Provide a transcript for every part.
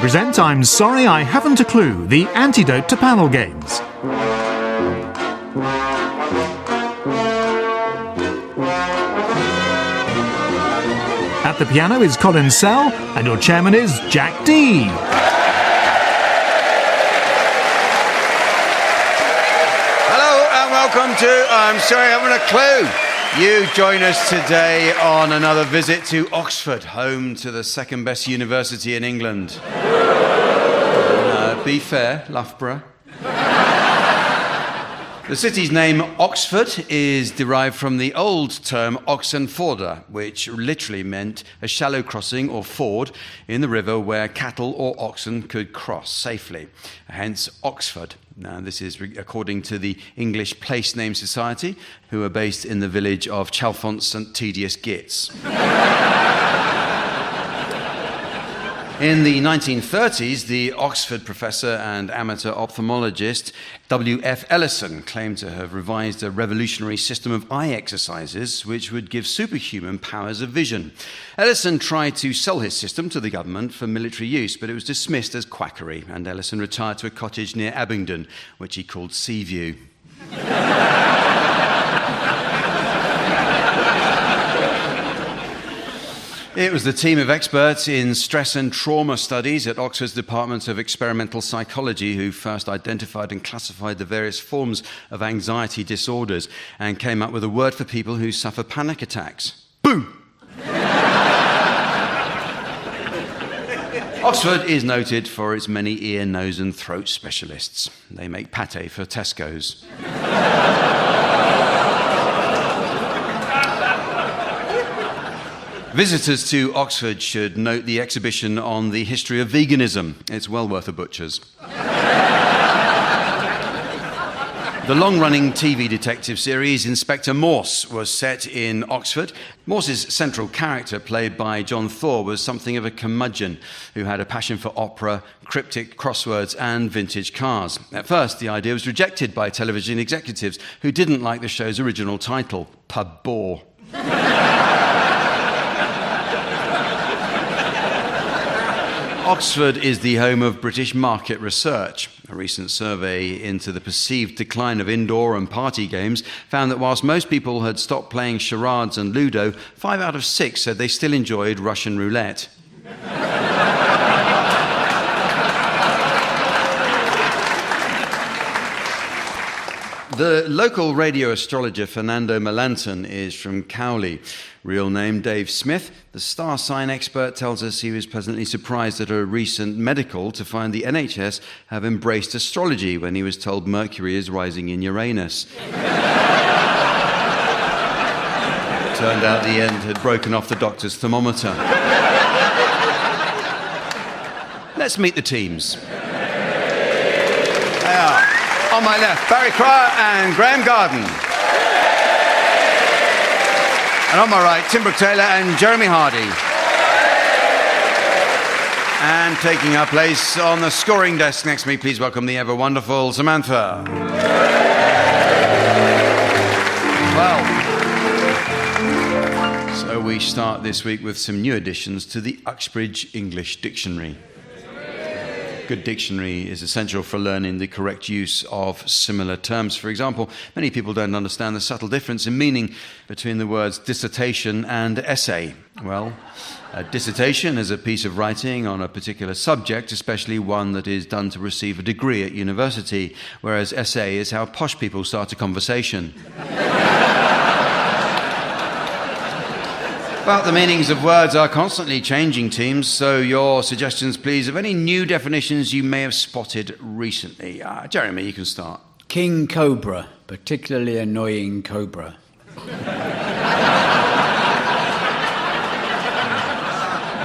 present I'm Sorry I Haven't a Clue, the antidote to panel games. At the piano is Colin Sell, and your chairman is Jack Dee. Hello and welcome to I'm Sorry I Haven't a Clue. You join us today on another visit to Oxford, home to the second best university in England. Be fair, Loughborough. The city's name, Oxford, is derived from the old term Oxenforda, which literally meant a shallow crossing or ford in the river where cattle or oxen could cross safely. Hence, Oxford. Now, this is according to the English Place Name Society, who are based in the village of Chalfont St Tedious Gits. In the 1930s, the Oxford professor and amateur ophthalmologist W.F. Ellison claimed to have revised a revolutionary system of eye exercises which would give superhuman powers of vision. Ellison tried to sell his system to the government for military use, but it was dismissed as quackery, and Ellison retired to a cottage near Abingdon, which he called Seaview. It was the team of experts in stress and trauma studies at Oxford's Department of Experimental Psychology who first identified and classified the various forms of anxiety disorders and came up with a word for people who suffer panic attacks. Boo! Oxford is noted for its many ear, nose and throat specialists. They make pâté for Tesco's. Visitors to Oxford should note the exhibition on the history of veganism. It's well worth a butcher's. The long-running TV detective series Inspector Morse was set in Oxford. Morse's central character, played by John Thor, was something of a curmudgeon who had a passion for opera, cryptic crosswords and vintage cars. At first, the idea was rejected by television executives who didn't like the show's original title, Pub Bore. Oxford is the home of British market research. A recent survey into the perceived decline of indoor and party games found that whilst most people had stopped playing charades and Ludo, 5 out of 6 said they still enjoyed Russian roulette. The local radio astrologer Fernando Melanton is from Cowley. Real name Dave Smith. The star sign expert tells us he was pleasantly surprised at a recent medical to find the NHS have embraced astrology when he was told Mercury is rising in Uranus. Turned out the end had broken off the doctor's thermometer. Let's meet the teams. They are, on my left, Barry Cryer and Graham Garden. And on my right, Tim Brooke-Taylor and Jeremy Hardy. And taking our place on the scoring desk next to me, please welcome the ever-wonderful Samantha. Well, so we start this week with some new additions to the Uxbridge English Dictionary. Good dictionary is essential for learning the correct use of similar terms. For example, many people don't understand the subtle difference in meaning between the words dissertation and essay. Well, a dissertation is a piece of writing on a particular subject, especially one that is done to receive a degree at university, whereas essay is how posh people start a conversation. But the meanings of words are constantly changing, teams, so your suggestions, please, of any new definitions you may have spotted recently. Jeremy, you can start. King Cobra, particularly annoying cobra.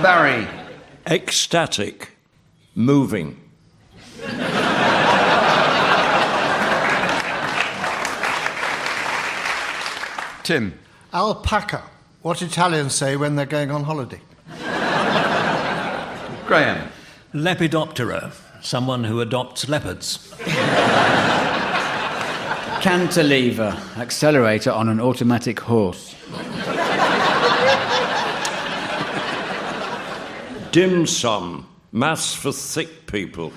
Barry. Ecstatic, moving. Tim. Alpaca. What Italians say when they're going on holiday. Graham. Lepidoptera, someone who adopts leopards. Cantilever, accelerator on an automatic horse. Dim sum, Maths for thick people.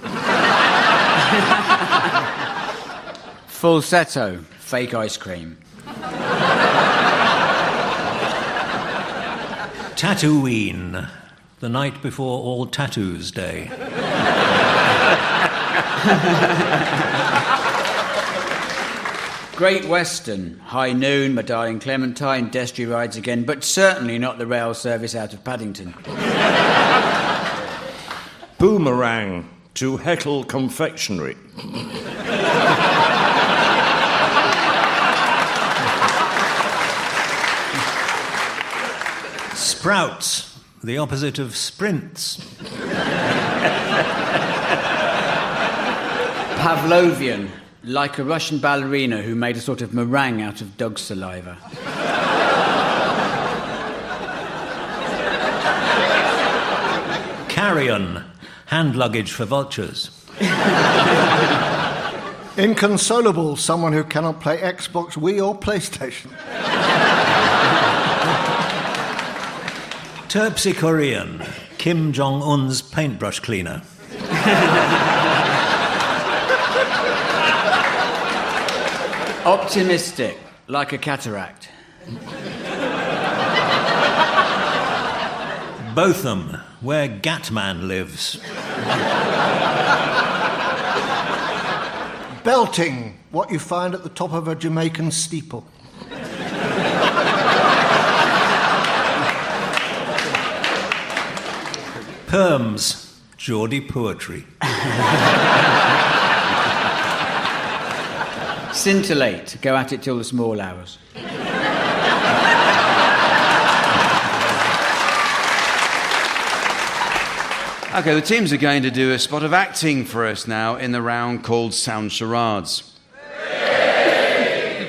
Falsetto, fake ice cream. Tatooine, the night before All Tattoos Day. Great Western, High Noon, My Darling Clementine, Destry Rides Again, but certainly not the rail service out of Paddington. Boomerang to Heckle Confectionery. Sprouts, the opposite of sprints. Pavlovian, like a Russian ballerina who made a sort of meringue out of dog saliva. Carrion, hand luggage for vultures. Inconsolable, someone who cannot play Xbox, Wii or PlayStation. Terpsichorean, Kim Jong-un's paintbrush cleaner. Optimistic, like a cataract. Botham, where Gatman lives. Belting, what you find at the top of a Jamaican steeple. Perms, Geordie poetry. Scintillate, go at it till the small hours. Okay, the teams are going to do a spot of acting for us now in the round called Sound Charades.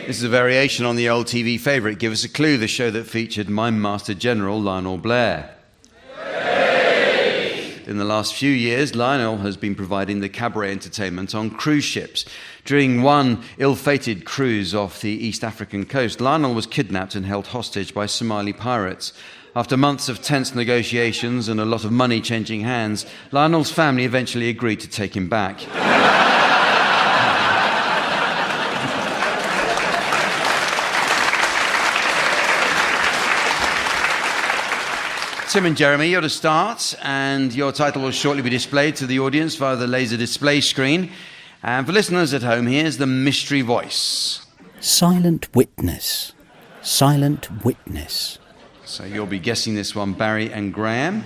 This is a variation on the old TV favourite, Give Us a Clue, the show that featured Mime Master General Lionel Blair. In the last few years, Lionel has been providing the cabaret entertainment on cruise ships. During one ill-fated cruise off the East African coast, Lionel was kidnapped and held hostage by Somali pirates. After months of tense negotiations and a lot of money changing hands, Lionel's family eventually agreed to take him back. Tim and Jeremy, you're to start, and your title will shortly be displayed to the audience via the laser display screen. And for listeners at home, here's the mystery voice. Silent witness. Silent witness. So you'll be guessing this one, Barry and Graham.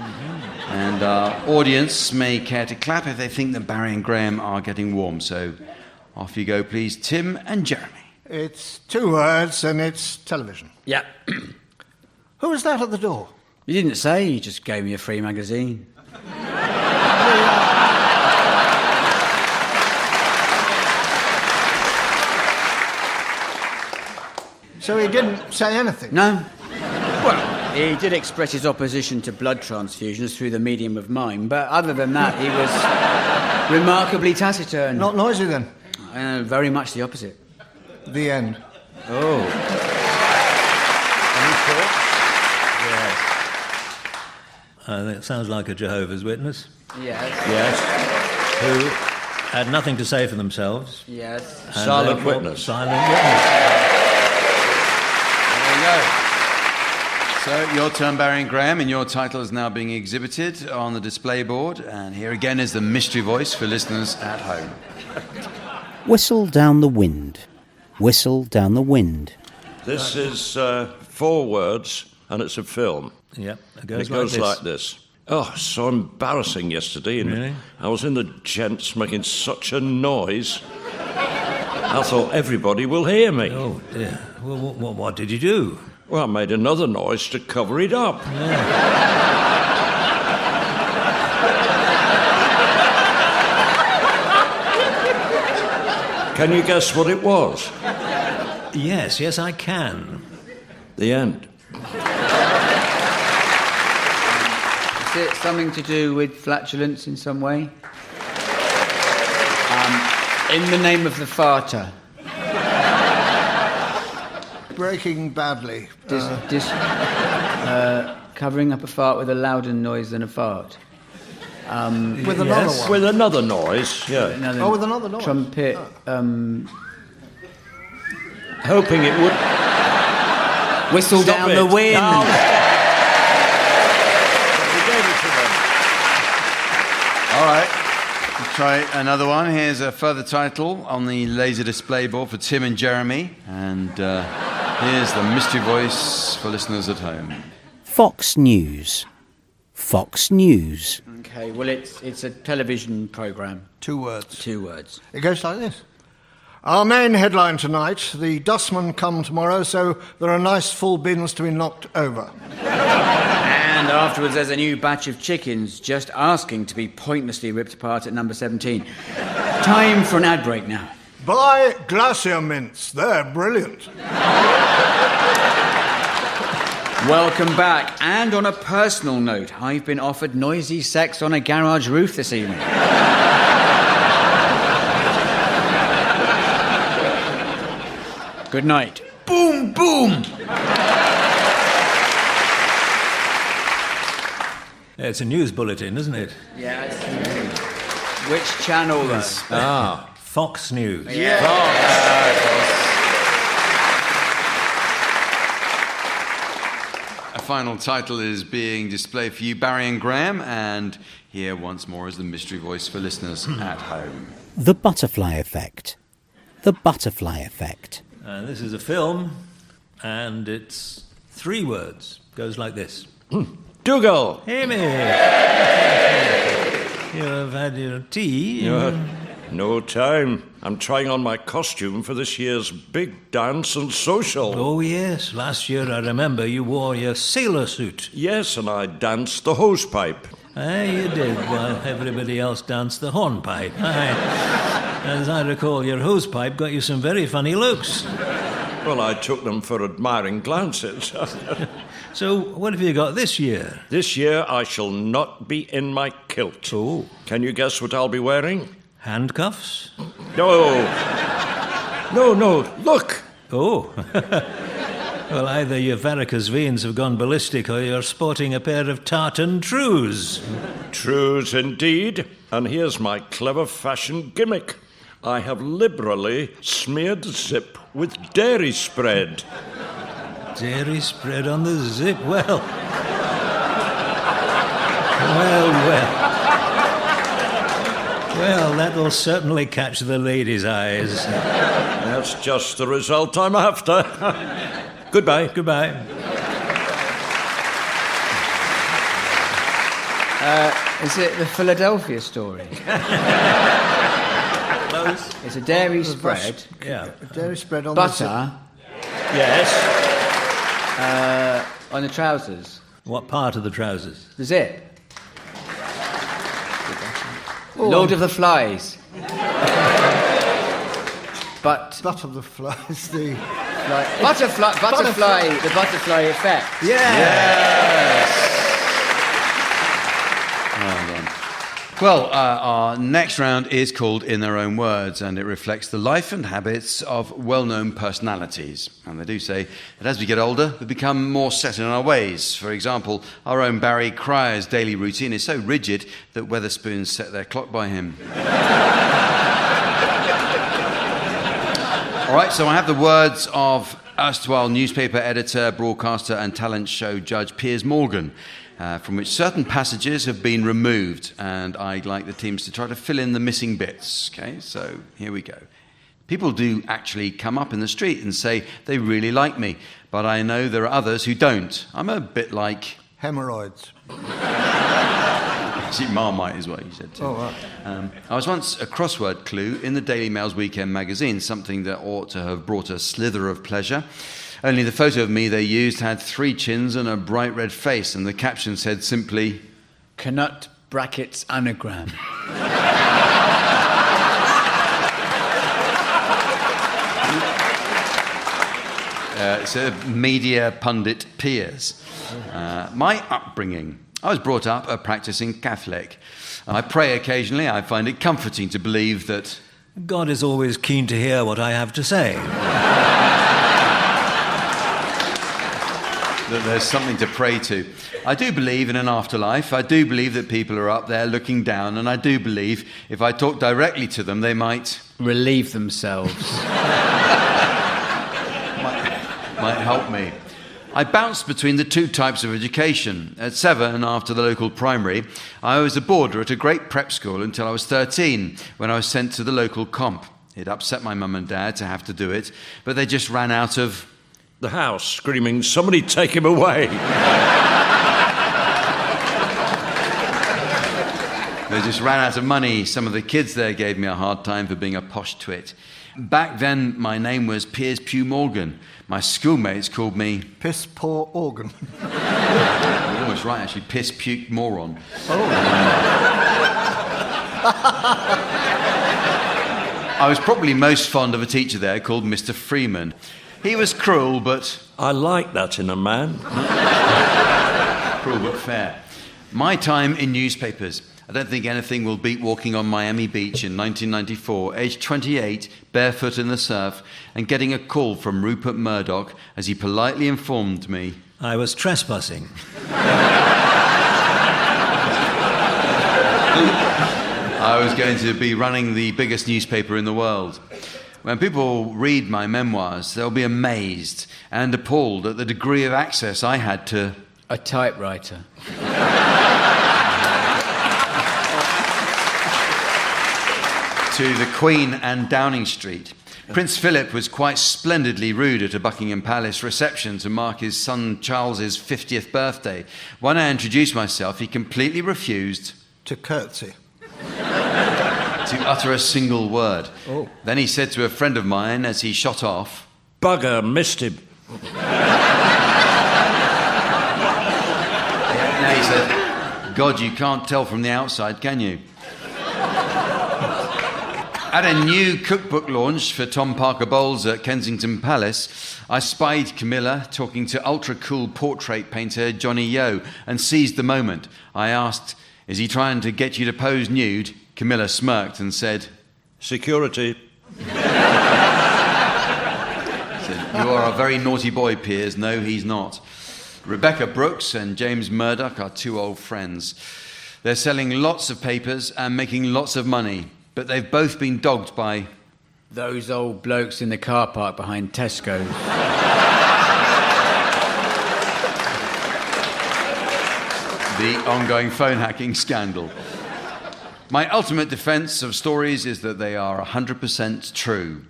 And our audience may care to clap if they think that Barry and Graham are getting warm. So off you go, please, Tim and Jeremy. It's 2 words and it's television. Yeah. Who was that at the door? You didn't say, you just gave me a free magazine. So he didn't say anything? No. Well, he did express his opposition to blood transfusions through the medium of mime, but other than that, he was remarkably taciturn. Not noisy then? Very much the opposite. The end. Oh. Any thoughts? That sounds like a Jehovah's Witness. Yes. Yes. Who had nothing to say for themselves. Yes. And Silent therefore, witness. Silent witness. There you go. So your turn, Barry and Graham, and your title is now being exhibited on the display board. And here again is the mystery voice for listeners at home. Whistle down the wind. Whistle down the wind. This is 4 words, and it's a film. Yep, It goes like this. Oh, so embarrassing yesterday. And Really? I was in the gents making such a noise. I thought everybody will hear me. Oh, dear. Well, what did you do? Well, I made another noise to cover it up. Can you guess what it was? Yes, I can. The end. Is it something to do with flatulence in some way? In the name of the farter. Breaking badly. Covering up a fart with a louder noise than a fart. With another one. With another noise, yeah. With another noise. Trumpet. Hoping it would... Whistle Stop down it. the wind. No. We gave it to them. All right, let's try another one. Here's a further title on the laser display board for Tim and Jeremy. And here's the mystery voice for listeners at home. Fox News. Fox News. Okay, well, it's a television programme. 2 words. 2 words. It goes like this. Our main headline tonight, the dustmen come tomorrow, so there are nice full bins to be knocked over. And afterwards, there's a new batch of chickens just asking to be pointlessly ripped apart at number 17. Time for an ad break now. Buy glacier mints. They're brilliant. Welcome back. And on a personal note, I've been offered noisy sex on a garage roof this evening. Good night. Boom, boom! It's a news bulletin, isn't it? Yeah, it's which channel, though? Fox News. Yeah. A final title is being displayed for you, Barry and Graham, and here once more is the mystery voice for listeners at home. The Butterfly Effect. The Butterfly Effect. This is a film, and it's 3 words. Goes like this. Dougal! Amy! You have had your tea? No time. I'm trying on my costume for this year's big dance and social. Oh, yes. Last year, I remember, you wore your sailor suit. Yes, and I danced the hosepipe. Aye, you did, while everybody else danced the hornpipe. Aye. As I recall, your hosepipe got you some very funny looks. Well, I took them for admiring glances. So, what have you got this year? This year, I shall not be in my kilt. Oh. Can you guess what I'll be wearing? Handcuffs? No, look! Oh. Well, either your varicose veins have gone ballistic or you're sporting a pair of tartan trews. Trews indeed. And here's my clever fashion gimmick. I have liberally smeared the zip with dairy spread. Dairy spread on the zip. Well. Well, that'll certainly catch the ladies' eyes. That's just the result I'm after. Goodbye. Goodbye. Is it the Philadelphia story? Close. It's a dairy spread. Yeah. Dairy spread on Butter Yes. on the trousers. What part of the trousers? The zip. Lord of the Flies. But Butt of the flies, the... butterfly, the butterfly effect. Well, our next round is called In Their Own Words, and it reflects the life and habits of well-known personalities. And they do say that as we get older, we become more set in our ways. For example, our own Barry Cryer's daily routine is so rigid that Weatherspoons set their clock by him. All right, so I have the words of erstwhile newspaper editor, broadcaster, and talent show judge Piers Morgan, from which certain passages have been removed, and I'd like the teams to try to fill in the missing bits. Okay, so here we go. People do actually come up in the street and say they really like me, but I know there are others who don't. I'm a bit like... Hemorrhoids. Actually, Marmite is what you said too. Oh, right. I was once a crossword clue in the Daily Mail's weekend magazine, something that ought to have brought a slither of pleasure. Only the photo of me they used had 3 chins and a bright red face, and the caption said simply, Canut brackets anagram. it's a media pundit Piers. My upbringing. I was brought up a practicing Catholic. I pray occasionally. I find it comforting to believe that... God is always keen to hear what I have to say. that there's something to pray to. I do believe in an afterlife. I do believe that people are up there looking down, and I do believe if I talk directly to them, they might relieve themselves. might help me. I bounced between the two types of education. At 7, after the local primary, I was a boarder at a great prep school until I was 13, when I was sent to the local comp. It upset my mum and dad to have to do it, but they just ran out of the house, screaming, "Somebody take him away!" They just ran out of money. Some of the kids there gave me a hard time for being a posh twit. Back then, my name was Piers Pugh Morgan. My schoolmates called me Piss poor organ. You're almost right, actually. Piss puke moron. I was probably most fond of a teacher there called Mr. Freeman. He was cruel, but... I like that in a man. Cruel but fair. My time in newspapers. I don't think anything will beat walking on Miami Beach in 1994, aged 28, barefoot in the surf, and getting a call from Rupert Murdoch as he politely informed me I was trespassing. I was going to be running the biggest newspaper in the world. When people read my memoirs, they'll be amazed and appalled at the degree of access I had to... A typewriter. to the Queen and Downing Street. Prince Philip was quite splendidly rude at a Buckingham Palace reception to mark his son Charles's 50th birthday. When I introduced myself, he completely refused... To curtsy. to utter a single word. Oh. Then he said to a friend of mine as he shot off... Bugger, missed him. Now he said, God, you can't tell from the outside, can you? At a new cookbook launch for Tom Parker Bowles at Kensington Palace, I spied Camilla talking to ultra-cool portrait painter Johnny Yeo and seized the moment. I asked, is he trying to get you to pose nude? Camilla smirked and said, Security. said, you are a very naughty boy, Piers. No, he's not. Rebecca Brooks and James Murdoch are two old friends. They're selling lots of papers and making lots of money, but they've both been dogged by... Those old blokes in the car park behind Tesco's. The ongoing phone hacking scandal. My ultimate defence of stories is that they are 100% true.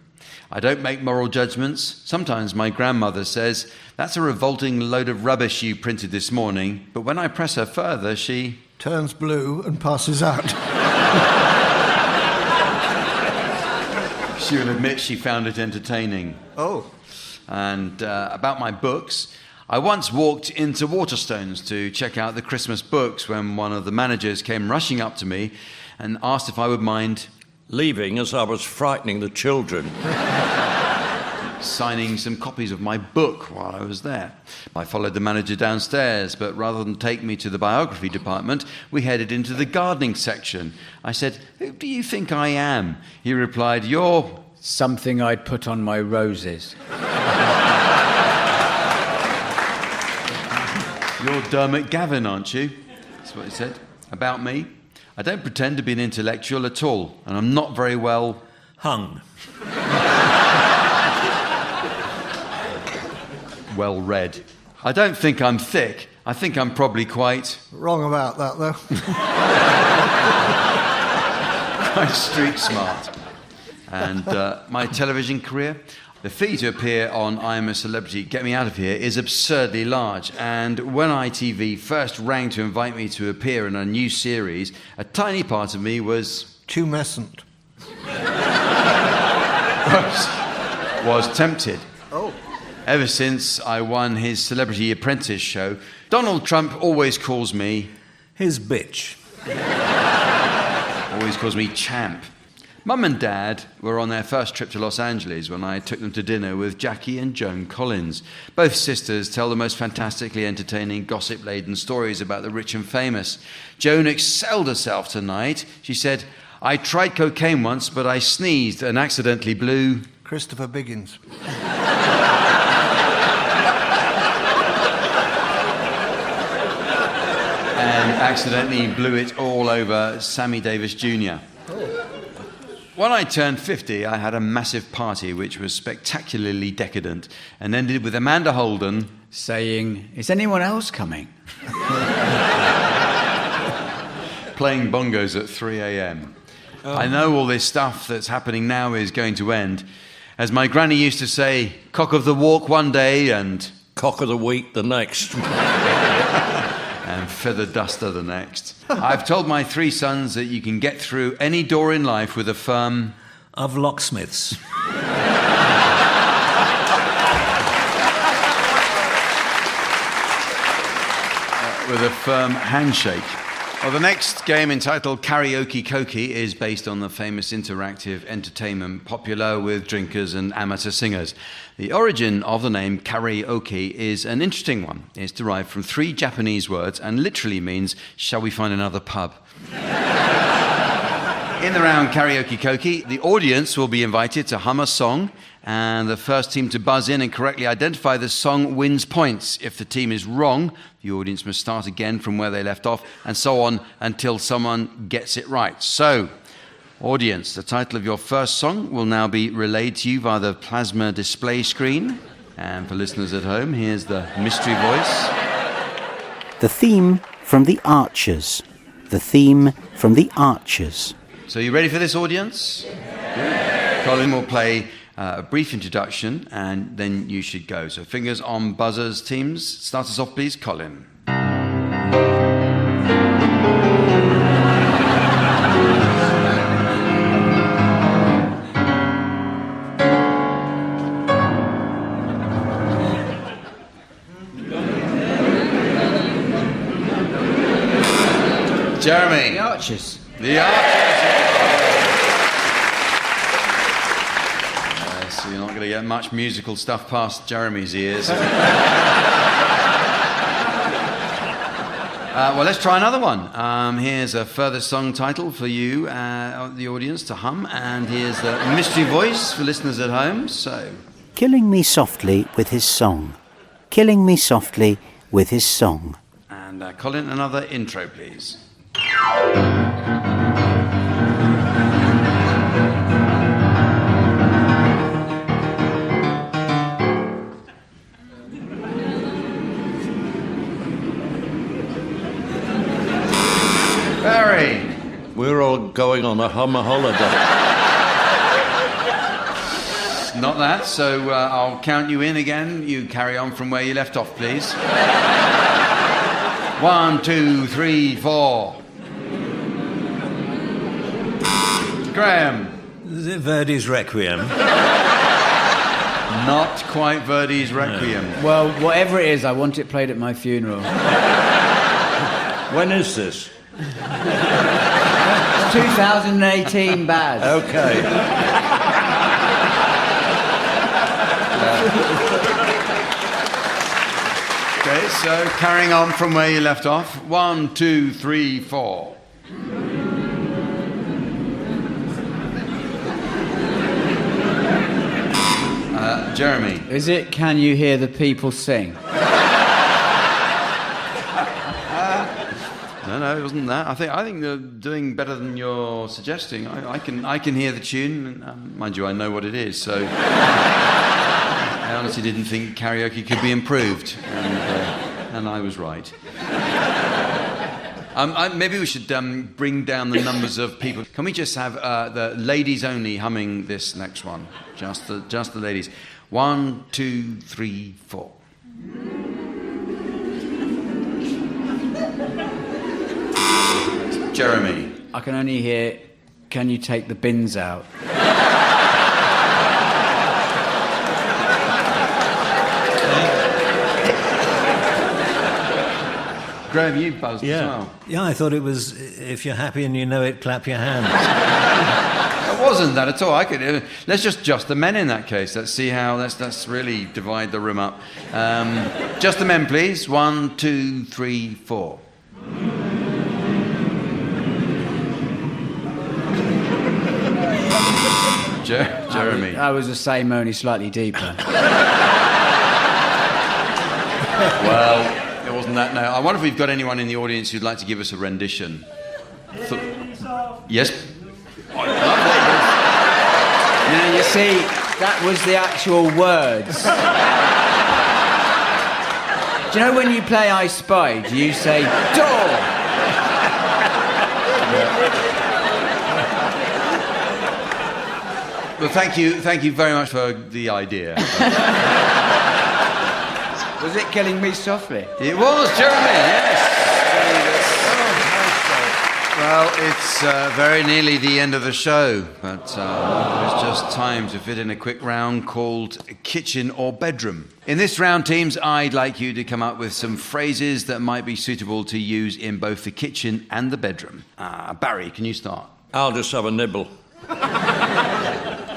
I don't make moral judgments. Sometimes my grandmother says, that's a revolting load of rubbish you printed this morning, but when I press her further, she... turns blue and passes out. She will admit she found it entertaining. Oh. And about my books, I once walked into Waterstones to check out the Christmas books when one of the managers came rushing up to me and asked if I would mind... leaving as I was frightening the children. signing some copies of my book while I was there. I followed the manager downstairs, but rather than take me to the biography department, we headed into the gardening section. I said, who do you think I am? He replied, you're... something I'd put on my roses. You're Dermot Gavin, aren't you? That's what he said. About me. I don't pretend to be an intellectual at all, and I'm not very well... hung. well read. I don't think I'm thick. I think I'm probably quite... Wrong about that, though. quite street smart. And my television career... the fee to appear on I'm a Celebrity, Get Me Out of Here is absurdly large. And when ITV first rang to invite me to appear in a new series, a tiny part of me was... tumescent. was tempted. Oh. Ever since I won his Celebrity Apprentice show, Donald Trump always calls me... his bitch. always calls me champ. Mum and Dad were on their first trip to Los Angeles when I took them to dinner with Jackie and Joan Collins. Both sisters tell the most fantastically entertaining, gossip-laden stories about the rich and famous. Joan excelled herself tonight. She said, I tried cocaine once, but I sneezed and accidentally blew... Christopher Biggins. accidentally blew it all over Sammy Davis Jr. When I turned 50, I had a massive party which was spectacularly decadent and ended with Amanda Holden saying, "Is anyone else coming?" playing bongos at 3 a.m. I know all this stuff that's happening now is going to end. As my granny used to say, cock of the walk one day and... cock of the week the next. and feather duster the next. I've told my 3 sons that you can get through any door in life with a firm... of locksmiths. with a firm handshake. Well, the next game, entitled Karaoke Koki, is based on the famous interactive entertainment popular with drinkers and amateur singers. The origin of the name karaoke is an interesting one. It's derived from 3 Japanese words and literally means, shall we find another pub? In the round Karaoke Koki, the audience will be invited to hum a song, and the first team to buzz in and correctly identify the song wins points. If the team is wrong, the audience must start again from where they left off, and so on until someone gets it right. So, audience, the title of your first song will now be relayed to you via the plasma display screen. And for listeners at home, here's the mystery voice. The theme from The Archers. The theme from The Archers. So you ready for this, audience? Yeah. Colin will play a brief introduction, and then you should go. So fingers on buzzers, teams. Start us off, please, Colin. Jeremy. The Archers. The Archers. So you're not going to get much musical stuff past Jeremy's ears. Well, let's try another one. Here's a further song title for you, the audience, to hum. And here's the mystery voice for listeners at home. So, Killing me softly with his song. Killing me softly with his song. And Colin, another intro, please. Barry. We're all going on a Humour holiday. Not that, so I'll count you in again. You carry on from where you left off, please. 1, 2, 3, 4. Graham. Is it Verdi's Requiem? Not quite Verdi's Requiem. Well, whatever it is, I want it played at my funeral. When is this? 2018, Baz. Okay. Okay, so carrying on from where you left off. 1, 2, 3, 4. Jeremy. Is it Can You Hear the People Sing? No, it wasn't that. I think they're doing better than you're suggesting. I can hear the tune, and, mind you, I know what it is. So I honestly didn't think karaoke could be improved, and I was right. Maybe we should bring down the numbers of people. Can we just have the ladies only humming this next one? Just the ladies. 1, 2, 3, 4. Jeremy. I can only hear, Can You Take the Bins Out? Graham, you buzzed as well. Yeah, I thought it was, if you're happy and you know it, clap your hands. It wasn't that at all. Let's just the men in that case. Let's see how. Let's really divide the room up. Just the men, please. 1, 2, 3, 4. Jeremy. I was the same, only slightly deeper. Well, wasn't that. No, I wonder if we've got anyone in the audience who'd like to give us a rendition. Yes? Now, you see, that was the actual words. Do you know when you play I Spy, do you say, door? Well, thank you very much for the idea. Was it killing me softly? It was, Jeremy, yes. Well, it's very nearly the end of the show, but there's just time to fit in a quick round called Kitchen or Bedroom. In this round, teams, I'd like you to come up with some phrases that might be suitable to use in both the kitchen and the bedroom. Barry, can you start? I'll just have a nibble.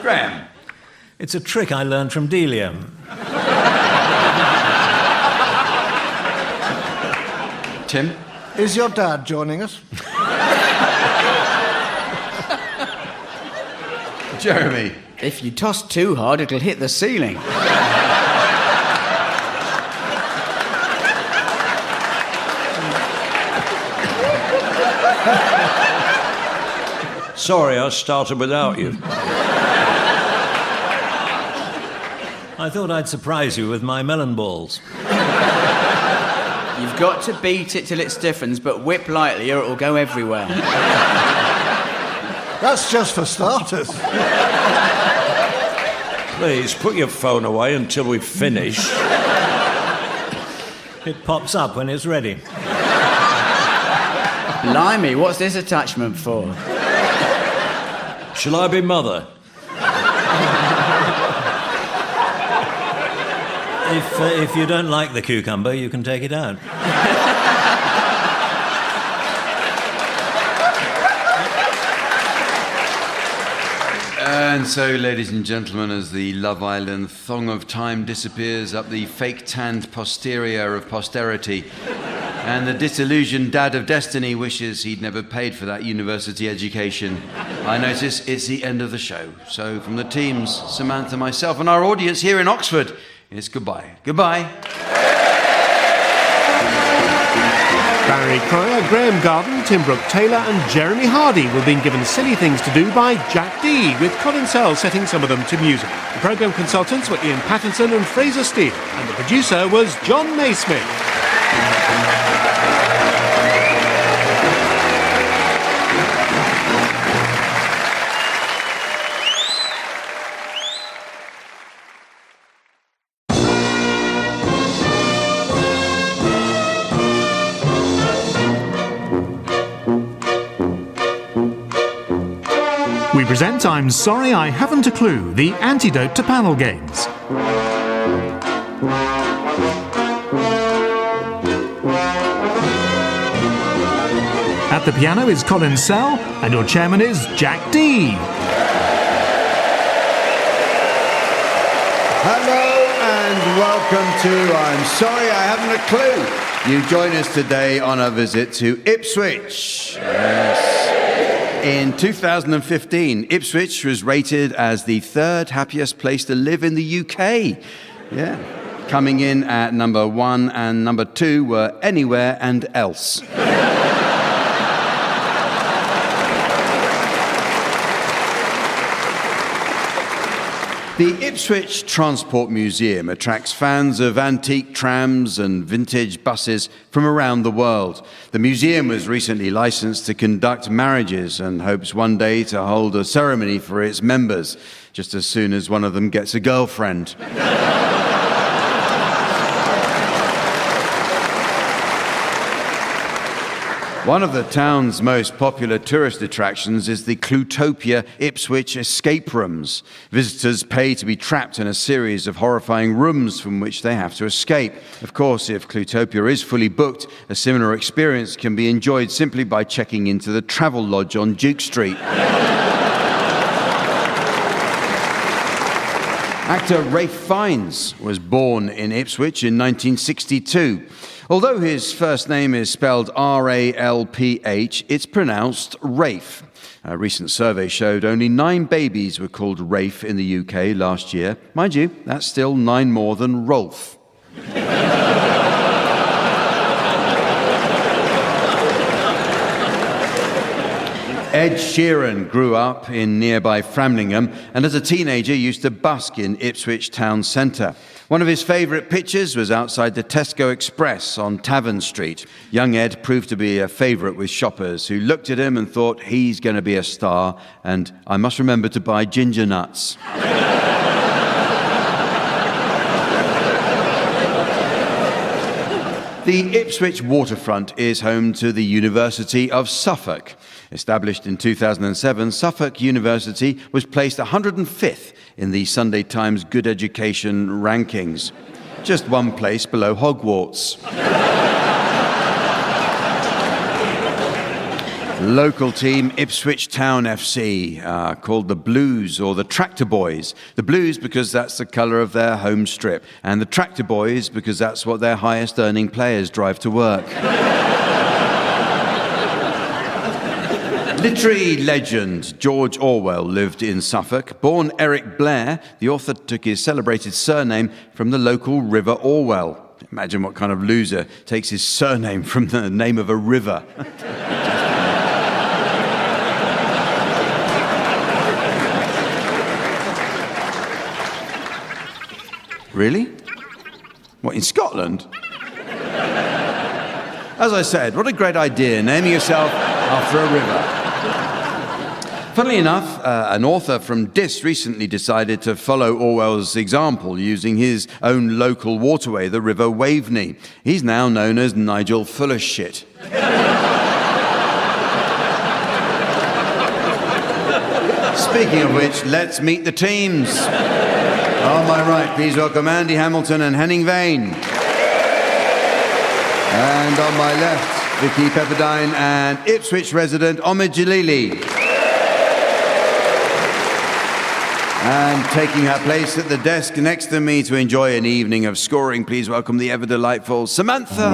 Graham. It's a trick I learned from Delia. Tim. Is your dad joining us? Jeremy. If you toss too hard, it'll hit the ceiling. Sorry, I started without you. I thought I'd surprise you with my melon balls. You've got to beat it till it stiffens, but whip lightly or it'll go everywhere. That's just for starters. Please, put your phone away until we finish. It pops up when it's ready. Blimey, what's this attachment for? Shall I be mother? If you don't like the cucumber, you can take it out. And so, ladies and gentlemen, as the Love Island thong of time disappears up the fake-tanned posterior of posterity, and the disillusioned dad of destiny wishes he'd never paid for that university education, I notice it's the end of the show. So from the teams, Samantha, myself, and our audience here in Oxford, it's goodbye. Goodbye. Barry Cryer, Graham Garden, Tim Brooke-Taylor and Jeremy Hardy were being given silly things to do by Jack Dee, with Colin Sell setting some of them to music. The programme consultants were Ian Pattinson and Fraser Steele, and the producer was John Naismith. We present I'm Sorry I Haven't a Clue, the antidote to panel games. At the piano is Colin Sell, and your chairman is Jack Dee. Hello and welcome to I'm Sorry I Haven't a Clue. You join us today on a visit to Ipswich. Yes. In 2015, Ipswich was rated as the third happiest place to live in the UK. Yeah. Coming in at number 1 and number 2 were Anywhere and Else. The Ipswich Transport Museum attracts fans of antique trams and vintage buses from around the world. The museum was recently licensed to conduct marriages and hopes one day to hold a ceremony for its members, just as soon as one of them gets a girlfriend. One of the town's most popular tourist attractions is the Clutopia Ipswich escape rooms. Visitors pay to be trapped in a series of horrifying rooms from which they have to escape. Of course, if Clutopia is fully booked, a similar experience can be enjoyed simply by checking into the Travel Lodge on Duke Street. Actor Ralph Fiennes was born in Ipswich in 1962. Although his first name is spelled R-A-L-P-H, it's pronounced Rafe. A recent survey showed only 9 babies were called Rafe in the UK last year. Mind you, that's still 9 more than Rolf. Ed Sheeran grew up in nearby Framlingham and as a teenager used to busk in Ipswich town centre. One of his favourite pictures was outside the Tesco Express on Tavern Street. Young Ed proved to be a favourite with shoppers who looked at him and thought he's going to be a star and I must remember to buy ginger nuts. The Ipswich waterfront is home to the University of Suffolk. Established in 2007, Suffolk University was placed 105th in the Sunday Times Good Education rankings, just one place below Hogwarts. Local team Ipswich Town FC, called the Blues or the Tractor Boys. The Blues because that's the colour of their home strip, and the Tractor Boys because that's what their highest earning players drive to work. Literary legend George Orwell lived in Suffolk. Born Eric Blair, the author took his celebrated surname from the local River Orwell. Imagine what kind of loser takes his surname from the name of a river. Really? What, in Scotland? As I said, what a great idea, naming yourself after a river. Funnily enough, an author from Diss recently decided to follow Orwell's example using his own local waterway, the River Waveney. He's now known as Nigel Full of Shit. Speaking of which, let's meet the teams. On my right, please welcome Andy Hamilton and Henning Vane. And on my left, Vicky Pepperdine and Ipswich resident Omid Jalili. And taking her place at the desk next to me to enjoy an evening of scoring, please welcome the ever-delightful Samantha.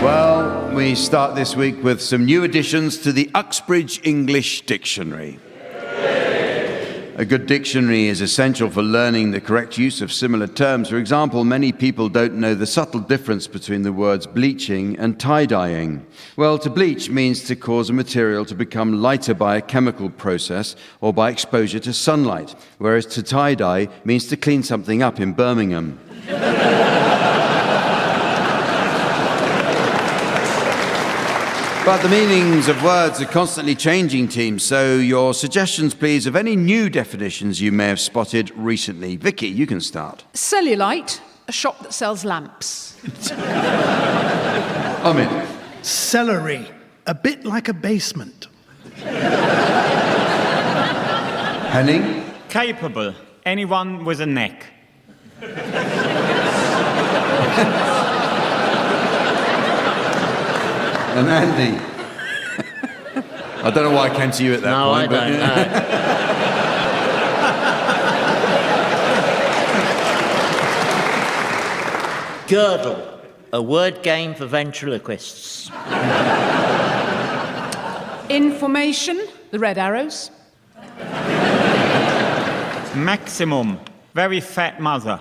Well, we start this week with some new additions to the Uxbridge English Dictionary. A good dictionary is essential for learning the correct use of similar terms. For example, many people don't know the subtle difference between the words bleaching and tie-dyeing. Well, to bleach means to cause a material to become lighter by a chemical process or by exposure to sunlight, whereas to tie-dye means to clean something up in Birmingham. But the meanings of words are constantly changing, team, so your suggestions, please, of any new definitions you may have spotted recently. Vicky, you can start. Cellulite, a shop that sells lamps. Omid. Celery, a bit like a basement. Henning. Capable, anyone with a neck. And Andy. I don't know why I came to you at that point. No, I don't know. Girdle, a word game for ventriloquists. Information, the red arrows. Maximum, very fat mother.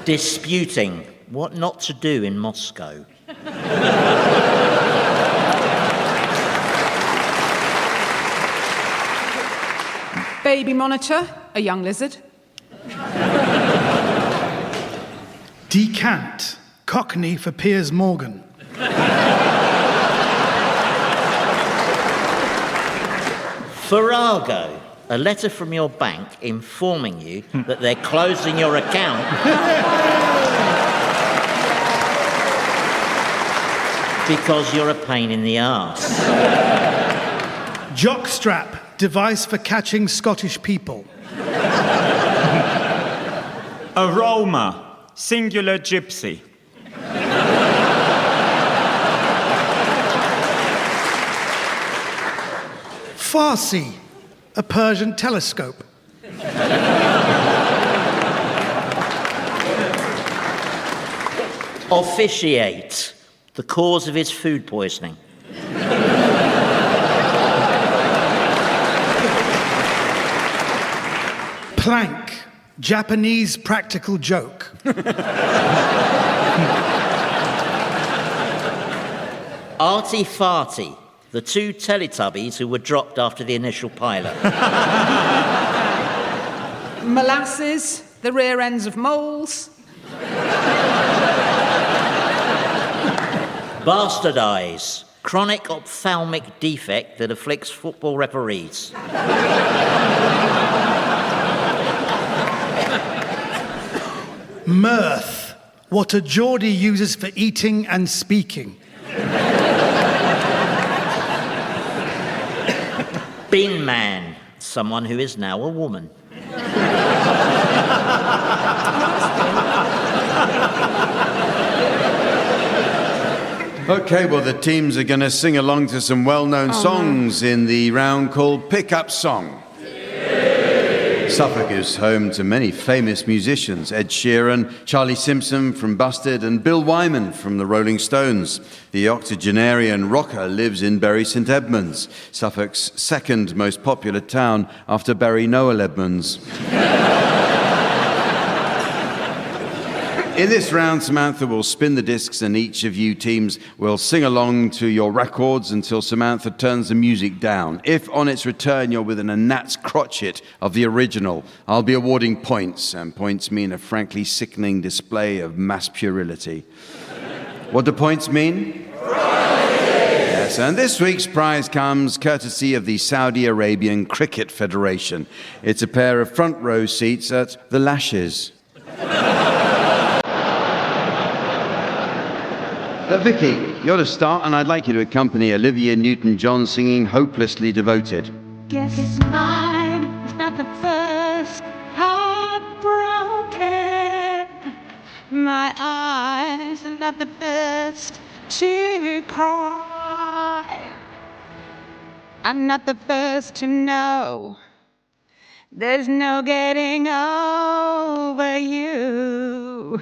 Disputing, what not to do in Moscow. Baby monitor, a young lizard. Decant, Cockney for Piers Morgan. Farrago, a letter from your bank informing you that they're closing your account because you're a pain in the arse. Jockstrap, device for catching Scottish people. Aroma, singular gypsy. Farsi, a Persian telescope. Officiate, the cause of his food poisoning. Plank, Japanese practical joke. Arty Farty, the two Teletubbies who were dropped after the initial pilot. Molasses, the rear ends of moles. Bastardize, chronic ophthalmic defect that afflicts football referees. Mirth, what a Geordie uses for eating and speaking. Bin man, someone who is now a woman. Okay, well, the teams are going to sing along to some well-known songs in the round called Pick-Up Song. Suffolk is home to many famous musicians: Ed Sheeran, Charlie Simpson from Busted, and Bill Wyman from the Rolling Stones. The octogenarian rocker lives in Bury St Edmunds, Suffolk's second most popular town after Bury Noel Edmunds. In this round, Samantha will spin the discs and each of you teams will sing along to your records until Samantha turns the music down. If on its return you're within a gnat's crotchet of the original, I'll be awarding points, and points mean a frankly sickening display of mass puerility. What do points mean? Yes, and this week's prize comes courtesy of the Saudi Arabian Cricket Federation. It's a pair of front row seats at the Lashes. Vicky, you're to start, and I'd like you to accompany Olivia Newton-John singing Hopelessly Devoted. Guess it's mine, it's not the first heartbroken. My eyes are not the best to cry. I'm not the first to know there's no getting over you.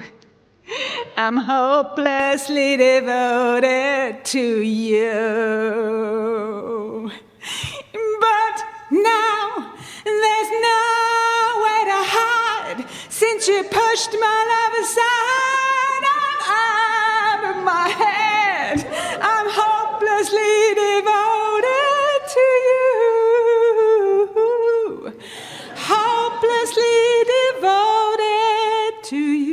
I'm hopelessly devoted to you. But now there's no way to hide. Since you pushed my love aside, I'm out of my head. I'm hopelessly devoted to you. Hopelessly devoted to you.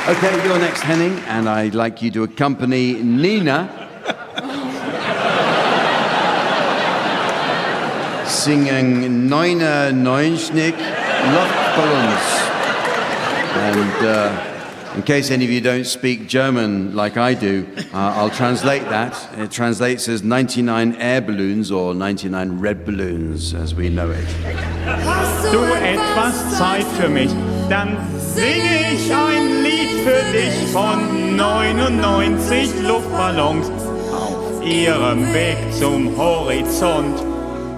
Okay, you're next, Henning, and I'd like you to accompany Nina singing Neuner Neunschnick Luftballons. And in case any of you don't speak German like I do, I'll translate that. It translates as 99 air balloons or 99 red balloons, as we know it. Du etwas Zeit für mich, dann singe ich ein Lied für dich von 99 Luftballons auf ihrem Weg zum Horizont.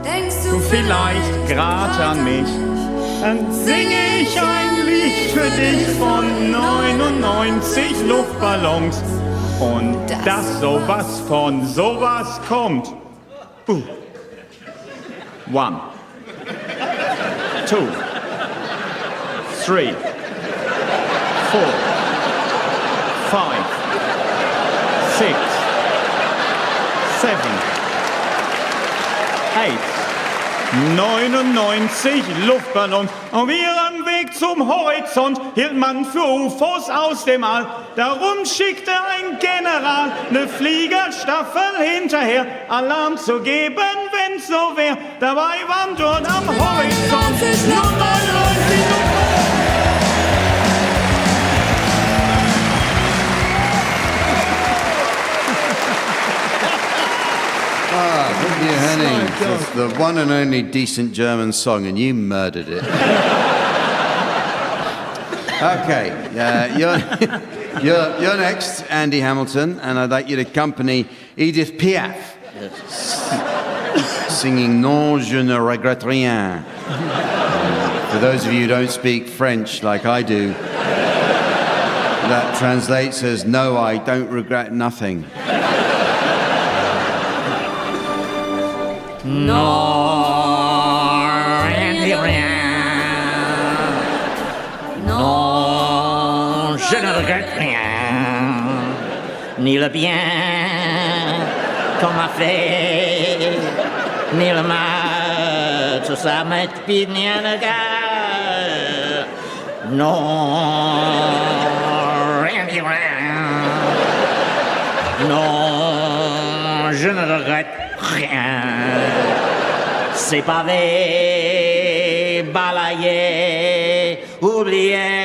Denkst du vielleicht grad an mich? Dann singe ich ein Lied für dich von 99 Luftballons und dass sowas von sowas kommt. 1, 2, 3, 4, 5, 6, 7, 8, 99 Luftballons. Auf ihrem Weg zum Horizont hielt man für UFOs aus dem All. Darum schickte ein General eine Fliegerstaffel hinterher, Alarm zu geben, wenn's so wär. Dabei waren dort am Horizont nur 99 Luftballons. Thank you, Henning. It's the one and only decent German song, and you murdered it. Okay, you're next, Andy Hamilton, and I'd like you to accompany Edith Piaf, singing Non, je ne regrette rien. For those of you who don't speak French like I do, That translates as, no, I don't regret nothing. Non, je ne regrette rien, ni le bien qu'on m'a fait, ni le mal, tout ça m'est bien égal. Non, rien, rien. Non, je ne regrette rien. C'est pavé, balayé, oublié.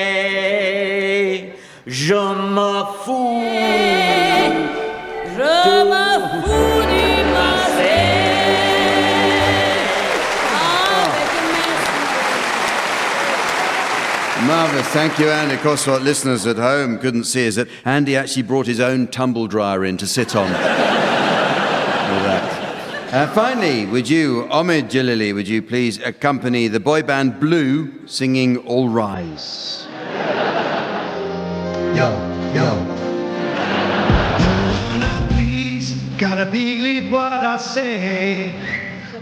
Je me fous. Je me fous du passé. Marvellous, thank you, Andy. Of course, what listeners at home couldn't see is that Andy actually brought his own tumble dryer in to sit on. With that. Finally, would you, Omid Jalili, would you please accompany the boy band Blue singing All Rise? Yo, yo. Please, gotta believe what I say.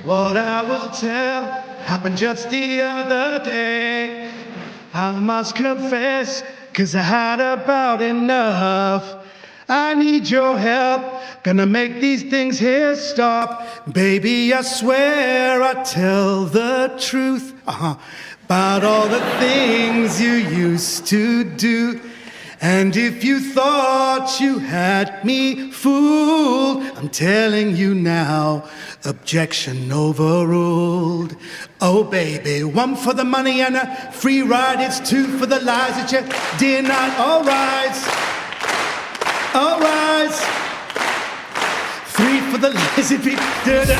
What I will tell happened just the other day. I must confess, 'cause I had about enough. I need your help, gonna make these things here stop. Baby, I swear I tell the truth about all the things you used to do. And if you thought you had me fooled, I'm telling you now, objection overruled. Oh baby, one for the money and a free ride, it's two for the lies that you did not. All rise, all rise. Three for the lies that we did it.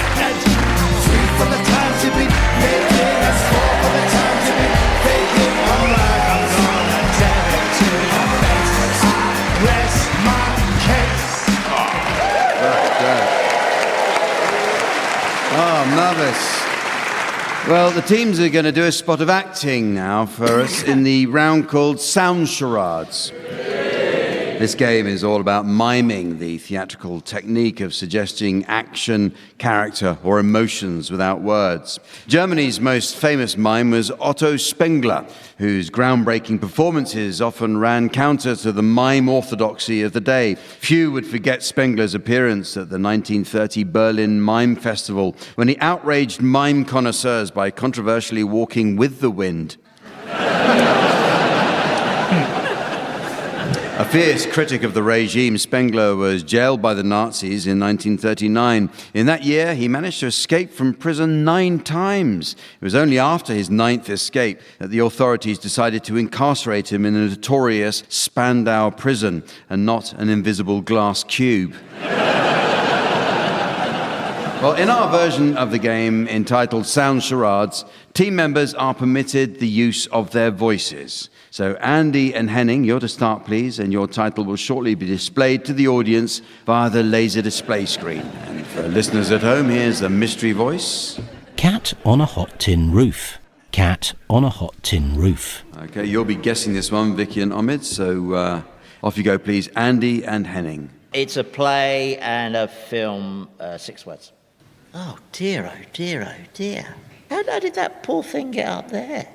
Three for the times that we made it. That's four for the times that we fake it. All right, I'm gonna tell it to your face. I rest my case. Oh, marvellous. Well, the teams are going to do a spot of acting now for us in the round called Sound Charades. This game is all about miming, the theatrical technique of suggesting action, character, or emotions without words. Germany's most famous mime was Otto Spengler, whose groundbreaking performances often ran counter to the mime orthodoxy of the day. Few would forget Spengler's appearance at the 1930 Berlin Mime Festival, when he outraged mime connoisseurs by controversially walking with the wind. A fierce critic of the regime, Spengler was jailed by the Nazis in 1939. In that year, he managed to escape from prison 9 times. It was only after his 9th escape that the authorities decided to incarcerate him in a notorious Spandau prison and not an invisible glass cube. Well, in our version of the game entitled Sound Charades, team members are permitted the use of their voices. So Andy and Henning, you're to start, please, and your title will shortly be displayed to the audience via the laser display screen. And for listeners at home, here's the mystery voice. Cat on a hot tin roof. Cat on a hot tin roof. Okay, you'll be guessing this one, Vicky and Omid, so off you go, please, Andy and Henning. It's a play and a film, 6 words. Oh dear, oh dear, oh dear. How did that poor thing get up there?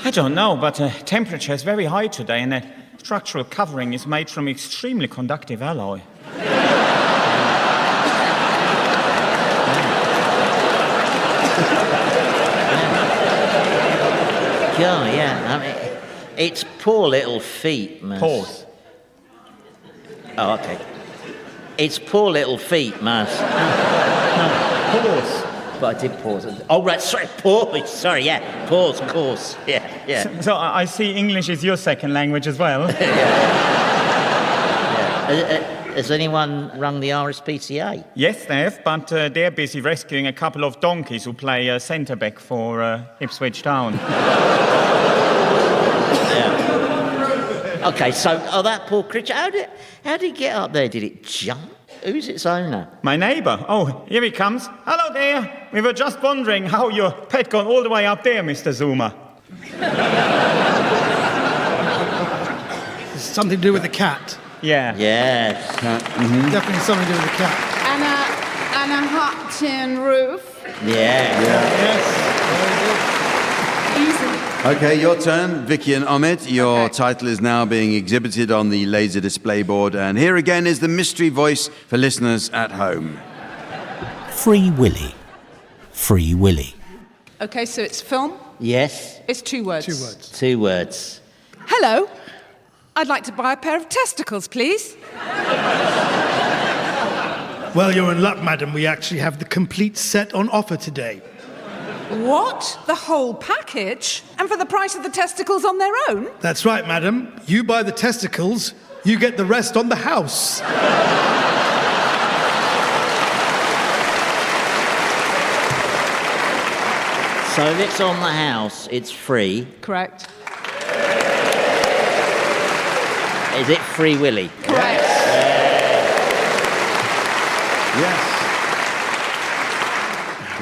I don't know, but the temperature is very high today and the structural covering is made from extremely conductive alloy. God, yeah, I mean, it's poor little feet, man. Pause. Oh, okay. It's poor little feet, Mas. No, pause. But I did pause. Oh, right, sorry, pause. Sorry, yeah, pause, of course. Yeah, yeah. So I see English is your second language as well. Has anyone rung the RSPCA? Yes, they have, but they're busy rescuing a couple of donkeys who play centre-back for Ipswich Town. Yeah. Okay, so, that poor creature, how did it get up there? Did it jump? Who's its owner? My neighbour. Oh, here he comes. Hello there. We were just wondering how your pet got all the way up there, Mr. Zuma. something to do with the cat. Yeah. Yes. Definitely something to do with the cat. And a hut tin roof. Yeah. Easy. Okay, your turn, Vicky and Omid. Your title is now being exhibited on the laser display board. And here again is the mystery voice for listeners at home. Free Willy. Free Willy. Okay, so it's film. Yes. It's 2 words. 2 words. 2 words. Hello. I'd like to buy a pair of testicles, please. Well, you're in luck, madam. We actually have the complete set on offer today. What? The whole package? And for the price of the testicles on their own? That's right, madam. You buy the testicles, you get the rest on the house. So if it's on the house, it's free. Correct. Is it Free Willy? Correct. Yes.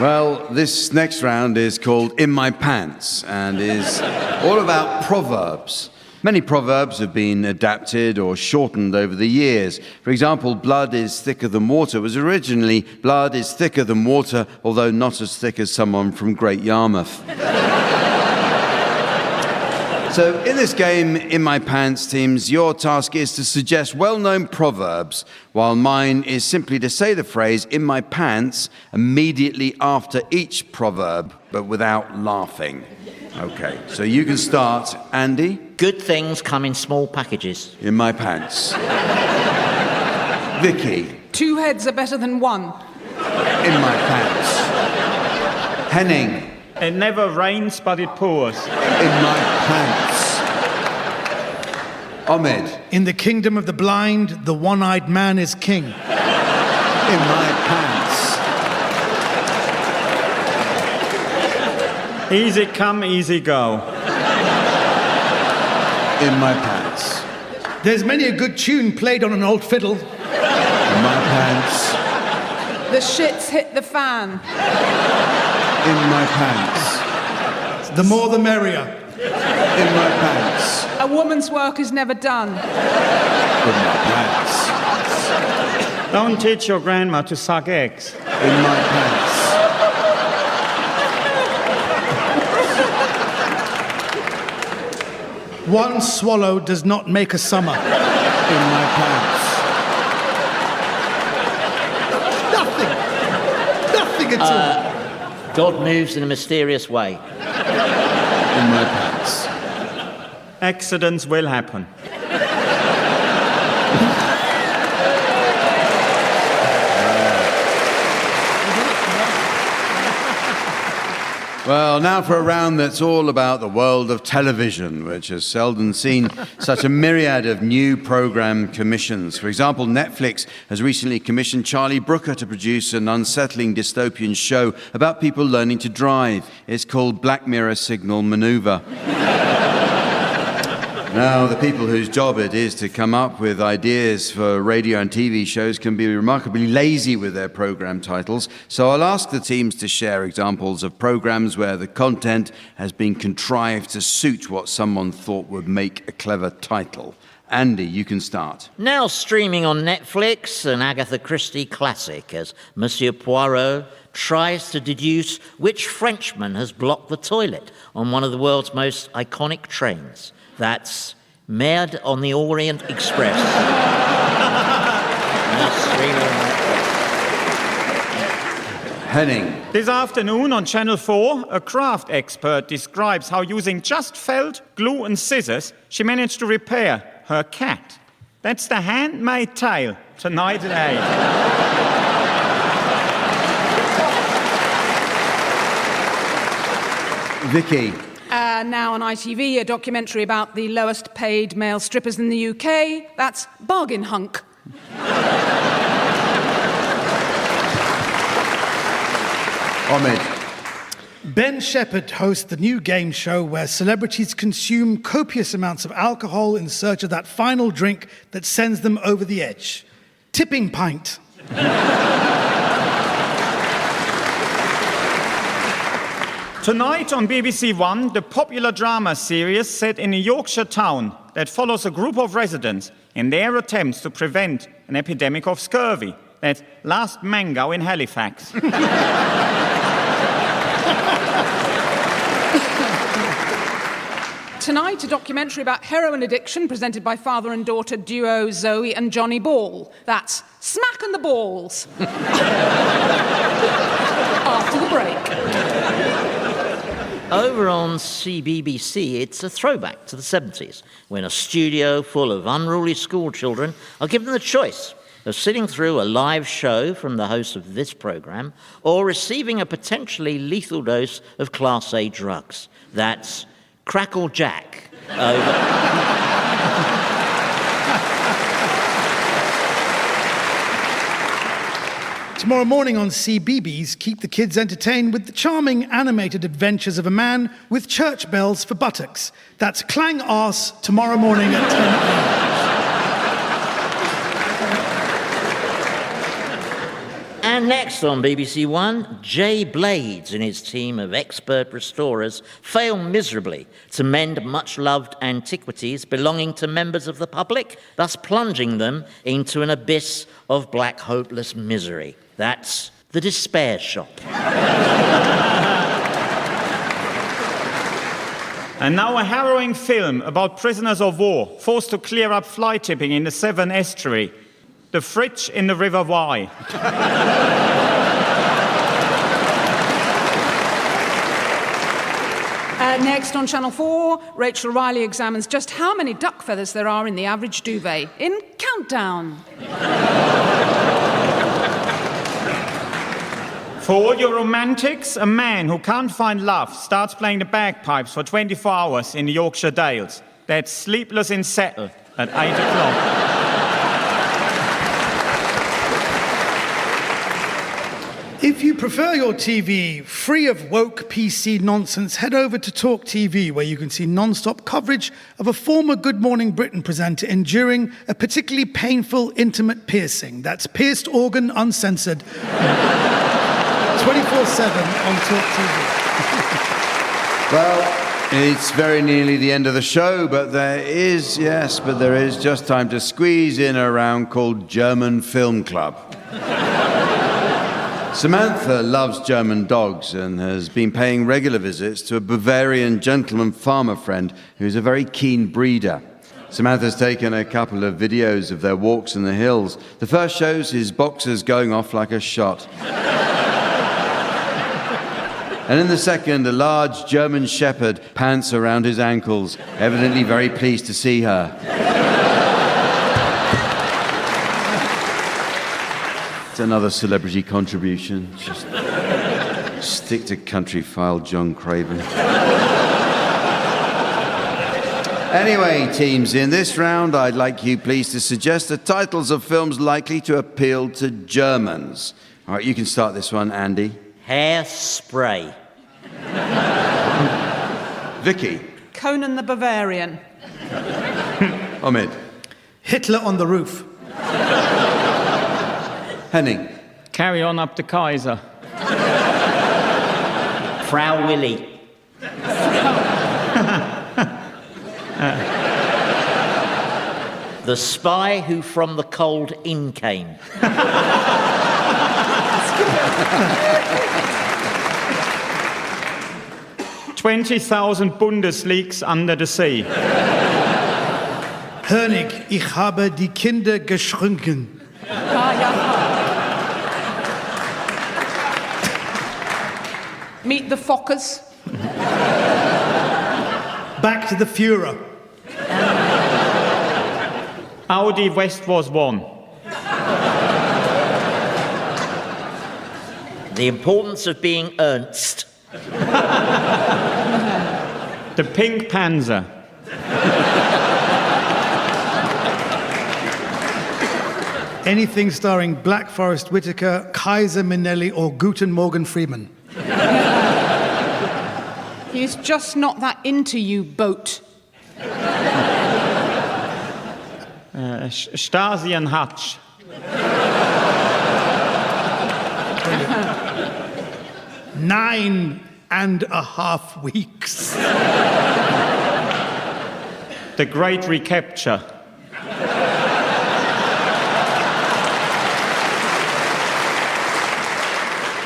Well, this next round is called In My Pants and is all about proverbs. Many proverbs have been adapted or shortened over the years. For example, blood is thicker than water was originally blood is thicker than water, although not as thick as someone from Great Yarmouth. So in this game, In My Pants, teams, your task is to suggest well-known proverbs, while mine is simply to say the phrase in my pants immediately after each proverb, but without laughing. Okay, so you can start. Andy? Good things come in small packages. In my pants. Vicky? 2 heads are better than 1. In my pants. Henning? It never rains, but it pours. In my pants. Omid? In the kingdom of the blind, the one-eyed man is king. In my pants. Easy come, easy go. In my pants. There's many a good tune played on an old fiddle. In my pants. The shits hit the fan. In my pants. The more the merrier. In my pants. A woman's work is never done. In my pants. Don't teach your grandma to suck eggs. In my pants. One swallow does not make a summer. In my pants. Nothing at all. God moves in a mysterious way. In my pants. Accidents will happen. Well, now for a round that's all about the world of television, which has seldom seen such a myriad of new program commissions. For example, Netflix has recently commissioned Charlie Brooker to produce an unsettling dystopian show about people learning to drive. It's called Black Mirror Signal Maneuver. Now, the people whose job it is to come up with ideas for radio and TV shows can be remarkably lazy with their program titles, so I'll ask the teams to share examples of programs where the content has been contrived to suit what someone thought would make a clever title. Andy, you can start. Now streaming on Netflix, an Agatha Christie classic as Monsieur Poirot tries to deduce which Frenchman has blocked the toilet on one of the world's most iconic trains. That's Merde on the Orient Express. Henning. This afternoon on Channel 4, a craft expert describes how using just felt, glue and scissors, she managed to repair her cat. That's the Handmaid's Tale, tonight at 8. Vicky. Now on ITV, a documentary about the lowest paid male strippers in the UK. That's Bargain Hunk. Omid. Ben Shepherd hosts the new game show where celebrities consume copious amounts of alcohol in search of that final drink that sends them over the edge. Tipping Pint. Tonight on BBC One, the popular drama series set in a Yorkshire town, that follows a group of residents in their attempts to prevent an epidemic of scurvy. That's Last Mango in Halifax. Tonight, a documentary about heroin addiction presented by father and daughter duo Zoe and Johnny Ball. That's Smack and the Balls. After the break. Over on CBBC, it's a throwback to the 70s, when a studio full of unruly school children are given the choice of sitting through a live show from the host of this programme or receiving a potentially lethal dose of Class A drugs. That's Crackle Jack. Tomorrow morning on CBeebies, keep the kids entertained with the charming animated adventures of a man with church bells for buttocks. That's Clang Arse tomorrow morning at 10 a.m. And next on BBC One, Jay Blades and his team of expert restorers fail miserably to mend much-loved antiquities belonging to members of the public, thus plunging them into an abyss of black hopeless misery. That's The Despair Shop. And now a harrowing film about prisoners of war forced to clear up fly tipping in the Severn Estuary. The Fridge in the River Wye. Next on Channel 4, Rachel Riley examines just how many duck feathers there are in the average duvet in Countdown. For all your romantics, a man who can't find love starts playing the bagpipes for 24 hours in the Yorkshire Dales. That's Sleepless in Settle at 8 o'clock. If you prefer your TV free of woke PC nonsense, head over to Talk TV, where you can see non-stop coverage of a former Good Morning Britain presenter enduring a particularly painful, intimate piercing. That's Pierced Organ Uncensored. 24/7 on Talk TV. Well, it's very nearly the end of the show, but there is just time to squeeze in a round called German Film Club. Samantha loves German dogs and has been paying regular visits to a Bavarian gentleman farmer friend who's a very keen breeder. Samantha's taken a couple of videos of their walks in the hills. The first shows his boxers going off like a shot. And in the second, a large German shepherd pants around his ankles, evidently very pleased to see her. It's another celebrity contribution. Just stick to country file, John Craven. Anyway, teams, in this round, I'd like you please to suggest the titles of films likely to appeal to Germans. All right, you can start this one, Andy. Hairspray. Vicky. Conan the Bavarian. Omid. Hitler on the Roof. Henning. Carry on up the Kaiser. Frau Willy. The Spy Who From the Cold In Came. 20,000 Bundesleagues under the sea. Hönig, ich habe die Kinder geschrunken. Meet the Fockers. Back to the Führer. Audi West was one. The Importance of Being Ernst. The Pink Panzer. Anything starring Black Forest Whitaker, Kaiser Minnelli, or Guten Morgen Freeman. He's just not that into you, boat. Stasi and Hutch. 9.5 weeks. The Great Recapture.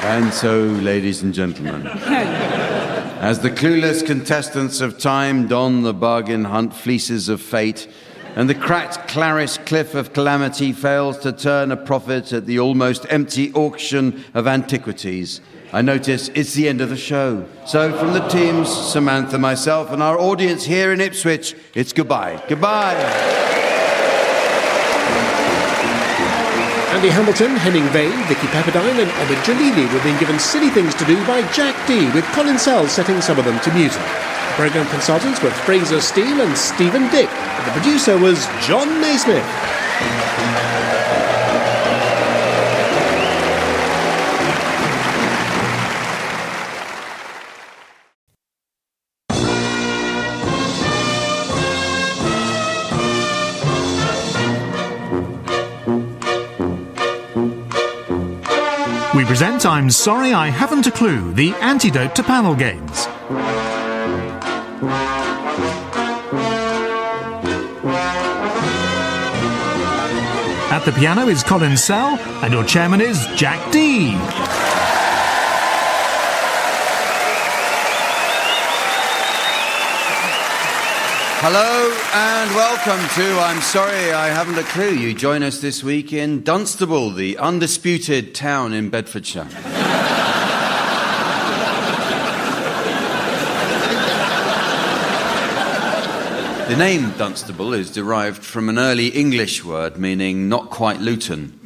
And so, ladies and gentlemen, as the clueless contestants of time don the bargain hunt fleeces of fate, and the cracked Clarice cliff of calamity fails to turn a profit at the almost empty auction of antiquities, I notice it's the end of the show. So from the teams, Samantha, myself, and our audience here in Ipswich, it's goodbye. Goodbye. Andy Hamilton, Henning Vane, Vicky Pepperdine and Omid Jalili were being given silly things to do by Jack Dee, with Colin Sells setting some of them to music. The programme consultants were Fraser Steele and Stephen Dick, and the producer was John Naismith. We present I'm Sorry I Haven't a Clue, the antidote to panel games. At the piano is Colin Sell, and your chairman is Jack Dee. Hello and welcome to I'm Sorry I Haven't a Clue. You join us this week in Dunstable, the undisputed town in Bedfordshire. The name Dunstable is derived from an early English word meaning not quite Luton.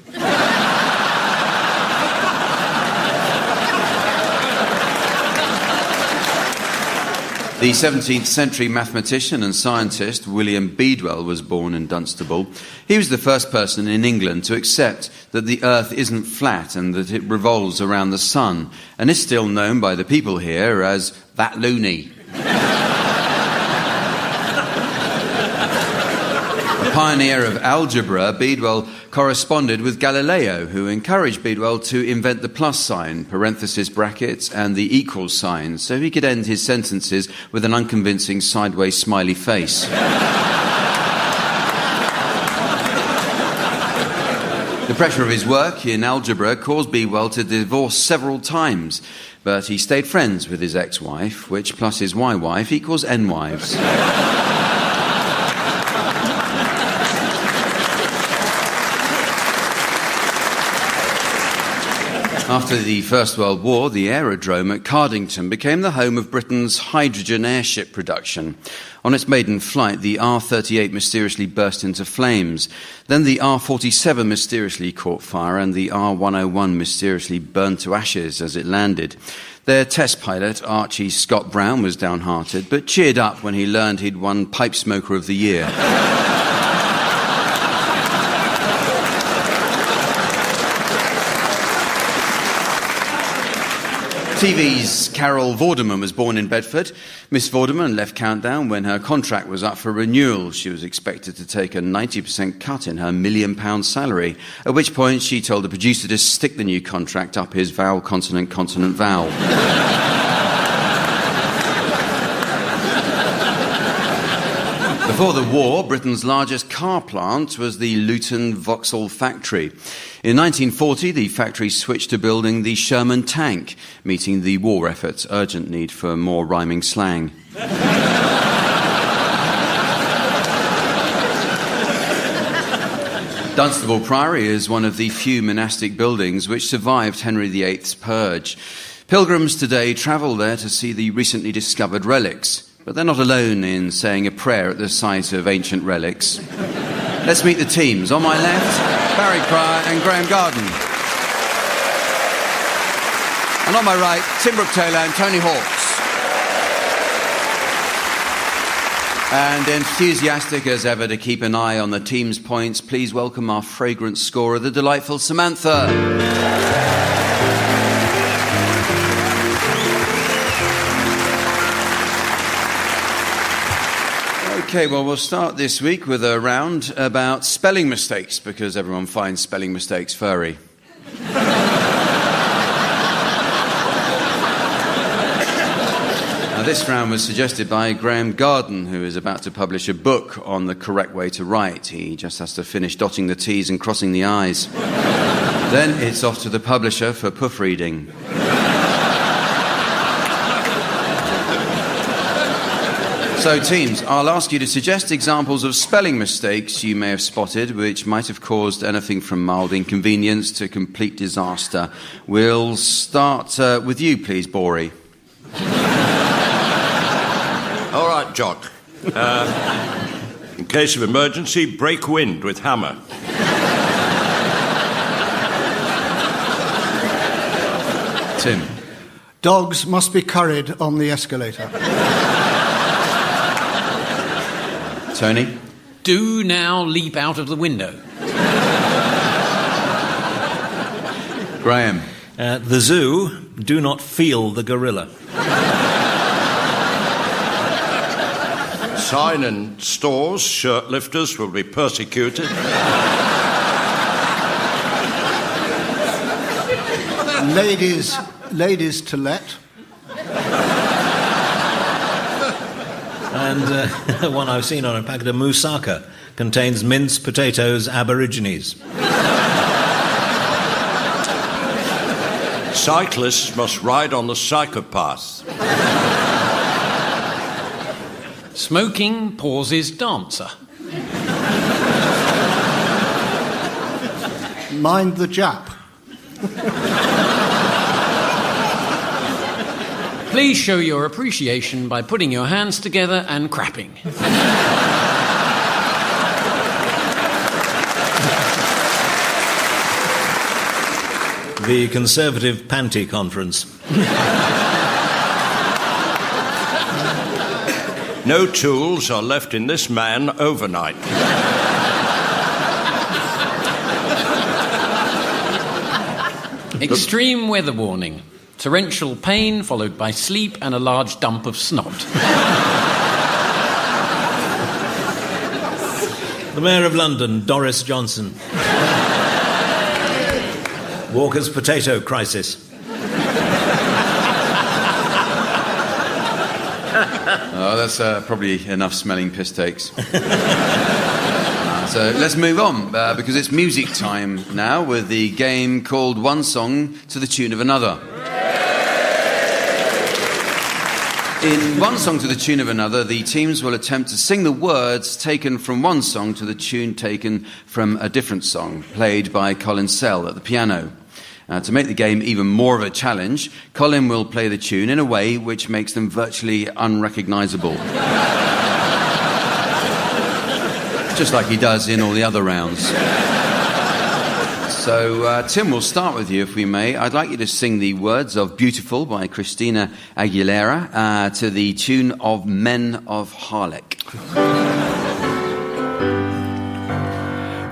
The 17th century mathematician and scientist William Bedwell was born in Dunstable. He was the first person in England to accept that the Earth isn't flat and that it revolves around the sun, and is still known by the people here as that loony. A pioneer of algebra, Bedwell corresponded with Galileo, who encouraged Bedwell to invent the plus sign, parenthesis brackets, and the equal sign, so he could end his sentences with an unconvincing sideways smiley face. The pressure of his work in algebra caused Bedwell to divorce several times, but he stayed friends with his ex-wife, which plus his Y-wife equals N-wives. After the First World War, the aerodrome at Cardington became the home of Britain's hydrogen airship production. On its maiden flight, the R-38 mysteriously burst into flames. Then the R-47 mysteriously caught fire, and the R-101 mysteriously burned to ashes as it landed. Their test pilot, Archie Scott Brown, was downhearted, but cheered up when he learned he'd won Pipe Smoker of the Year. TV's Carol Vorderman was born in Bedford. Miss Vorderman left Countdown when her contract was up for renewal. She was expected to take a 90% cut in her £1 million salary, at which point she told the producer to stick the new contract up his vowel, consonant, consonant, vowel. Before the war, Britain's largest car plant was the Luton Vauxhall factory. In 1940, the factory switched to building the Sherman tank, meeting the war effort's urgent need for more rhyming slang. Dunstable Priory is one of the few monastic buildings which survived Henry VIII's purge. Pilgrims today travel there to see the recently discovered relics. But they're not alone in saying a prayer at the site of ancient relics. Let's meet the teams. On my left, Barry Cryer and Graham Garden. And on my right, Tim Brooke Taylor and Tony Hawkes. And enthusiastic as ever to keep an eye on the team's points, please welcome our fragrant scorer, the delightful Samantha. Okay, well, we'll start this week with a round about spelling mistakes, because everyone finds spelling mistakes furry. This round was suggested by Graham Garden, who is about to publish a book on the correct way to write. He just has to finish dotting the T's and crossing the I's. Then it's off to the publisher for proofreading. So, teams, I'll ask you to suggest examples of spelling mistakes you may have spotted which might have caused anything from mild inconvenience to complete disaster. We'll start with you, please, Bori. All right, Jock. In case of emergency, break wind with hammer. Tim. Dogs must be curried on the escalator. Tony. Do now leap out of the window. Graham. The zoo, do not feel the gorilla. Sign in stores, shirt lifters will be persecuted. Ladies to let. And one I've seen on a packet of moussaka contains minced potatoes aborigines. Cyclists must ride on the psychopath. Smoking pauses dancer. Mind the Jap. Please show your appreciation by putting your hands together and crapping. The Conservative Panty Conference. No tools are left in this man overnight. Extreme weather warning. Torrential pain followed by sleep and a large dump of snot. The Mayor of London, Doris Johnson. Walker's potato crisis. Oh, that's probably enough smelling piss takes. So let's move on, because it's music time now with the game called One Song to the Tune of Another. In One Song to the Tune of Another, the teams will attempt to sing the words taken from one song to the tune taken from a different song, played by Colin Sell at the piano. To make the game even more of a challenge, Colin will play the tune in a way which makes them virtually unrecognisable. Just like he does in all the other rounds. So, Tim, we'll start with you, if we may. I'd like you to sing the words of Beautiful by Christina Aguilera to the tune of Men of Harlech.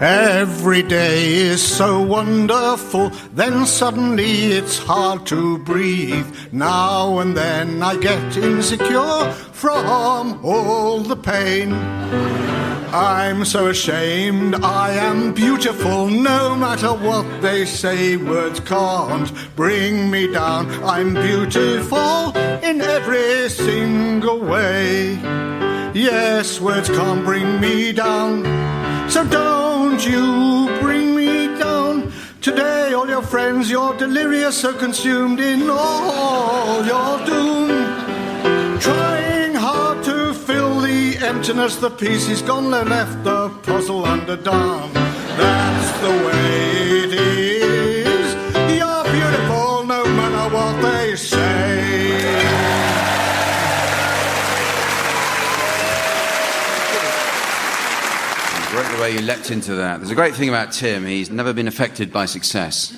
Every day is so wonderful, then suddenly it's hard to breathe. Now and then I get insecure from all the pain. I'm so ashamed I am beautiful, no matter what they say, words can't bring me down. I'm beautiful in every single way. Yes, words can't bring me down, so don't you bring me down. Today all your friends, you're delirious, so consumed in all your doom. Trying hard to fill the emptiness, the piece is gone, they left the puzzle underdone. That's the way it is. You're beautiful no matter what they say. Great the way you leapt into that. There's a great thing about Tim, he's never been affected by success.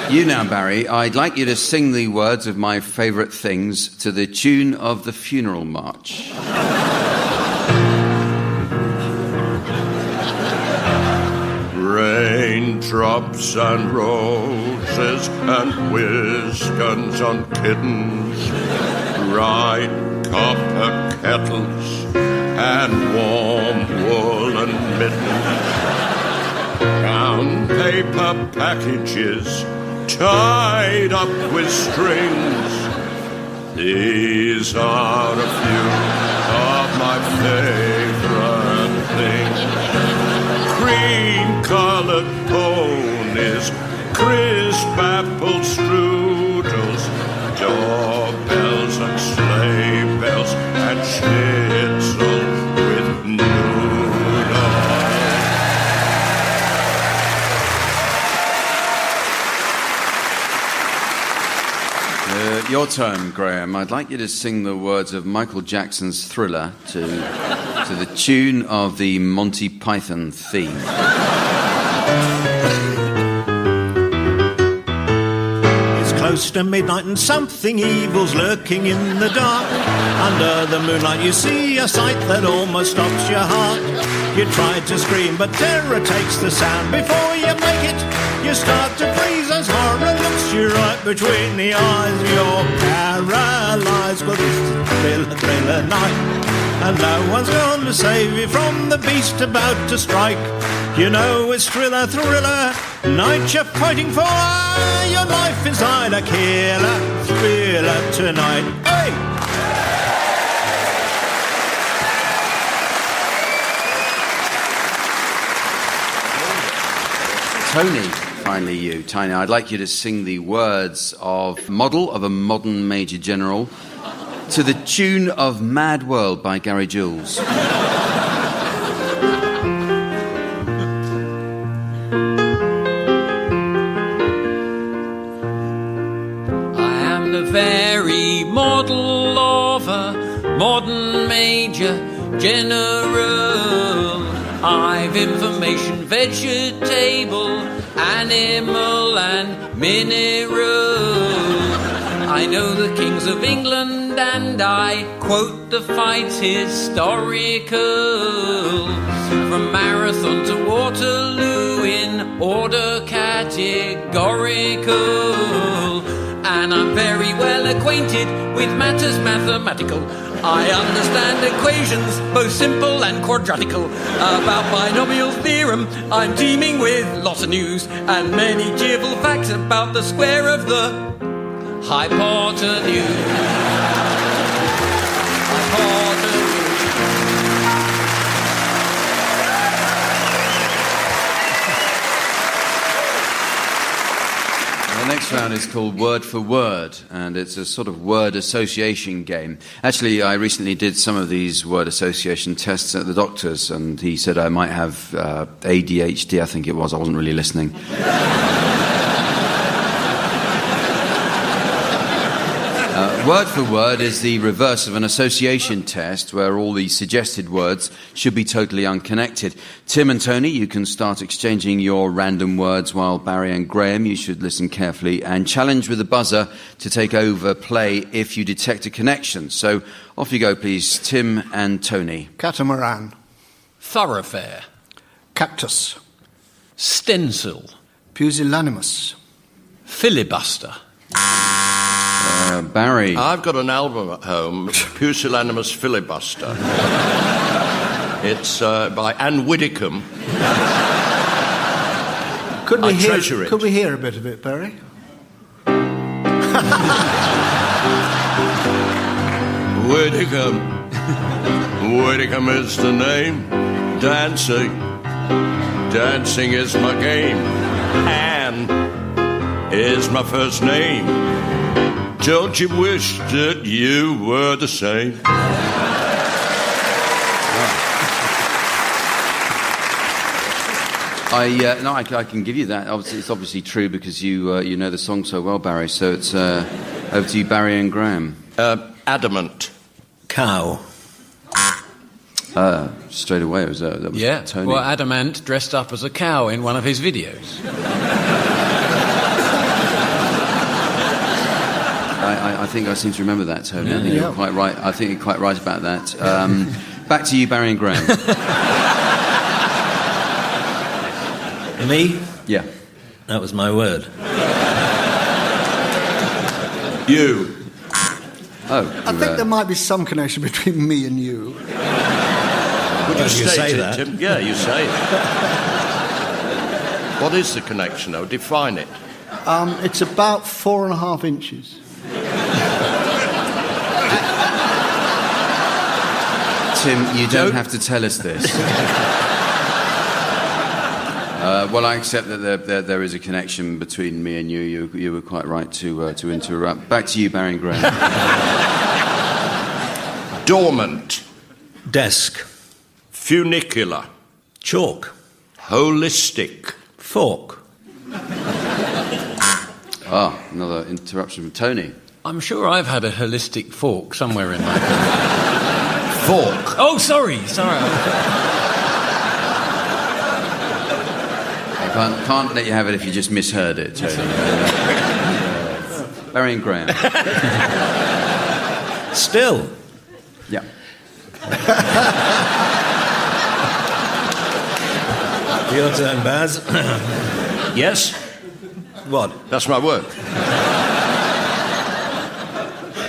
You now, Barry, I'd like you to sing the words of my favourite things to the tune of the Funeral March. Raindrops and roses and whiskers on kittens, bright copper kettles and warm woolen mittens. brown paper packages tied up with strings. These are a few of my favorite things. Cream-colored ponies, crisp apple strudels, doorbells and sleigh bells, and schnitzel with noodles. Your turn, Graham. I'd like you to sing the words of Michael Jackson's Thriller to the tune of the Monty Python theme. Close to midnight and something evil's lurking in the dark. Under the moonlight you see a sight that almost stops your heart. You try to scream but terror takes the sound. Before you make it you start to freeze as horror looks you right between the eyes. You're paralysed, but this is a thriller night, and no one's gonna save you from the beast about to strike. You know it's thriller, night you're fighting for your life inside a killer thriller tonight. Hey! Tony, finally you. Tiny, I'd like you to sing the words of Model of a Modern Major General to the tune of Mad World by Gary Jules. Very model of a modern major general. I've information, vegetable, animal and mineral. I know the kings of England and I quote the fights historical. From Marathon to Waterloo in order categorical. And I'm very well acquainted with matters mathematical. I understand equations, both simple and quadratical. About binomial theorem, I'm teeming with lots of news and many cheerful facts about the square of the hypotenuse. The next round is called Word for Word, and it's a sort of word association game. Actually, I recently did some of these word association tests at the doctor's, and he said I might have ADHD, I think it was. I wasn't really listening. Word for Word is the reverse of an association test where all the suggested words should be totally unconnected. Tim and Tony, you can start exchanging your random words, while Barry and Graham, you should listen carefully and challenge with the buzzer to take over play if you detect a connection. So off you go, please, Tim and Tony. Catamaran. Thoroughfare. Cactus. Stencil. Pusillanimous. Filibuster. Barry. I've got an album at home, Pusillanimous Filibuster. It's by Anne Widdecombe. Could we treasure it. Could we hear a bit of it, Barry? Widdecombe. Widdecombe is the name. Dancing is my game. Anne is my first name. Don't you wish that you were the same? I can give you that. Obviously, it's obviously true because you know the song so well, Barry. So it's over to you, Barry and Graham. Adamant. Cow. Straight away, that was Tony. Well, Adamant dressed up as a cow in one of his videos. I think I seem to remember that, Tony. Yeah. I think you're quite right. I think you're quite right about that. Back to you, Barry and Graham. Me? Yeah. That was my word. You. I think there might be some connection between me and you. Would you say state it, that? Tim? Yeah, you say it. What is the connection, though? Define it. It's about 4.5 inches. Tim, you don't have to tell us this. Well, I accept that there is a connection between me and you. You were quite right to interrupt. Back to you, Barry and Graham. Dormant. Desk. Funicular. Chalk. Holistic. Fork. Another interruption from Tony. I'm sure I've had a holistic fork somewhere in my Fork. Oh, sorry. I can't let you have it if you just misheard it, Tony. Barry and Graham. Still. Yeah. Your turn, Baz. Yes? What? That's my work.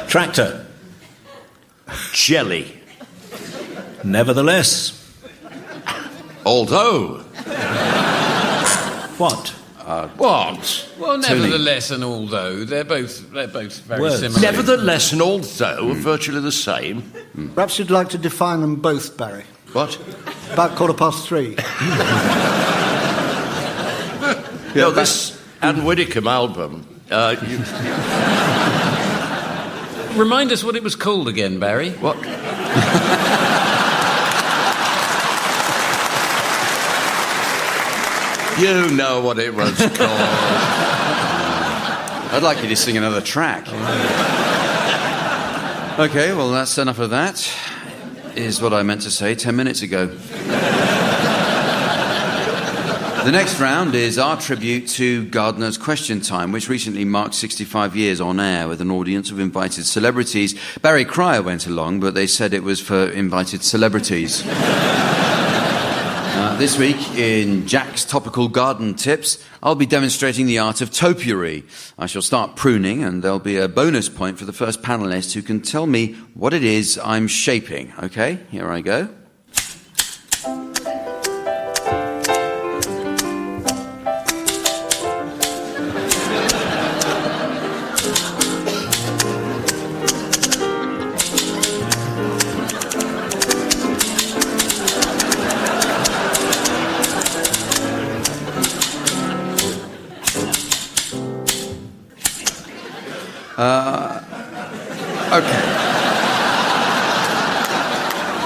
Tractor. Jelly. Nevertheless. Although. What? What? Well, nevertheless and although, they're both very Words. similar. Nevertheless and although are virtually the same. Perhaps you'd like to define them both, Barry. What? About 3:15. No, this Anne Widdecombe album. Remind us what it was called again, Barry. What? You know what it was called. I'd like you to sing another track. Okay, well, that's enough of that. Is what I meant to say 10 minutes ago. The next round is our tribute to Gardner's Question Time, which recently marked 65 years on air with an audience of invited celebrities. Barry Cryer went along, but they said it was for invited celebrities. This week, in Jack's Topical Garden Tips, I'll be demonstrating the art of topiary. I shall start pruning, and there'll be a bonus point for the first panellist who can tell me what it is I'm shaping. OK, here I go.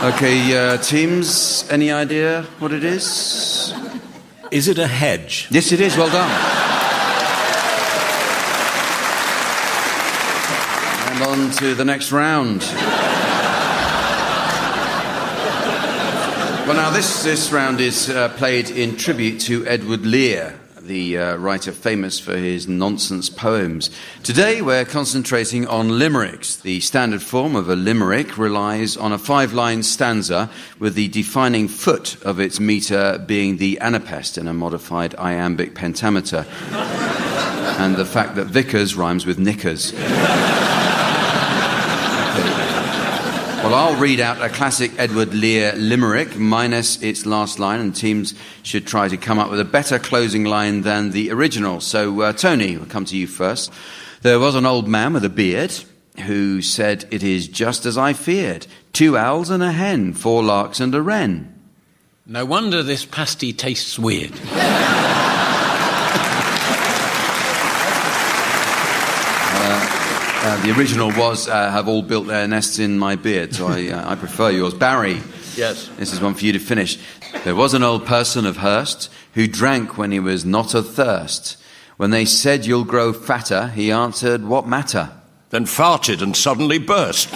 Okay, teams, any idea what it is? Is it a hedge? Yes, it is. Well done. And on to the next round. Well, now, this round is played in tribute to Edward Lear, the writer famous for his nonsense poems. Today we're concentrating on limericks. The standard form of a limerick relies on a 5-line stanza with the defining foot of its metre being the anapest in a modified iambic pentameter, and the fact that Vickers rhymes with knickers. Well, I'll read out a classic Edward Lear limerick, minus its last line, and teams should try to come up with a better closing line than the original. So, Tony, we'll come to you first. There was an old man with a beard who said, "It is just as I feared. 2 owls and a hen, 4 larks and a wren." No wonder this pasty tastes weird. The original was have all built their nests in my beard, so I prefer yours. Barry, yes, this is one for you to finish. There was an old person of Hurst who drank when he was not athirst. When they said you'll grow fatter, he answered, "What matter?" Then farted and suddenly burst.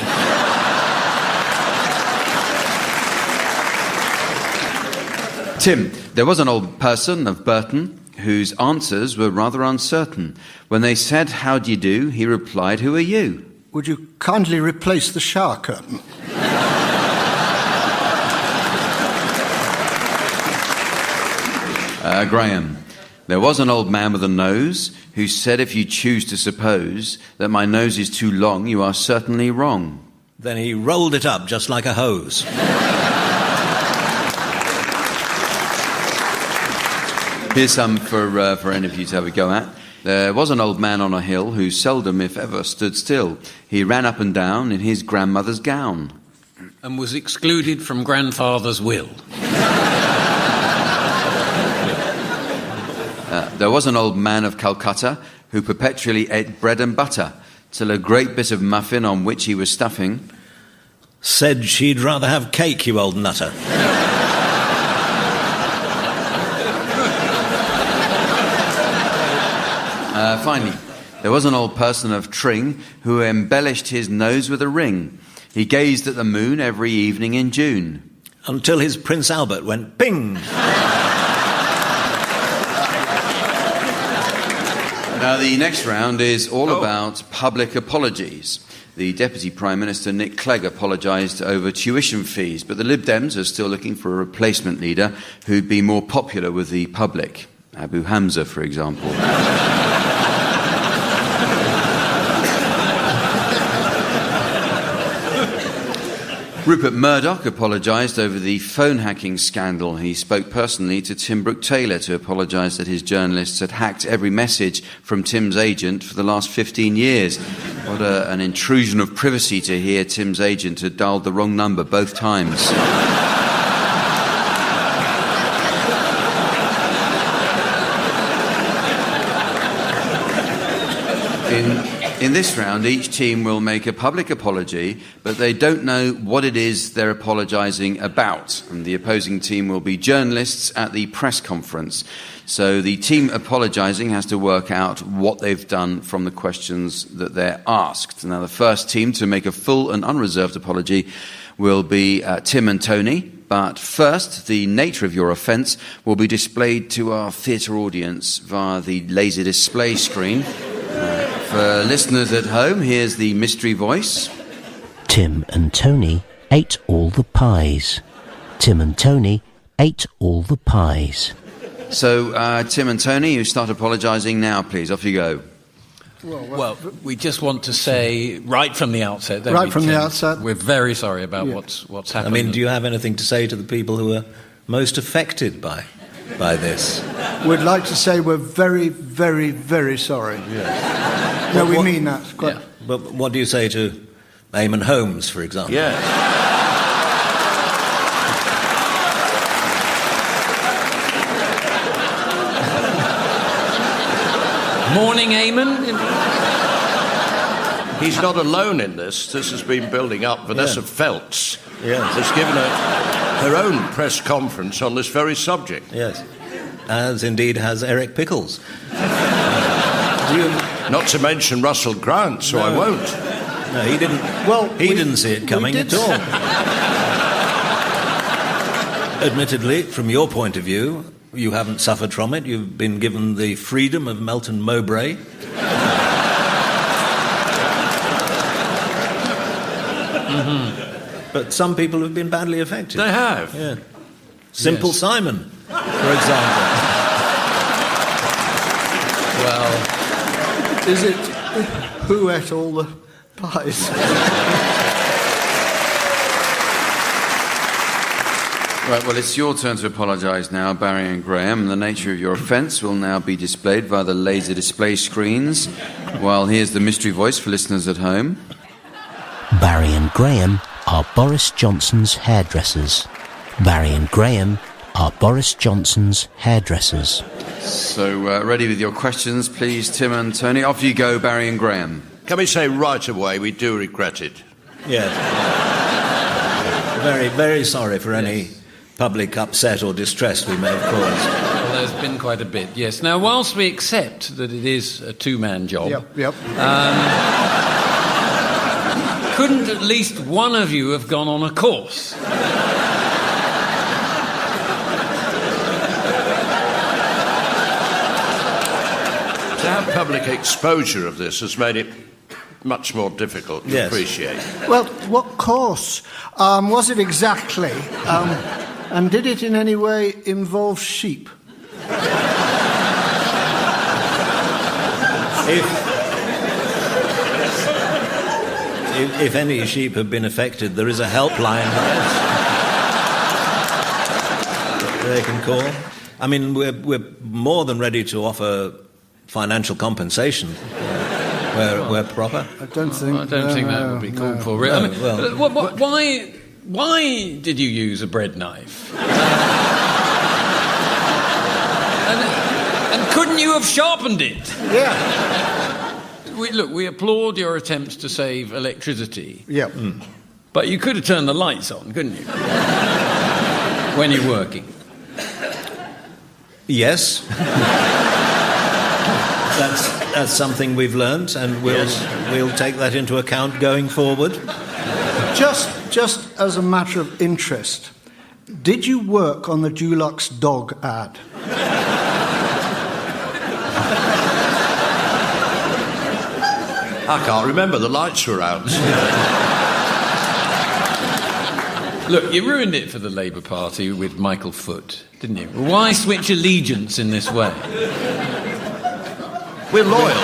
Tim, there was an old person of Burton whose answers were rather uncertain. When they said, "How d'ye do?" he replied, "Who are you?" Would you kindly replace the shower curtain? Graham, there was an old man with a nose who said, "If you choose to suppose that my nose is too long, you are certainly wrong." Then he rolled it up just like a hose. Here's some for any of you to have a go at. There was an old man on a hill who seldom, if ever, stood still. He ran up and down in his grandmother's gown. And was excluded from grandfather's will. There was an old man of Calcutta who perpetually ate bread and butter, till a great bit of muffin on which he was stuffing said she'd rather have cake, you old nutter. Finally, there was an old person of Tring who embellished his nose with a ring. He gazed at the moon every evening in June. Until his Prince Albert went ping. Now, the next round is all about public apologies. The Deputy Prime Minister, Nick Clegg, apologised over tuition fees, but the Lib Dems are still looking for a replacement leader who'd be more popular with the public. Abu Hamza, for example. Rupert Murdoch apologised over the phone hacking scandal. He spoke personally to Tim Brooke-Taylor to apologise that his journalists had hacked every message from Tim's agent for the last 15 years. What an intrusion of privacy to hear Tim's agent had dialed the wrong number both times. In this round, each team will make a public apology, but they don't know what it is they're apologising about. And the opposing team will be journalists at the press conference. So the team apologising has to work out what they've done from the questions that they're asked. Now, the first team to make a full and unreserved apology will be Tim and Tony. But first, the nature of your offence will be displayed to our theatre audience via the laser display screen. For listeners at home, here's the mystery voice. Tim and Tony ate all the pies. Tim and Tony ate all the pies. So, Tim and Tony, you start apologising now, please. Off you go. Well, we just want to say right from the outset, right from the outset, we're very sorry about what's happened. I mean, do you have anything to say to the people who are most affected by this? We'd like to say we're very, very, very sorry. Yes. No, we mean that. Quite. Yeah. But what do you say to Eamon Holmes, for example? Yes. Morning, Eamon. He's not alone in this. This has been building up. Vanessa Feltz has given her own press conference on this very subject. Yes. As indeed has Eric Pickles. Not to mention Russell Grant, so I won't. No, he didn't. Well, he didn't see it coming at all. Admittedly, from your point of view, you haven't suffered from it. You've been given the freedom of Melton Mowbray. But some people have been badly affected. They have. Yeah. Simple Simon, for example. Well, is it who ate all the pies? Right, well, it's your turn to apologise now, Barry and Graham. The nature of your offence will now be displayed via the laser display screens, while here's the mystery voice for listeners at home. Barry and Graham are Boris Johnson's hairdressers. Barry and Graham are Boris Johnson's hairdressers. So, ready with your questions, please, Tim and Tony. Off you go, Barry and Graham. Can we say right away we do regret it? Yes. Very, very sorry for any public upset or distress we may have caused. Well, there's been quite a bit, yes. Now, whilst we accept that it is a two-man job... Yep. Couldn't at least one of you have gone on a course? To have public exposure of this has made it much more difficult to appreciate. Well, what course was it exactly? And did it in any way involve sheep? If any sheep have been affected, there is a helpline they can call. I mean, we're more than ready to offer financial compensation where proper. I don't think that would be called for. Really. No, I mean, well- why did you use a bread knife? and couldn't you have sharpened it? Yeah. We applaud your attempts to save electricity. Yeah. But you could have turned the lights on, couldn't you? When you're working. Yes. That's something we've learnt, and we'll take that into account going forward. Just as a matter of interest, did you work on the Dulux dog ad? I can't remember, the lights were out. Look, you ruined it for the Labour Party with Michael Foot, didn't you? Why switch allegiance in this way? We're loyal.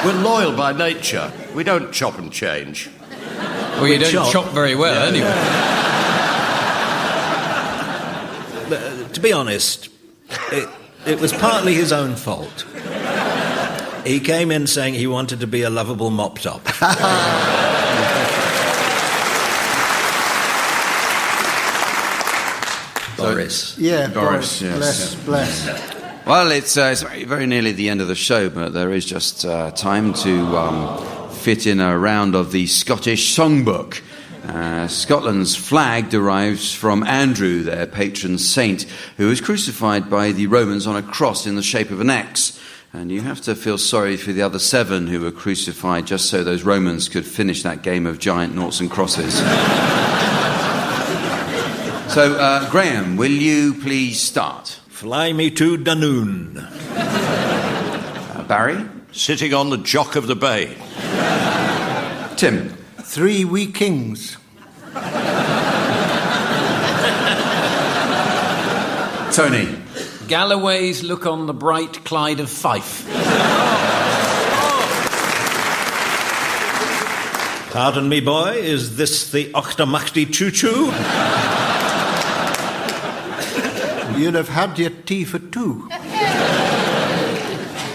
We're loyal by nature. We don't chop and change. Well, you don't chop very well, anyway. To be honest, it was partly his own fault. He came in saying he wanted to be a lovable mop top. Boris. Yeah, Boris, yes. Bless. Well, it's very nearly the end of the show, but there is just time to fit in a round of the Scottish songbook. Scotland's flag derives from Andrew, their patron saint, who was crucified by the Romans on a cross in the shape of an X. And you have to feel sorry for the other 7 who were crucified just so those Romans could finish that game of giant noughts and crosses. So, Graham, will you please start? Fly me to Dunoon. Barry? Sitting on the jock of the bay. Tim? 3 wee kings. Tony? Galloway's look on the bright Clyde of Fife. Pardon me, boy, is this the Ochtamachty Choo-Choo? You'd have had your tea for 2.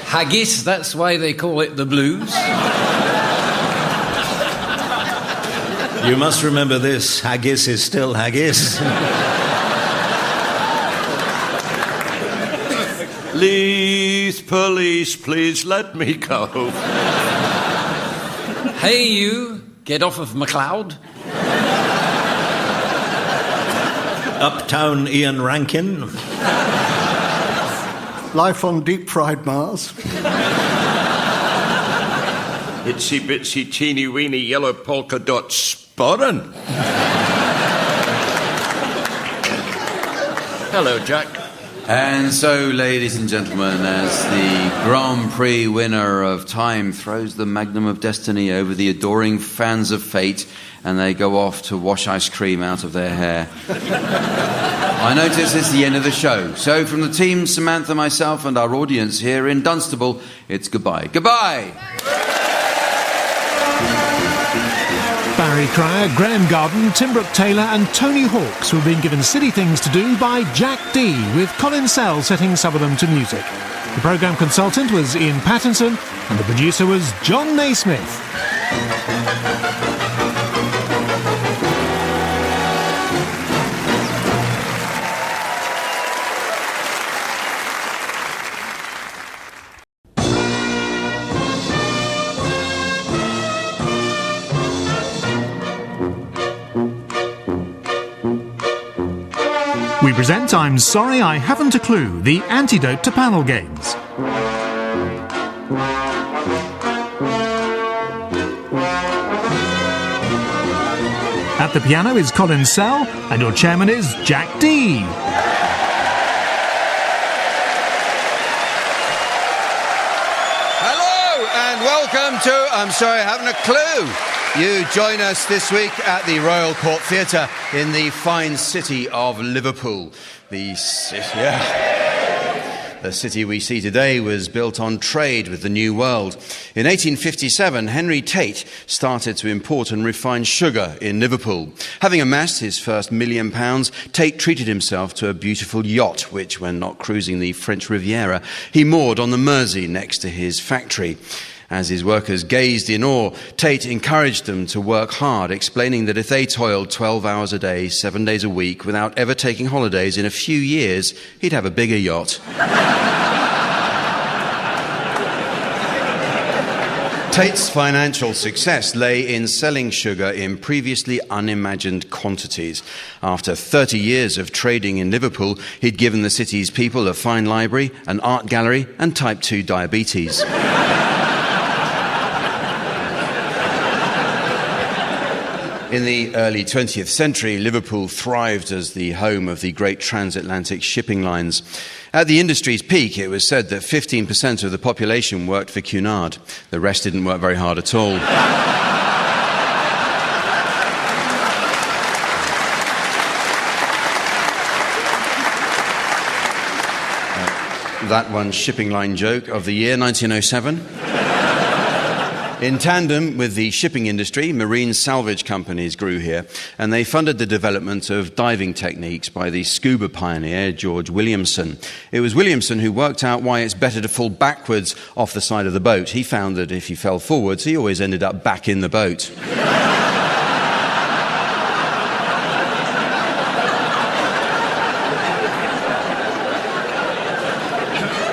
Haggis, that's why they call it the blues. You must remember this, haggis is still haggis. Police, please let me go. Hey, you, get off of MacLeod. Uptown Ian Rankin. Life on deep fried Mars. Itsy bitsy teeny weeny yellow polka dot sporran. Hello, Jack. And so, ladies and gentlemen, as the Grand Prix winner of Time throws the Magnum of Destiny over the adoring fans of Fate, and they go off to wash ice cream out of their hair. I notice it's the end of the show. So from the team, Samantha, myself, and our audience here in Dunstable, it's goodbye. Goodbye! Barry Cryer, Graham Garden, Tim Brooke Taylor and Tony Hawks who have been given silly things to do by Jack Dee, with Colin Sell setting some of them to music. The programme consultant was Ian Pattinson and the producer was John Naismith. We present I'm Sorry I Haven't a Clue, the antidote to panel games. At the piano is Colin Sell, and your chairman is Jack Dee. Hello and welcome to I'm Sorry I Haven't a Clue. You join us this week at the Royal Court Theatre in the fine city of Liverpool. The The city we see today was built on trade with the New World. In 1857, Henry Tate started to import and refine sugar in Liverpool. Having amassed his first £1 million, Tate treated himself to a beautiful yacht, which, when not cruising the French Riviera, he moored on the Mersey next to his factory. As his workers gazed in awe, Tate encouraged them to work hard, explaining that if they toiled 12 hours a day, 7 days a week, without ever taking holidays, in a few years, he'd have a bigger yacht. Tate's financial success lay in selling sugar in previously unimagined quantities. After 30 years of trading in Liverpool, he'd given the city's people a fine library, an art gallery, and type 2 diabetes. In the early 20th century, Liverpool thrived as the home of the great transatlantic shipping lines. At the industry's peak, it was said that 15% of the population worked for Cunard. The rest didn't work very hard at all. That one shipping line joke of the year, 1907. In tandem with the shipping industry, marine salvage companies grew here, and they funded the development of diving techniques by the scuba pioneer George Williamson. It was Williamson who worked out why it's better to fall backwards off the side of the boat. He found that if he fell forwards, he always ended up back in the boat.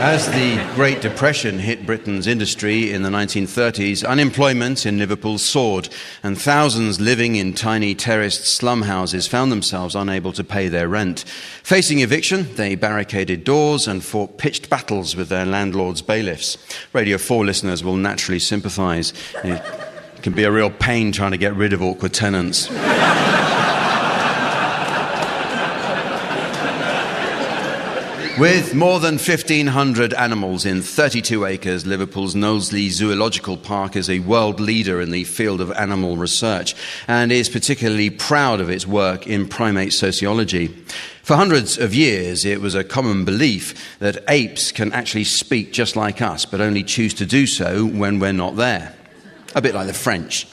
As the Great Depression hit Britain's industry in the 1930s, unemployment in Liverpool soared, and thousands living in tiny terraced slum houses found themselves unable to pay their rent. Facing eviction, they barricaded doors and fought pitched battles with their landlords' bailiffs. Radio 4 listeners will naturally sympathise. It can be a real pain trying to get rid of awkward tenants. With more than 1,500 animals in 32 acres, Liverpool's Knowsley Zoological Park is a world leader in the field of animal research and is particularly proud of its work in primate sociology. For hundreds of years, it was a common belief that apes can actually speak just like us, but only choose to do so when we're not there. A bit like the French.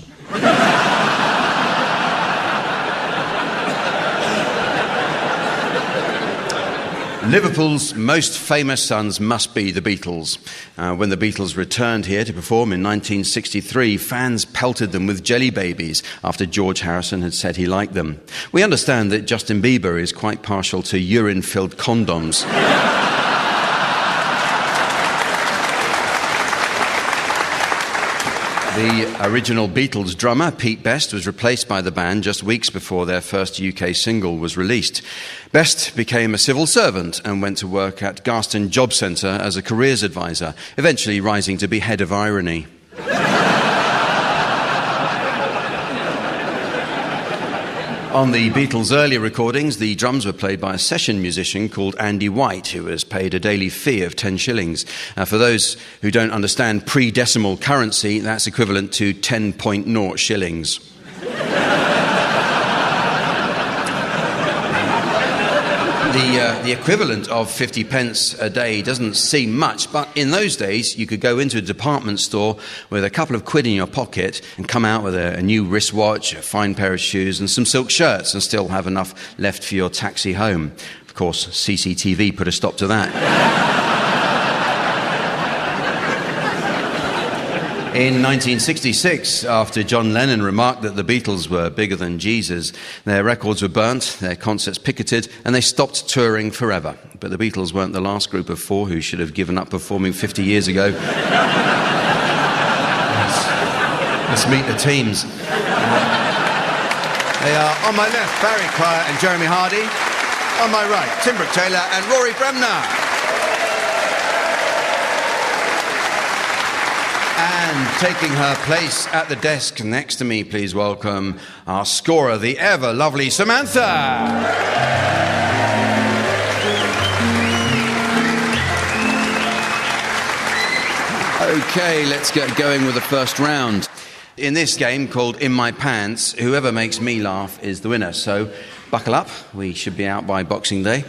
Liverpool's most famous sons must be the Beatles. When the Beatles returned here to perform in 1963, fans pelted them with jelly babies after George Harrison had said he liked them. We understand that Justin Bieber is quite partial to urine-filled condoms. The original Beatles drummer, Pete Best, was replaced by the band just weeks before their first UK single was released. Best became a civil servant and went to work at Garston Job Centre as a careers advisor, eventually rising to be head of irony. On the Beatles' earlier recordings, the drums were played by a session musician called Andy White, who was paid a daily fee of 10 shillings. For those who don't understand pre-decimal currency, that's equivalent to 10.0 shillings. The equivalent of 50 pence a day doesn't seem much, but in those days you could go into a department store with a couple of quid in your pocket and come out with a new wristwatch, a fine pair of shoes and some silk shirts and still have enough left for your taxi home. Of course, CCTV put a stop to that. In 1966, after John Lennon remarked that the Beatles were bigger than Jesus, their records were burnt, their concerts picketed, and they stopped touring forever. But the Beatles weren't the last group of four who should have given up performing 50 years ago. Let's meet the teams. They are, on my left, Barry Cryer and Jeremy Hardy. On my right, Tim Brooke-Taylor and Rory Bremner. And taking her place at the desk next to me, please welcome our scorer, the ever lovely Samantha. Okay, let's get going with the first round. In this game called In My Pants, whoever makes me laugh is the winner. So buckle up, we should be out by Boxing Day.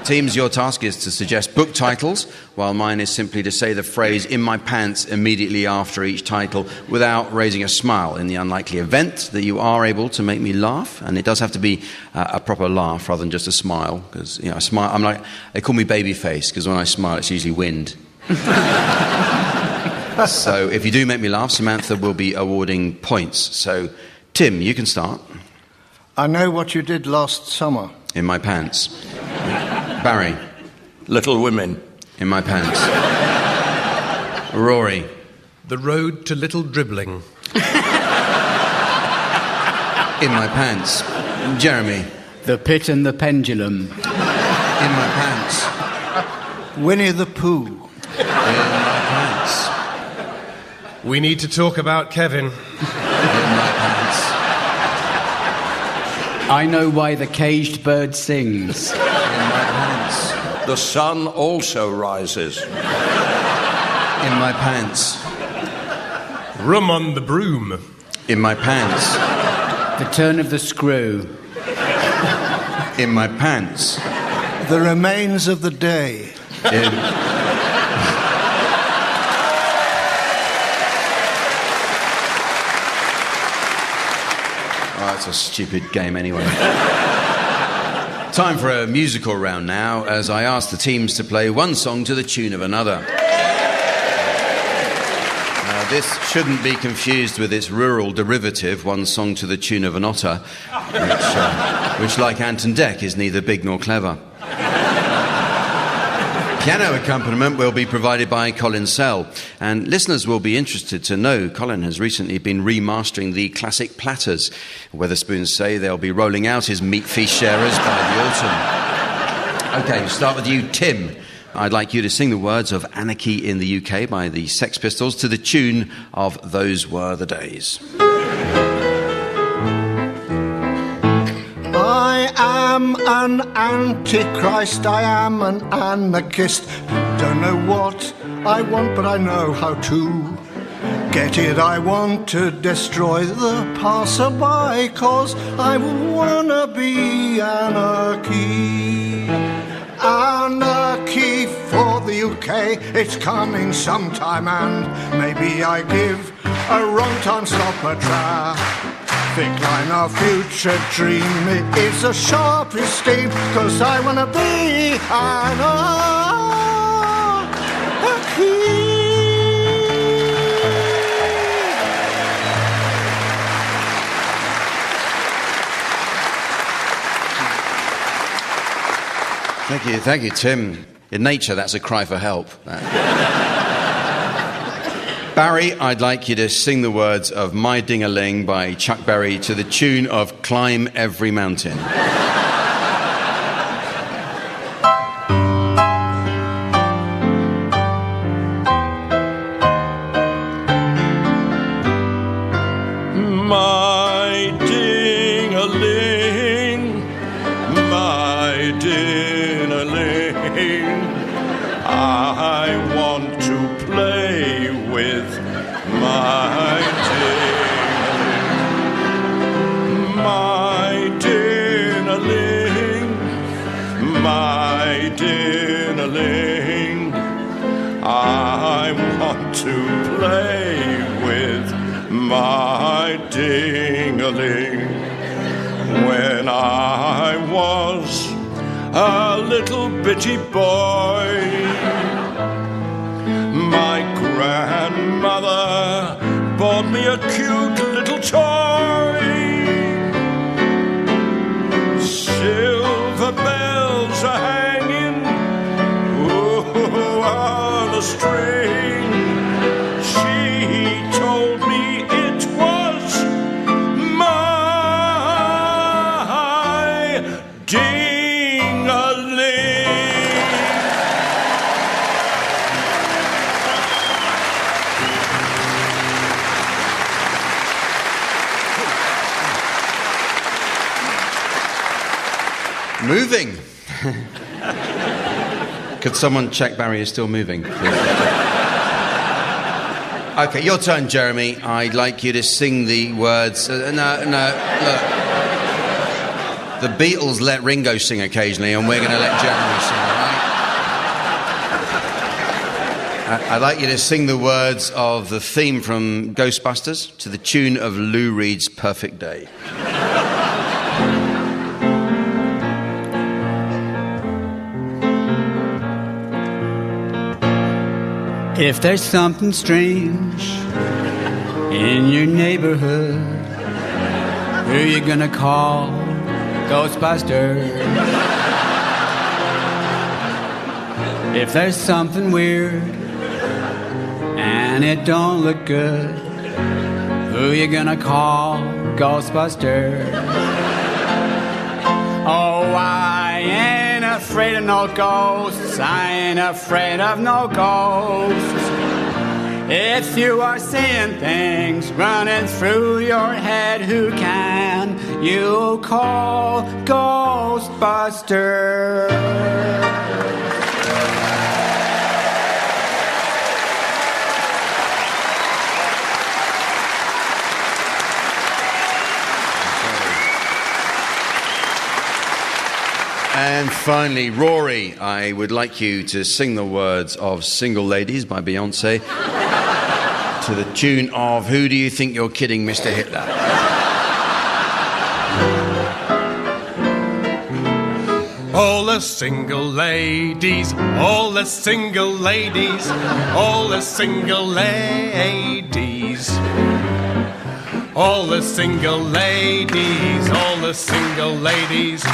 Teams, your task is to suggest book titles, while mine is simply to say the phrase "in my pants" immediately after each title without raising a smile, in the unlikely event that you are able to make me laugh. And it does have to be a proper laugh rather than just a smile, because, you know, a smile, I'm like, they call me babyface, because when I smile it's usually wind. So if you do make me laugh, Samantha will be awarding points. So, Tim, you can start. I know what you did last summer. In my pants. Barry. Little Women. In my pants. Rory. The Road to Little Dribbling. In my pants. Jeremy. The Pit and the Pendulum. In my pants. Winnie the Pooh. In my pants. We need to talk about Kevin. In my pants. I know why the caged bird sings. In my pants. The sun also rises. In my pants. Room on the Broom. In my pants. The Turn of the Screw. In my pants. The Remains of the Day. In... Oh, it's a stupid game anyway. Time for a musical round now, as I ask the teams to play one song to the tune of another. This shouldn't be confused with its rural derivative, one song to the tune of an otter, which, like Ant and Dec, is neither big nor clever. Piano accompaniment will be provided by Colin Sell, and listeners will be interested to know Colin has recently been remastering the classic Platters. Weatherspoons say they'll be rolling out his meat feast sharers by the autumn. Okay, we'll start with you, Tim. I'd like you to sing the words of Anarchy in the UK by the Sex Pistols to the tune of Those Were the Days. I am an antichrist, I am an anarchist. Don't know what I want, but I know how to get it. I want to destroy the passerby, 'cause I wanna be anarchy. Anarchy for the UK, it's coming sometime, and maybe I give a wrong time stopper traffic line. Our future dream is a sharpest scheme, 'cause I wanna be anarchy. Thank you, Tim. In nature, that's a cry for help. Barry, I'd like you to sing the words of My Ding-a-Ling by Chuck Berry to the tune of Climb Every Mountain. My ding-a-ling, my ding-a-ling, I want to play with my ding-a-ling. My ding-a-ling, my ding-a-ling, I want to play with my ding-a-ling. When I was a little bitty boy, my grandmother bought me a cute little toy. Silver bells are hanging on a string. She told me it was my ding-a-ling. Moving. Could someone check Barry is still moving? Okay, your turn, Jeremy. I'd like you to sing the words... no, look. The Beatles let Ringo sing occasionally, and we're going to let Jeremy sing, all right? I'd like you to sing the words of the theme from Ghostbusters to the tune of Lou Reed's Perfect Day. If there's something strange in your neighborhood, who you gonna call? Ghostbusters. If there's something weird and it don't look good, who you gonna call? Ghostbusters. Oh, I ain't afraid of no ghosts, I ain't afraid of no ghosts. If you are seeing things running through your head, who can you call? Ghostbusters. And finally, Rory, I would like you to sing the words of Single Ladies by Beyonce to the tune of Who Do You Think You're Kidding, Mr. Hitler? All the single ladies, all the single ladies, all the single ladies. All the single ladies, all the single ladies,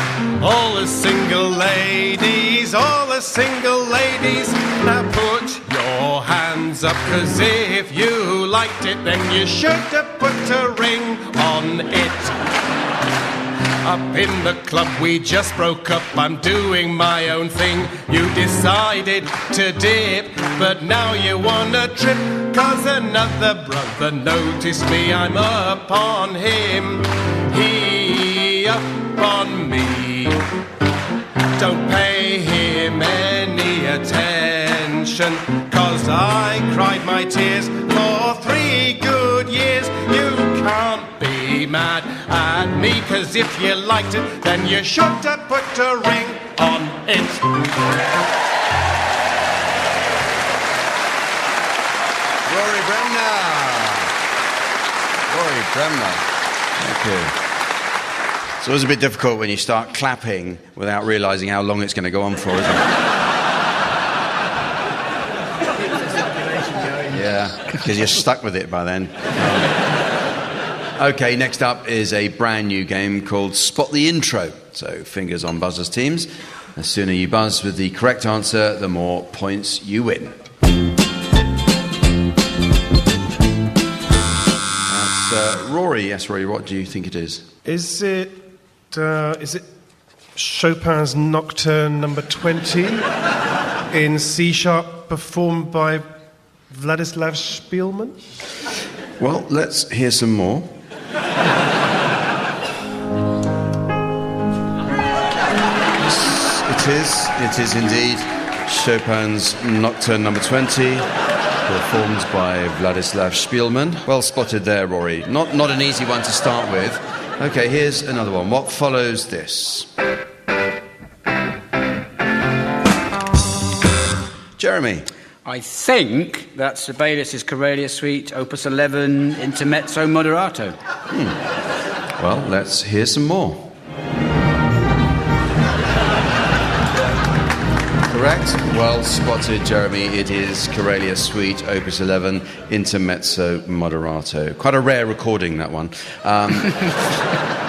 all the single ladies, all the single ladies. Now put your hands up, 'cause if you liked it, then you should have put a ring on it. Up in the club we just broke up, I'm doing my own thing. You decided to dip, but now you wanna trip, 'cause another brother noticed me. I'm up on him, he up on me. Don't pay him any attention, 'cause I cried my tears for 3 good years. You can't be mad at me, 'cause if you liked it, then you should have put a ring on it. Rory Bremner. Rory Bremner. Thank you. It's always a bit difficult when you start clapping without realising how long it's going to go on for, isn't it? Yeah, because you're stuck with it by then. Okay, next up is a brand new game called Spot the Intro. So fingers on buzzers, teams. The sooner you buzz with the correct answer, the more points you win. Rory, yes, Rory, what do you think it is? Is it Chopin's Nocturne number 20 in C sharp, performed by Vladislav Spielman? Well, let's hear some more. It is indeed Chopin's Nocturne number 20. Performed by Vladislav Spielman. Well spotted there, Rory. Not an easy one to start with. Okay, here's another one. What follows this? Jeremy. I think that's Sibelius' Corelia Suite, Opus 11, Intermezzo Moderato. Well, let's hear some more. Correct. Well spotted, Jeremy. It is Corelia Suite, Opus 11, Intermezzo Moderato. Quite a rare recording, that one.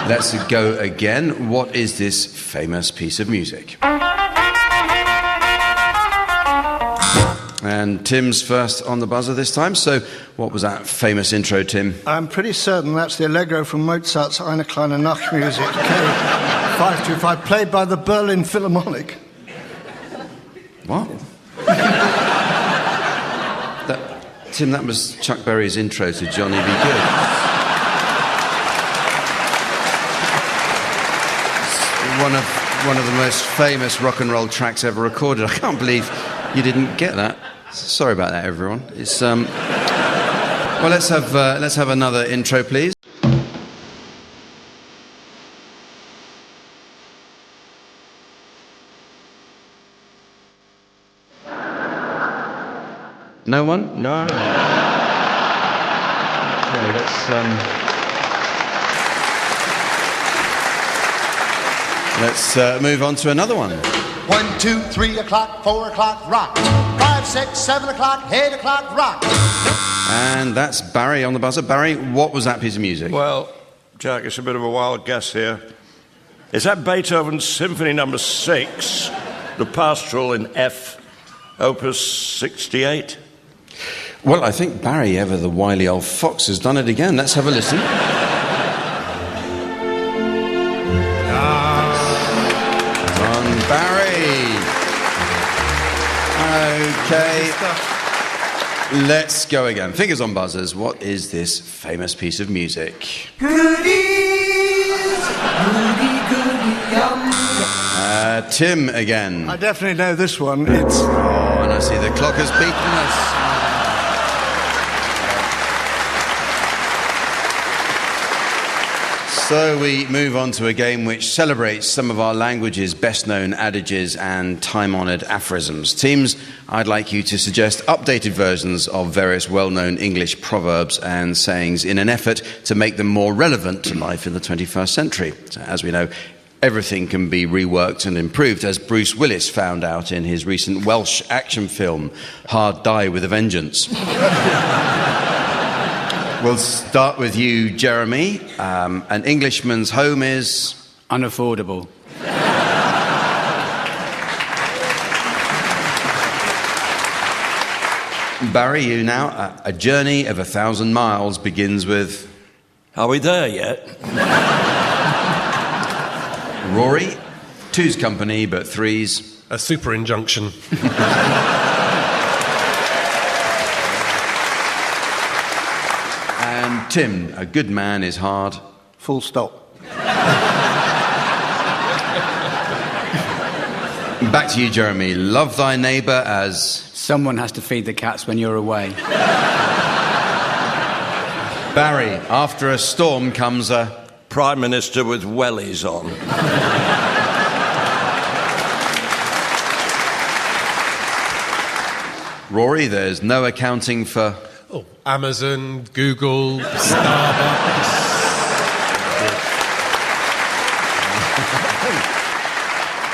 Let's go again. What is this famous piece of music? And Tim's first on the buzzer this time. So what was that famous intro, Tim? I'm pretty certain that's the Allegro from Mozart's Eine kleine Nachtmusik, K525, played by the Berlin Philharmonic. What? Tim, that was Chuck Berry's intro to Johnny Be Good. It's one of the most famous rock and roll tracks ever recorded. I can't believe you didn't get that. Sorry about that, everyone. It's well, let's have another intro, please. No one? No. Okay, let's move on to another one. 1, 2, 3 o'clock, 4 o'clock, rock. 5, 6, 7 o'clock, 8 o'clock, rock. And that's Barry on the buzzer. Barry, what was that piece of music? Well, Jack, it's a bit of a wild guess here. Is that Beethoven's Symphony No. 6, the Pastoral in F, Opus 68? Well, I think Barry, ever the wily old fox, has done it again. Let's have a listen. On Barry. Okay. Let's go again. Fingers on buzzers. What is this famous piece of music? Tim again. I definitely know this one. It's... Oh, and I see the clock has beaten us. So we move on to a game which celebrates some of our language's best-known adages and time-honoured aphorisms. Teams, I'd like you to suggest updated versions of various well-known English proverbs and sayings in an effort to make them more relevant to life in the 21st century. So, as we know, everything can be reworked and improved, as Bruce Willis found out in his recent Welsh action film, Hard Die with a Vengeance. We'll start with you, Jeremy. An Englishman's home is... unaffordable. Barry, you now. A journey of 1,000 miles begins with... Are we there yet? Rory, 2's company, but 3's... A super injunction. And Tim, a good man is hard. Full stop. Back to you, Jeremy. Love thy neighbour as... Someone has to feed the cats when you're away. Barry, after a storm comes a... Prime Minister with wellies on. Rory, there's no accounting for... Oh, Amazon, Google, Starbucks.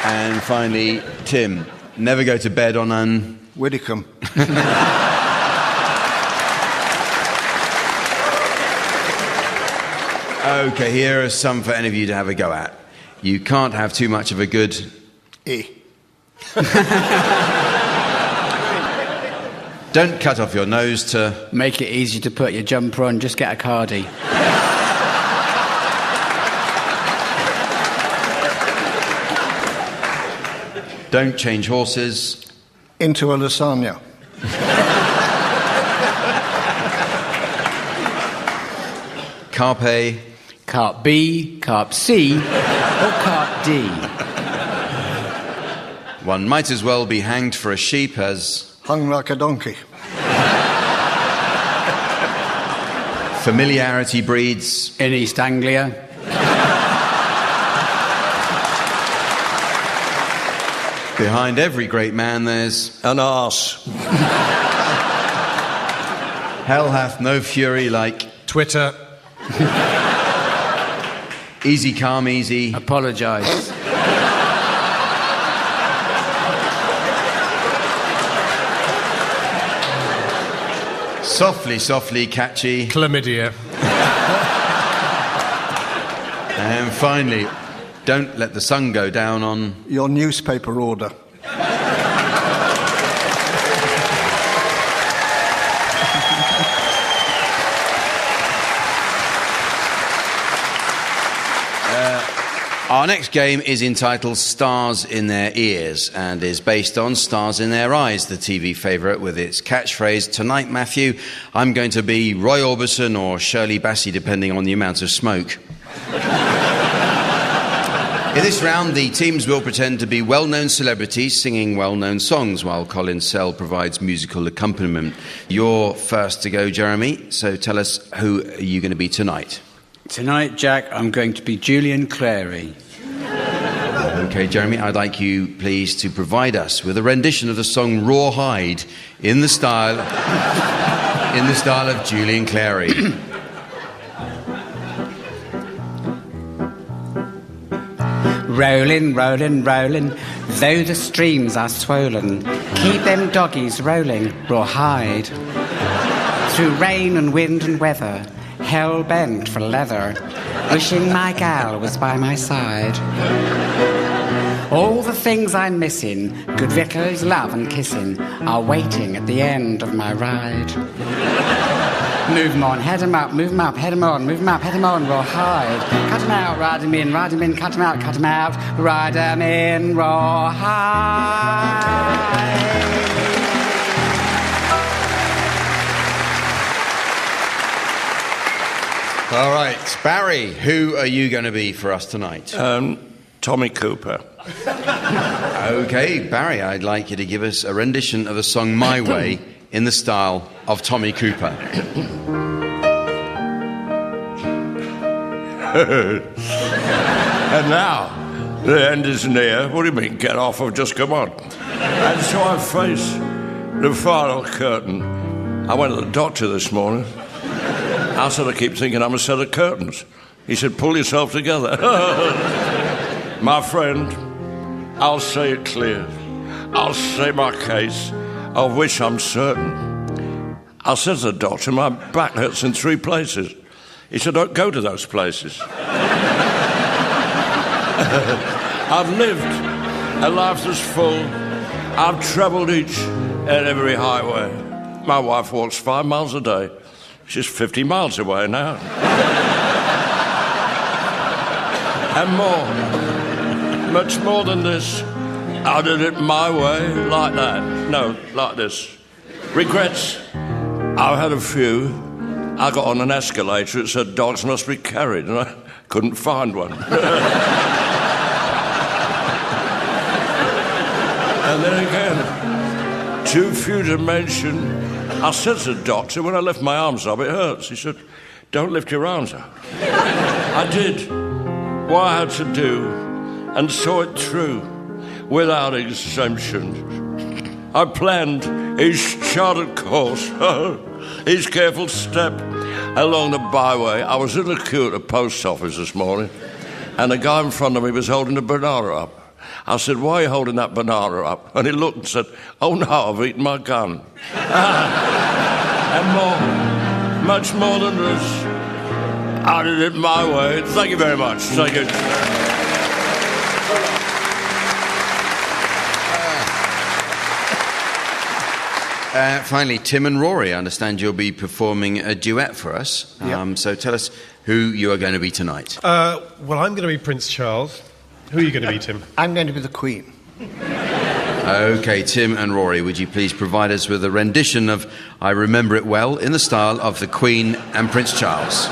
And finally, Tim, never go to bed on an... Widdicombe. OK, here are some for any of you to have a go at. You can't have too much of a good... Don't cut off your nose to... Make it easy to put your jumper on, just get a cardie. Don't change horses... Into a lasagna. Carpe... Carp B, Carp C, or Carp D. One might as well be hanged for a sheep as... Hung like a donkey. Familiarity breeds... In East Anglia. Behind every great man there's... An arse. Hell hath no fury like... Twitter. Easy, calm, easy. Apologise. Softly, softly, catchy. Chlamydia. And finally, don't let the sun go down on... Your newspaper order. Our next game is entitled Stars in Their Ears and is based on Stars in Their Eyes, the TV favourite, with its catchphrase, "Tonight, Matthew, I'm going to be Roy Orbison or Shirley Bassey, depending on the amount of smoke." In this round, the teams will pretend to be well-known celebrities singing well-known songs while Colin Sell provides musical accompaniment. You're first to go, Jeremy, so tell us who are you going to be tonight? Tonight, Jack, I'm going to be Julian Clary. Okay, Jeremy, I'd like you, please, to provide us with a rendition of the song Rawhide in the style of Julian Clary. Rolling, rolling, rolling, though the streams are swollen, keep them doggies rolling, rawhide. Through rain and wind and weather, hell bent for leather, wishing my gal was by my side. All the things I'm missing, good victuals, love and kissing, are waiting at the end of my ride. Move 'em on, head 'em up, move 'em up, head 'em on, move 'em up, head 'em on, rawhide. Cut 'em out, ride 'em in, cut 'em out, ride 'em in, rawhide. All right, Barry, who are you going to be for us tonight? Tommy Cooper. Okay, Barry, I'd like you to give us a rendition of the song My Way in the style of Tommy Cooper. And now, the end is near. What do you mean, get off? I've just come on. And so I face the final curtain. I went to the doctor this morning. I said, I keep thinking I'm a set of curtains. He said, pull yourself together. My friend, I'll say it clear. I'll say my case, of which I'm certain. I said to the doctor, my back hurts in 3 places. He said, don't go to those places. I've lived a life that's full. I've travelled each and every highway. My wife walks 5 miles a day. She's 50 miles away now. And more, much more than this. I did it my way, like that. No, like this. Regrets, I've had a few. I got on an escalator, it said dogs must be carried, and I couldn't find one. And then again, too few to mention. I said to the doctor, when I lift my arms up, it hurts. He said, don't lift your arms up. I did what I had to do and saw it through without exemption. I planned each charted course, each careful step along the byway. I was in the queue at the post office this morning, and the guy in front of me was holding a banana up. I said, why are you holding that banana up? And he looked and said, oh no, I've eaten my gun. And more, much more than this, I did it my way. Thank you very much. Thank you. Finally, Tim and Rory, I understand you'll be performing a duet for us. Yep. So tell us who you are going to be tonight. Well, I'm going to be Prince Charles. Who are you going to be, Tim? I'm going to be the Queen. Okay, Tim and Rory, would you please provide us with a rendition of I Remember It Well in the style of the Queen and Prince Charles?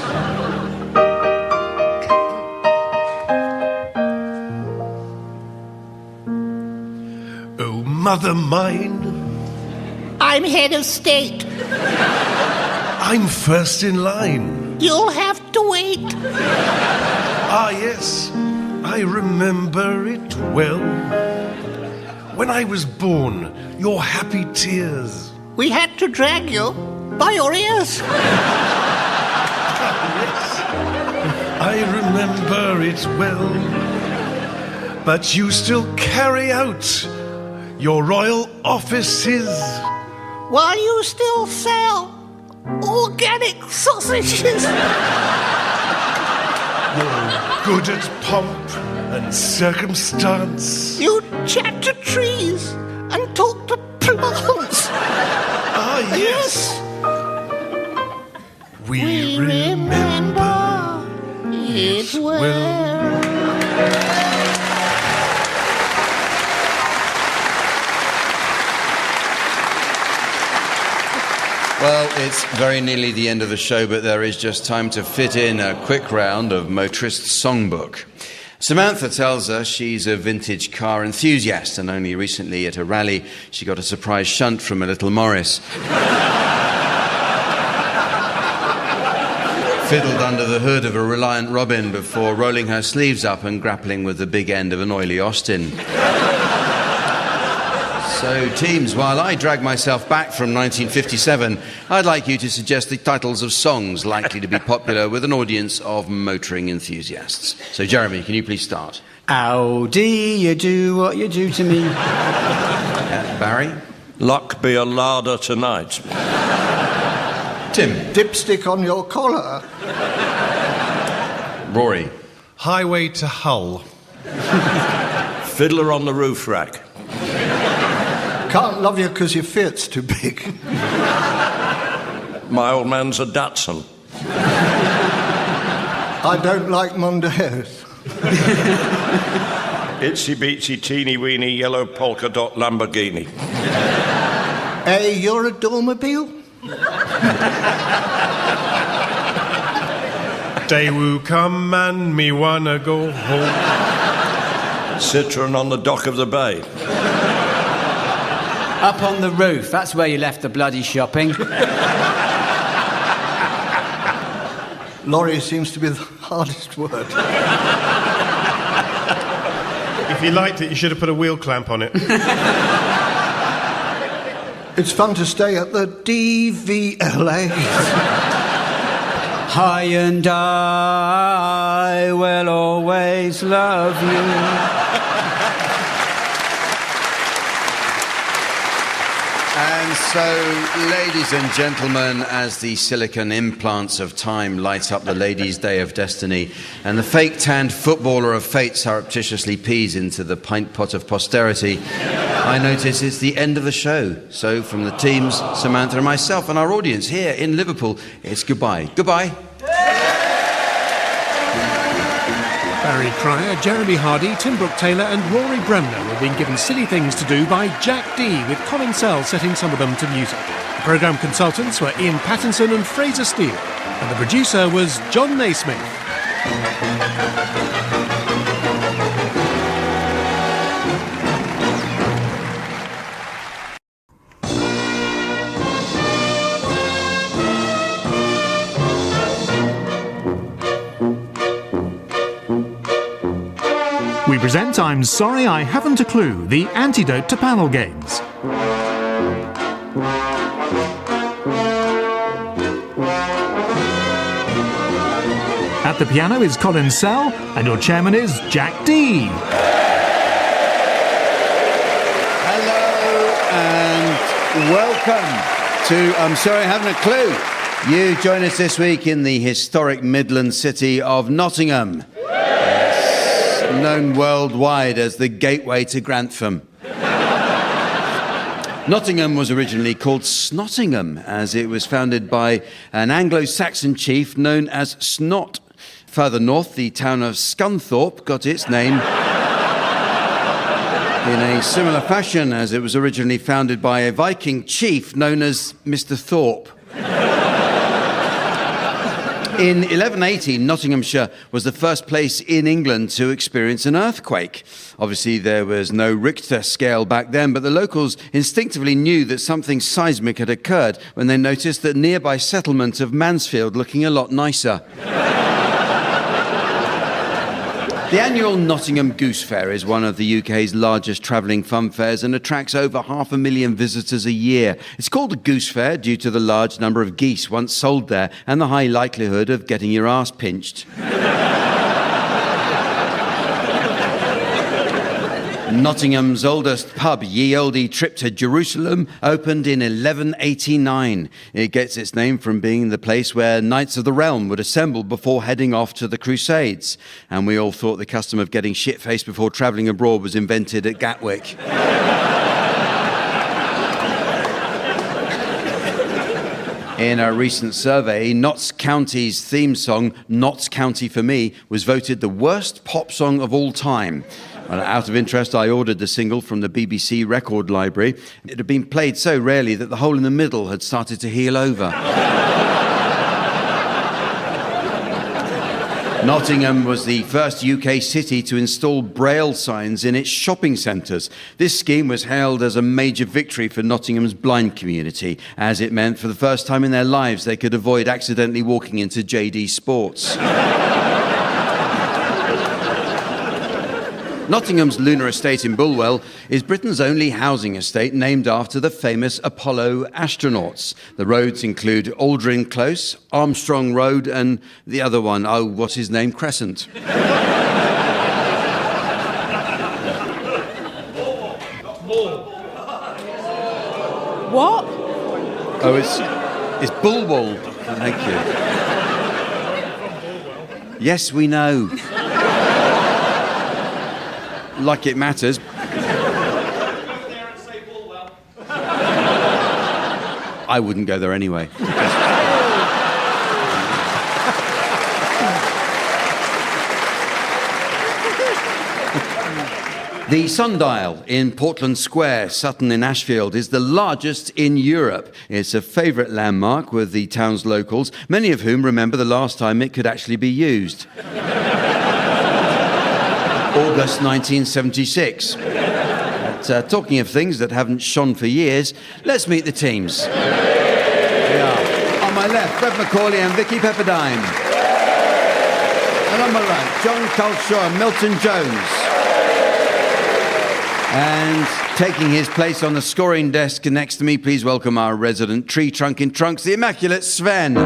Oh, mother mine. I'm head of state. I'm first in line. You'll have to wait. Ah, yes, I remember it well. When I was born, your happy tears. We had to drag you by your ears. Yes, I remember it well. But you still carry out your royal offices. While you still sell organic sausages. You're good at pomp and circumstance. You chat to trees and talk to plants. Ah, yes. We remember it well. Well, it's very nearly the end of the show, but there is just time to fit in a quick round of Motorist Songbook. Samantha tells us she's a vintage car enthusiast, and only recently at a rally she got a surprise shunt from a little Morris. fiddled under the hood of a Reliant Robin before rolling her sleeves up and grappling with the big end of an oily Austin. So, teams, while I drag myself back from 1957, I'd like you to suggest the titles of songs likely to be popular with an audience of motoring enthusiasts. So, Jeremy, can you please start? How do you do what you do to me? Barry? Luck be a larder tonight. Tim? Dipstick on your collar. Rory? Highway to Hull. Fiddler on the roof rack. Can't love you because your Fiat's too big. My old man's a Datsun. I don't like Mondays. Itsy bitsy teeny weeny yellow polka dot Lamborghini. Hey, you're a Dormobile? Day will come and me wanna go home. Citroen on the dock of the bay. Up on the roof, that's where you left the bloody shopping. Lorry seems to be the hardest word. If you liked it, you should have put a wheel clamp on it. It's fun to stay at the DVLA. I and I will always love you. And so, ladies and gentlemen, as the silicon implants of time light up the ladies' day of destiny, and the fake-tanned footballer of fate surreptitiously pees into the pint pot of posterity, I notice it's the end of the show. So, from the teams, Samantha and myself and our audience here in Liverpool, it's goodbye. Goodbye. Barry Cryer, Jeremy Hardy, Tim Brooke-Taylor and Rory Bremner have been given silly things to do by Jack Dee, with Colin Sell setting some of them to music. The programme consultants were Ian Pattinson and Fraser Steele, and the producer was John Naismith. We present I'm Sorry I Haven't a Clue, the antidote to panel games. At the piano is Colin Sell, and your chairman is Jack Dee. Hello and welcome to I'm Sorry I Haven't a Clue. You join us this week in the historic Midland city of Nottingham, known worldwide as the gateway to Grantham. Nottingham was originally called Snottingham, as it was founded by an Anglo-Saxon chief known as Snot. Further north, the town of Scunthorpe got its name in a similar fashion, as it was originally founded by a Viking chief known as Mr. Thorpe. In 1180, Nottinghamshire was the first place in England to experience an earthquake. Obviously, there was no Richter scale back then, but the locals instinctively knew that something seismic had occurred when they noticed the nearby settlement of Mansfield looking a lot nicer. The annual Nottingham Goose Fair is one of the UK's largest travelling fun fairs and attracts over 500,000 visitors a year. It's called a Goose Fair due to the large number of geese once sold there and the high likelihood of getting your arse pinched. Nottingham's oldest pub, Ye Olde Trip to Jerusalem, opened in 1189. It gets its name from being the place where Knights of the Realm would assemble before heading off to the Crusades. And we all thought the custom of getting shit-faced before travelling abroad was invented at Gatwick. In a recent survey, Notts County's theme song, Notts County for Me, was voted the worst pop song of all time. Well, out of interest, I ordered the single from the BBC record library. It had been played so rarely that the hole in the middle had started to heal over. Nottingham was the first UK city to install braille signs in its shopping centres. This scheme was hailed as a major victory for Nottingham's blind community, as it meant for the first time in their lives they could avoid accidentally walking into JD Sports. Nottingham's lunar estate in Bulwell is Britain's only housing estate named after the famous Apollo astronauts. The roads include Aldrin Close, Armstrong Road, and the other one, what's his name, Crescent. What? Oh, it's Bulwell. Thank you. Yes, we know. Like it matters. I wouldn't go there anyway. The sundial in Portland Square, Sutton in Ashfield, is the largest in Europe. It's a favourite landmark with the town's locals, many of whom remember the last time it could actually be used. August 1976. But, talking of things that haven't shone for years, let's meet the teams. They are, on my left, Fred Macaulay and Vicky Pepperdine. And on my right, John Culshaw and Milton Jones. And taking his place on the scoring desk next to me, please welcome our resident tree trunk in trunks, the immaculate Sven.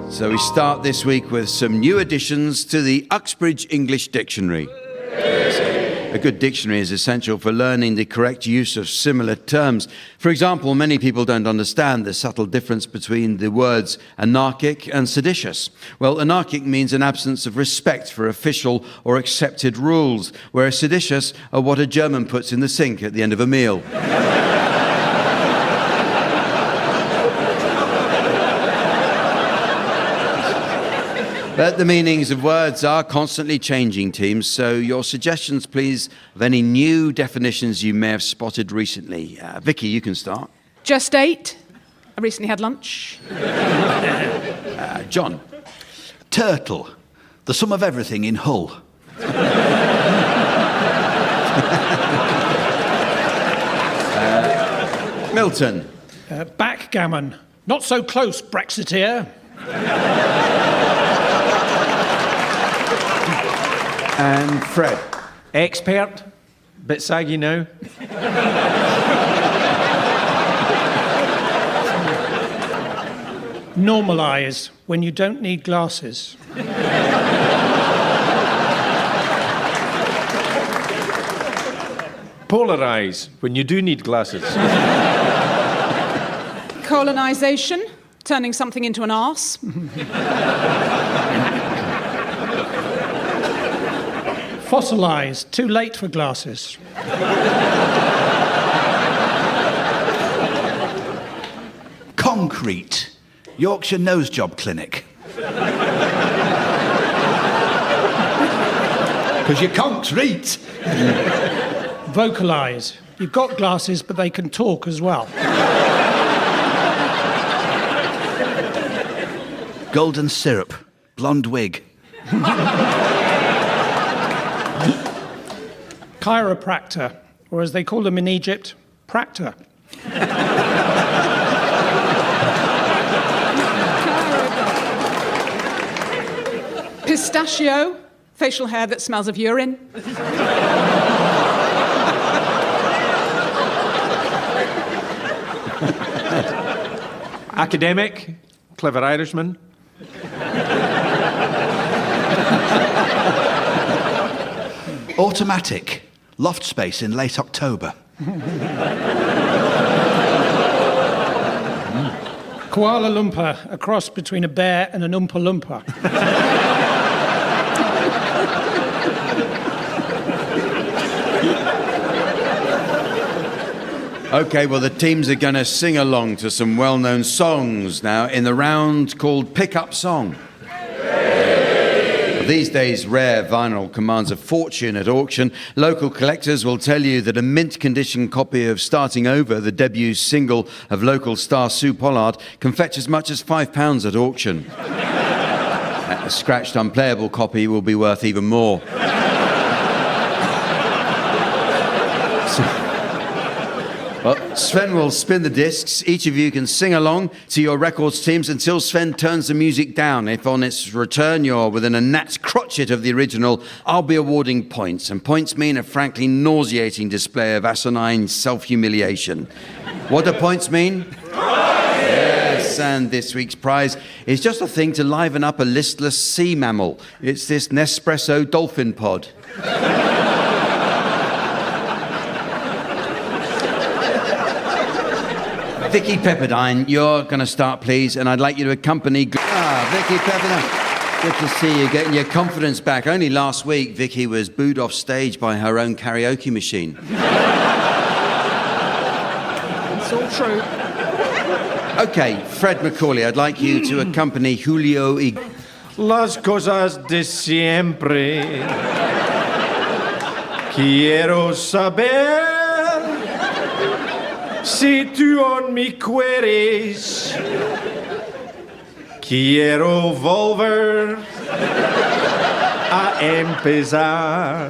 So we start this week with some new additions to the Uxbridge English Dictionary. A good dictionary is essential for learning the correct use of similar terms. For example, many people don't understand the subtle difference between the words anarchic and seditious. Well, anarchic means an absence of respect for official or accepted rules, whereas seditious are what a German puts in the sink at the end of a meal. But the meanings of words are constantly changing, teams, so your suggestions, please, of any new definitions you may have spotted recently. Vicky, you can start. Just ate. I recently had lunch. John. Turtle. The sum of everything in Hull. Milton. Backgammon. Not so close, Brexiteer. And Fred. Expert. Bit saggy now. Normalise. When you don't need glasses. Polarise. When you do need glasses. Colonisation. Turning something into an arse. Fossilise. Too late for glasses. Concrete. Yorkshire Nose Job Clinic. Because your conks reet. Vocalise. You've got glasses, but they can talk as well. Golden syrup. Blonde wig. Chiropractor, or as they call them in Egypt, practor. Pistachio, facial hair that smells of urine. Academic, clever Irishman. Automatic. Loft space in late October. Kuala Lumpur, a cross between a bear and an Oompa Loompa. Okay, well, the teams are going to sing along to some well-known songs now in the round called Pick Up Song. These days, rare vinyl commands a fortune at auction. Local collectors will tell you that a mint-condition copy of Starting Over, the debut single of local star Sue Pollard, can fetch as much as £5 at auction. A scratched, unplayable copy will be worth even more. Well, Sven will spin the discs. Each of you can sing along to your records teams until Sven turns the music down. If on its return you're within a gnat's crotchet of the original, I'll be awarding points. And points mean a frankly nauseating display of asinine self-humiliation. What do points mean? Yes, and this week's prize is just a thing to liven up a listless sea mammal. It's this Nespresso dolphin pod. Vicky Pepperdine, you're going to start, please, and I'd like you to accompany... Vicky Pepperdine, good to see you getting your confidence back. Only last week, Vicky was booed off stage by her own karaoke machine. It's all true. OK, Fred Macaulay, I'd like you to accompany Julio Las cosas de siempre. Quiero saber si tú on me quieres. Quiero volver a empezar.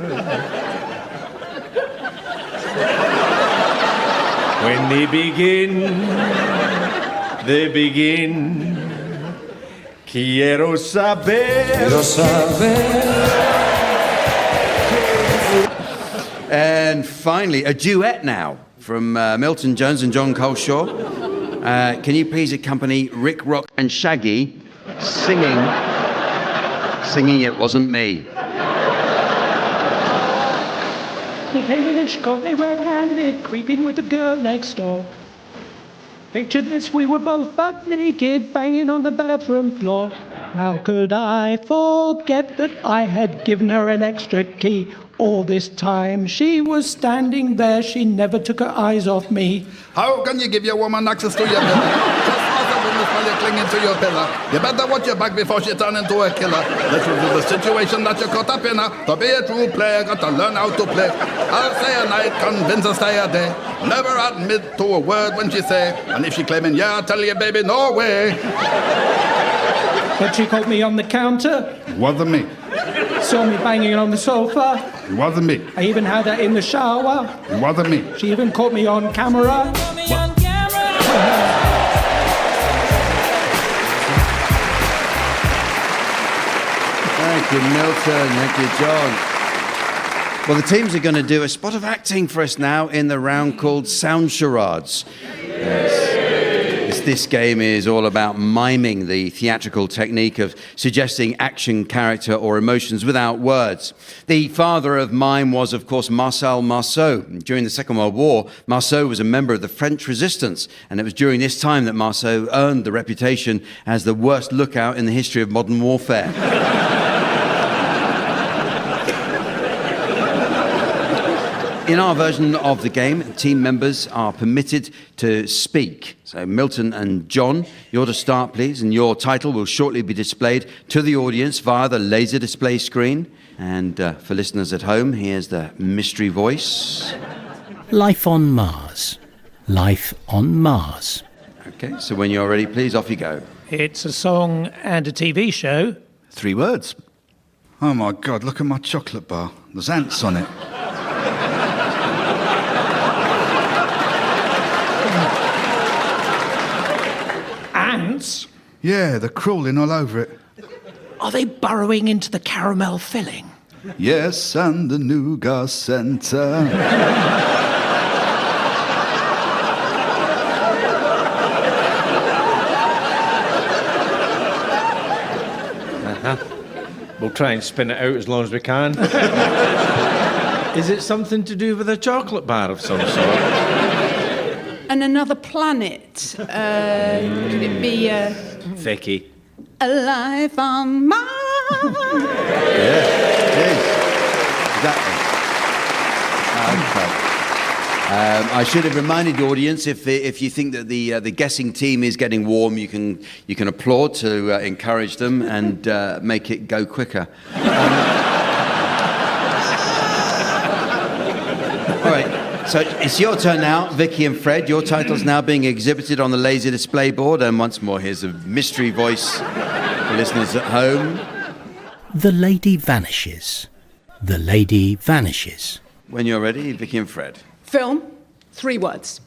When they begin. Quiero saber. And finally, a duet now from Milton Jones and John Coleshaw. Can you please accompany Rick Rock and Shaggy singing It Wasn't Me? The English got they were handed, creeping with the girl next door. Picture this, we were both butt naked, banging on the bathroom floor. How could I forget that I had given her an extra key? All this time she was standing there, she never took her eyes off me. How can you give your woman access to your pillow? Just ask a woman while you're clinging to your pillow. You better watch your back before she turns into a killer. Let's review the situation that you're caught up in. To be a true player, got to learn how to play. I'll say a night, convince her stay a day. Never admit to a word when she say. And if she claiming, yeah, I'll tell you, baby, no way. But she caught me on the counter. It wasn't me. Saw me banging on the sofa. It wasn't me. I even had her in the shower. It wasn't me. She even caught me on camera. Thank you, Milton. Thank you, John. Well, the teams are going to do a spot of acting for us now in the round called Sound Charades. This game is all about miming the theatrical technique of suggesting action, character, or emotions without words. The father of mime was, of course, Marcel Marceau. During the Second World War, Marceau was a member of the French resistance, and it was during this time that Marceau earned the reputation as the worst lookout in the history of modern warfare. In our version of the game, team members are permitted to speak. So Milton and John, you're to start, please, and your title will shortly be displayed to the audience via the laser display screen. And for listeners at home, here's the mystery voice. Life on Mars. Life on Mars. Okay, so when you're ready, please, off you go. It's a song and a TV show. 3 words. Oh my God, look at my chocolate bar. There's ants on it. Ants? Yeah, they're crawling all over it. Are they burrowing into the caramel filling? Yes, and the nougat centre. We'll try and spin it out as long as we can. Is it something to do with a chocolate bar of some sort? And another planet. Could it be Vicky. a life on Mars? Yeah, it is. Exactly. Okay. I should have reminded the audience, if you think that the guessing team is getting warm, you can applaud to encourage them and make it go quicker. All right, so it's your turn now, Vicky and Fred. Your title's now being exhibited on the laser display board, and once more, here's a mystery voice for listeners at home. The lady vanishes. The lady vanishes. When you're ready, Vicky and Fred. Film, 3 words.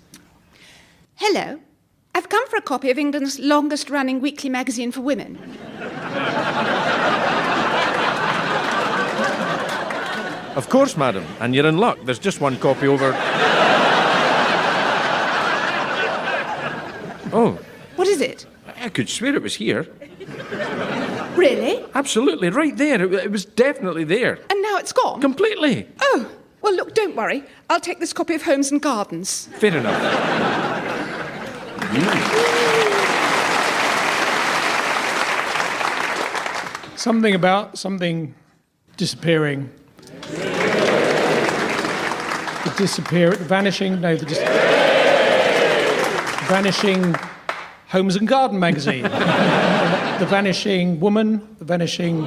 Hello. I've come for a copy of England's longest-running weekly magazine for women. Of course, madam, and you're in luck. There's just one copy over... Oh. What is it? I could swear it was here. Really? Absolutely, right there. It was definitely there. And now it's gone? Completely. Oh, well, look, don't worry. I'll take this copy of Homes and Gardens. Fair enough. Something about something disappearing. The vanishing Homes and Garden magazine. The vanishing woman, the vanishing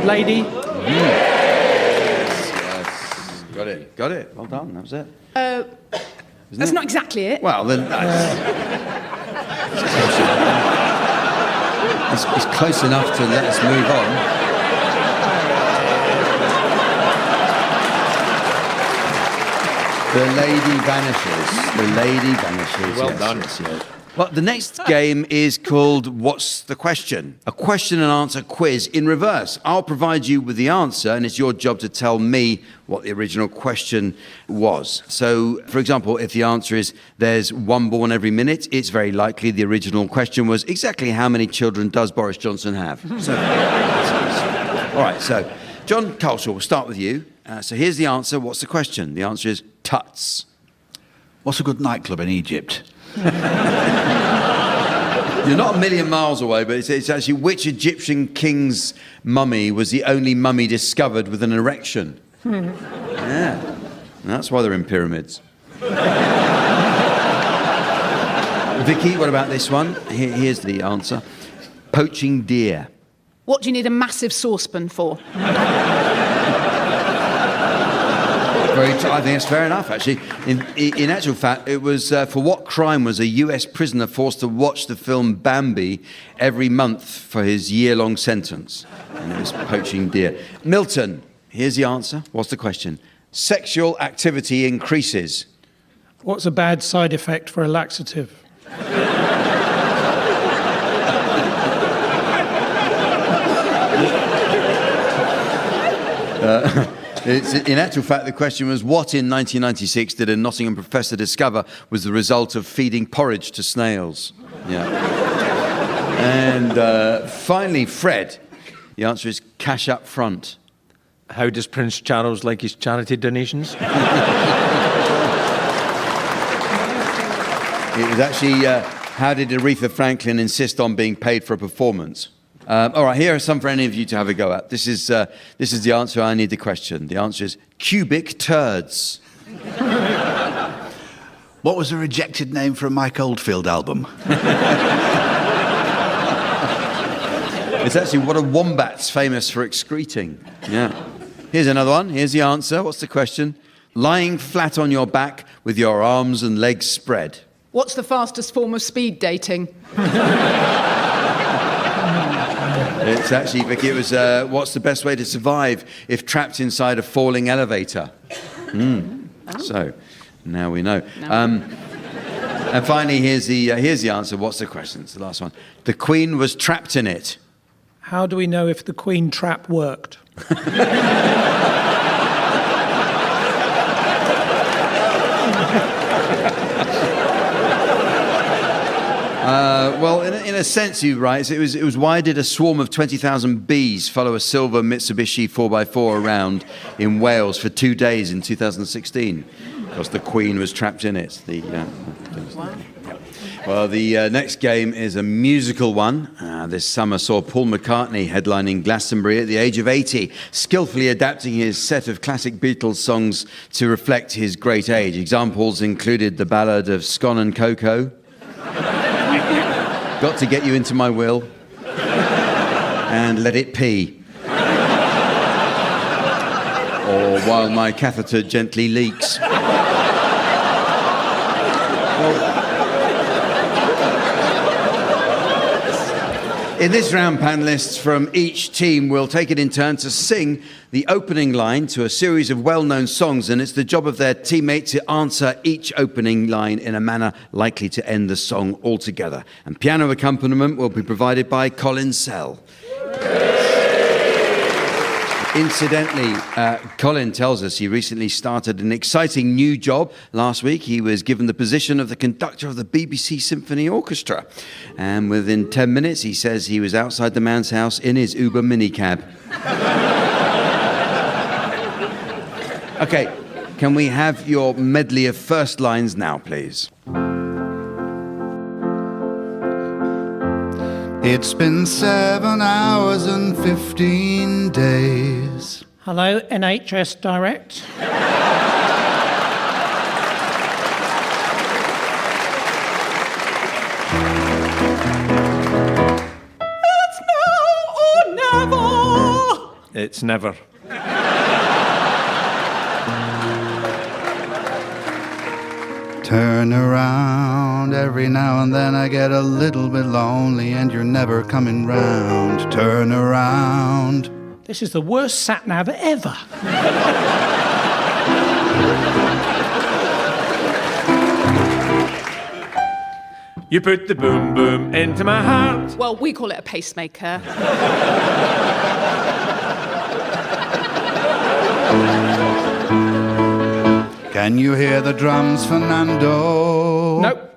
lady. Yes. Got it. Well done, that was it. That's not exactly it. Well, then that's... it's close enough to let us move on. The lady vanishes. Well yes, done. Yes. Well, the next game is called What's the Question? A question and answer quiz in reverse. I'll provide you with the answer, and it's your job to tell me what the original question was. So, for example, if the answer is there's one born every minute, it's very likely the original question was exactly how many children does Boris Johnson have? So, all right, so John Culshaw, we'll start with you. So here's the answer. What's the question? The answer is tuts. What's a good nightclub in Egypt? You're not a million miles away, but it's actually which Egyptian king's mummy was the only mummy discovered with an erection? Yeah, and that's why they're in pyramids. Vicky, what about this one? Here's the answer. Poaching deer. What do you need a massive saucepan for? I think it's fair enough, actually. In actual fact, it was for what crime was a US prisoner forced to watch the film Bambi every month for his year-long sentence? And it was poaching deer. Milton, here's the answer. What's the question? Sexual activity increases. What's a bad side effect for a laxative? In actual fact, the question was, what in 1996 did a Nottingham professor discover was the result of feeding porridge to snails? Yeah. And finally, Fred, the answer is cash up front. How does Prince Charles like his charity donations? It was actually, how did Aretha Franklin insist on being paid for a performance? All right, here are some for any of you to have a go at. This is the answer. I need the question. The answer is cubic turds. What was a rejected name for a Mike Oldfield album? It's actually what are wombats famous for excreting? Yeah. Here's another one. Here's the answer. What's the question? Lying flat on your back with your arms and legs spread. What's the fastest form of speed dating? It's actually, Vicky, it was what's the best way to survive if trapped inside a falling elevator? So, now we know. And finally, here's the answer. What's the question? It's the last one. The Queen was trapped in it. How do we know if the Queen trap worked? Well, in a sense, you're right. It was why did a swarm of 20,000 bees follow a silver Mitsubishi 4x4 around in Wales for 2 days in 2016? Because the Queen was trapped in it. Well, the next game is a musical one. This summer saw Paul McCartney headlining Glastonbury at the age of 80, skillfully adapting his set of classic Beatles songs to reflect his great age. Examples included the ballad of Scone and Cocoa, Got to Get You Into My Will, and Let It Pee. Or While My Catheter Gently Leaks. In this round, panellists from each team will take it in turn to sing the opening line to a series of well-known songs, and it's the job of their teammate to answer each opening line in a manner likely to end the song altogether. And piano accompaniment will be provided by Colin Sell. Incidentally, Colin tells us he recently started an exciting new job. Last week, he was given the position of the conductor of the BBC Symphony Orchestra. And within 10 minutes, he says he was outside the man's house in his Uber minicab. OK, can we have your medley of first lines now, please? It's been 7 hours and 15 days. Hello, NHS Direct. It's now or never. It's never. Turn around, every now and then I get a little bit lonely and you're never coming round. Turn around. This is the worst sat-nav ever. You put the boom boom into my heart. Well, we call it a pacemaker. Can you hear the drums, Fernando? Nope.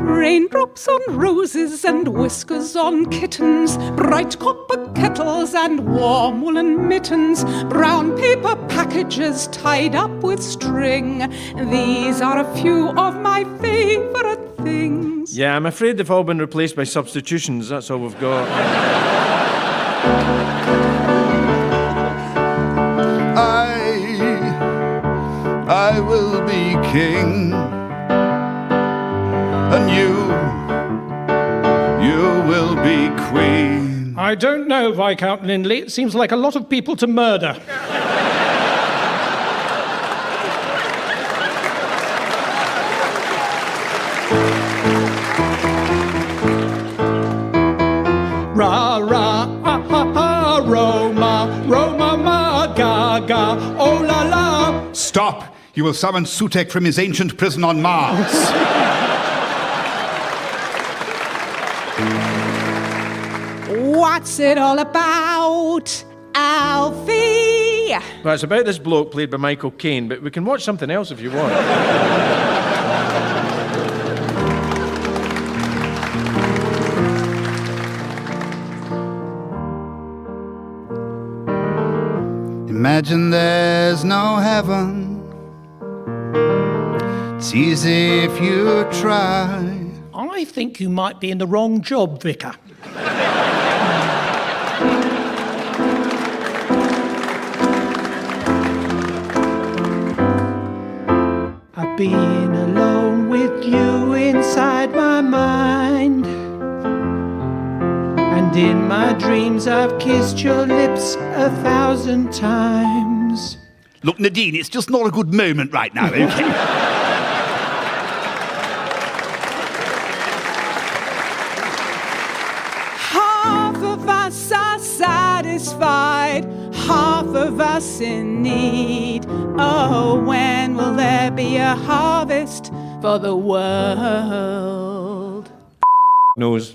Raindrops on roses and whiskers on kittens, bright copper kettles and warm woolen mittens, brown paper packages tied up with string. These are a few of my favourite things. Yeah, I'm afraid they've all been replaced by substitutions. That's all we've got. I will be king, and you will be queen. I don't know, Viscount Lindley. It seems like a lot of people to murder. Ra, ra, ah, ha, ha, Roma, Roma, ma, ga, ga, oh, la, la. Stop! You will summon Sutek from his ancient prison on Mars. What's it all about, Alfie? Well, it's about this bloke played by Michael Caine, but we can watch something else if you want. Imagine there's no heaven. It's easy if you try. I think you might be in the wrong job, Vicar. I've been alone with you inside my mind, and in my dreams I've kissed your lips 1,000 times. Look, Nadine, it's just not a good moment right now, okay? Satisfied, half of us in need. Oh, when will there be a harvest for the world? Nose.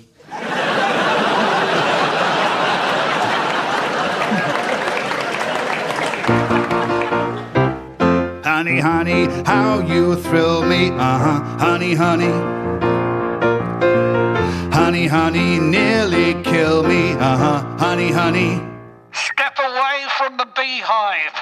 Honey, honey, how you thrill me, honey, honey. Honey, honey, nearly kill me, honey, honey. Step away from the beehive.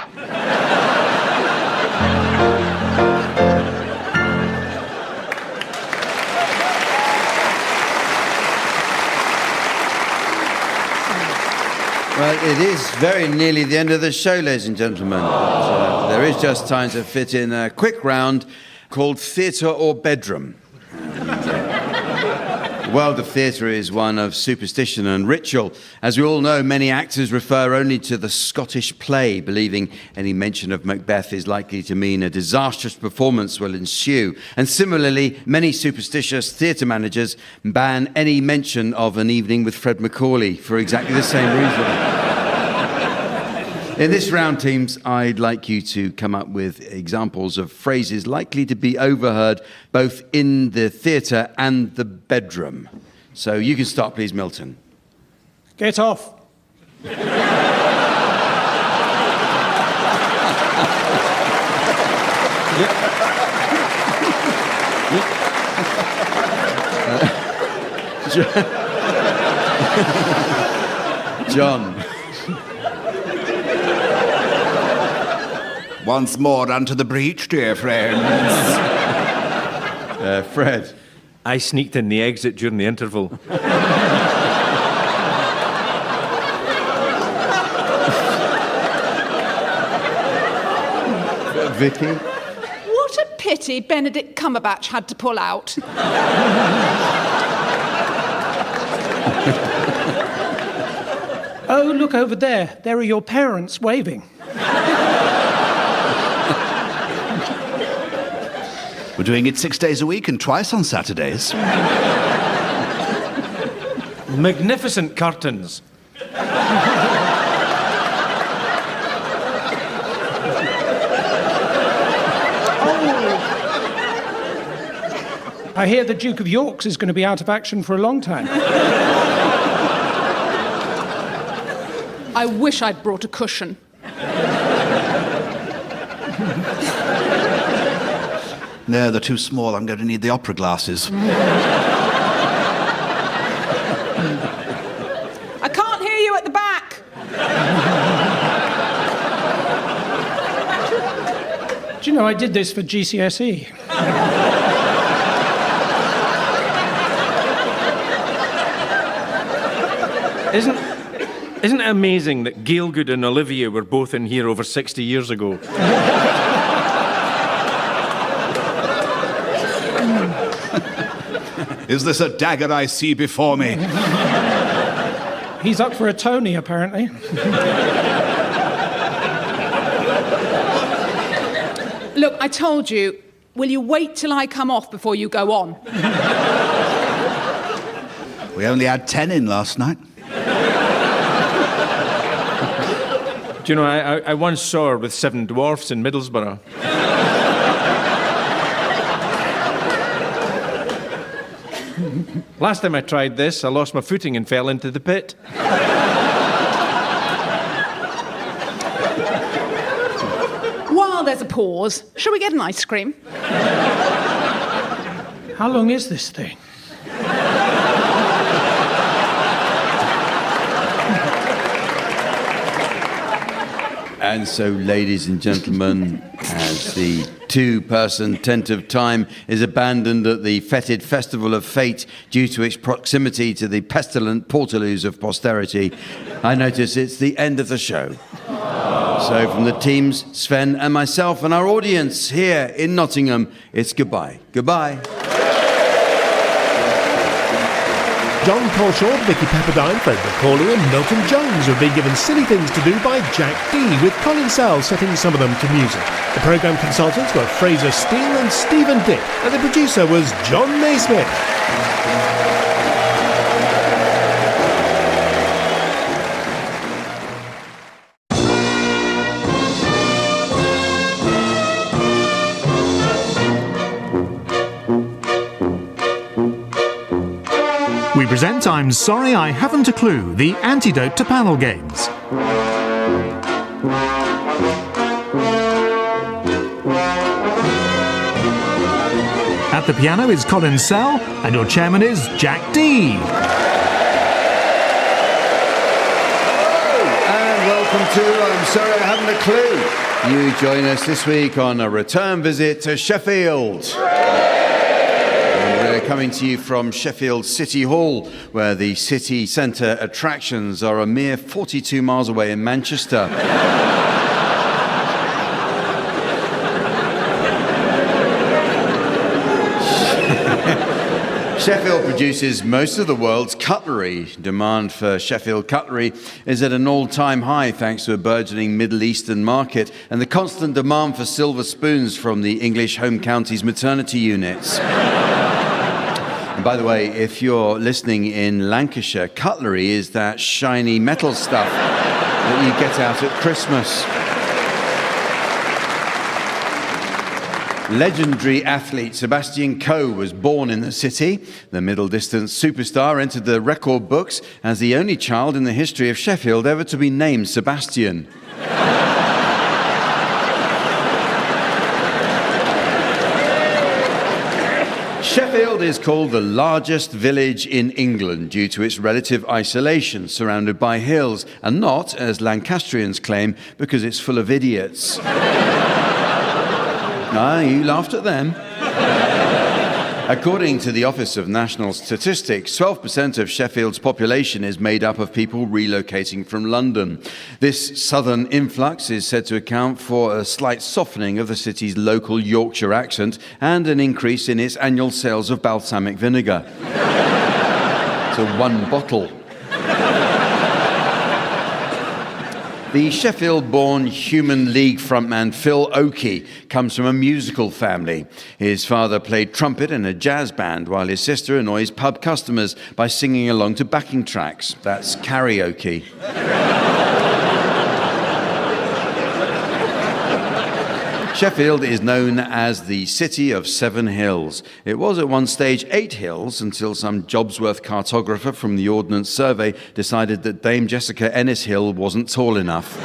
It is very nearly the end of the show, ladies and gentlemen. But, there is just time to fit in a quick round called Theatre or Bedroom. The world of theatre is one of superstition and ritual. As we all know, many actors refer only to the Scottish play, believing any mention of Macbeth is likely to mean a disastrous performance will ensue. And similarly, many superstitious theatre managers ban any mention of an evening with Fred Macaulay for exactly the same reason. In this round, teams, I'd like you to come up with examples of phrases likely to be overheard both in the theatre and the bedroom. So you can start, please, Milton. Get off. John. Once more unto the breach, dear friends. Fred. I sneaked in the exit during the interval. Vicky. What a pity Benedict Cumberbatch had to pull out. Oh, look over there. There are your parents waving. We're doing it 6 days a week and twice on Saturdays. Magnificent curtains. I hear the Duke of York's is going to be out of action for a long time. I wish I'd brought a cushion. No, they're too small. I'm going to need the opera glasses. I can't hear you at the back. Do you know, I did this for GCSE. Isn't it amazing that Gielgud and Olivia were both in here over 60 years ago? Is this a dagger I see before me? He's up for a Tony, apparently. Look, I told you, will you wait till I come off before you go on? We only had 10 in last night. Do you know, I once saw her with 7 dwarfs in Middlesbrough. Last time I tried this, I lost my footing and fell into the pit. While there's a pause, shall we get an ice cream? How long is this thing? And so, ladies and gentlemen, as the two-person tent of time is abandoned at the fetid festival of fate due to its proximity to the pestilent portaloos of posterity, I notice it's the end of the show. So from the teams, Sven and myself and our audience here in Nottingham, it's goodbye. Goodbye. John Colshaw, Vicky Pepperdine, Fred Macaulay and Milton Jones have been given silly things to do by Jack Dee, with Colin Sell setting some of them to music. The programme consultants were Fraser Steele and Stephen Dick, and the producer was John Naismith. We present I'm Sorry I Haven't a Clue, the antidote to panel games. At the piano is Colin Sell, and your chairman is Jack Dee. And welcome to I'm Sorry I Haven't a Clue. You join us this week on a return visit to Sheffield. We're coming to you from Sheffield City Hall, where the city centre attractions are a mere 42 miles away in Manchester. Sheffield produces most of the world's cutlery. Demand for Sheffield cutlery is at an all-time high thanks to a burgeoning Middle Eastern market and the constant demand for silver spoons from the English home counties maternity units. And by the way, if you're listening in Lancashire, cutlery is that shiny metal stuff that you get out at Christmas. Legendary athlete Sebastian Coe was born in the city. The middle-distance superstar entered the record books as the only child in the history of Sheffield ever to be named Sebastian. Sheffield is called the largest village in England due to its relative isolation, surrounded by hills, and not, as Lancastrians claim, because it's full of idiots. Ah, you laughed at them. According to the Office of National Statistics, 12% of Sheffield's population is made up of people relocating from London. This southern influx is said to account for a slight softening of the city's local Yorkshire accent and an increase in its annual sales of balsamic vinegar. So 1 bottle. The Sheffield-born Human League frontman Phil Oakey comes from a musical family. His father played trumpet in a jazz band, while his sister annoys pub customers by singing along to backing tracks. That's karaoke. Sheffield is known as the City of 7 Hills. It was at one stage 8 hills until some Jobsworth cartographer from the Ordnance Survey decided that Dame Jessica Ennis Hill wasn't tall enough.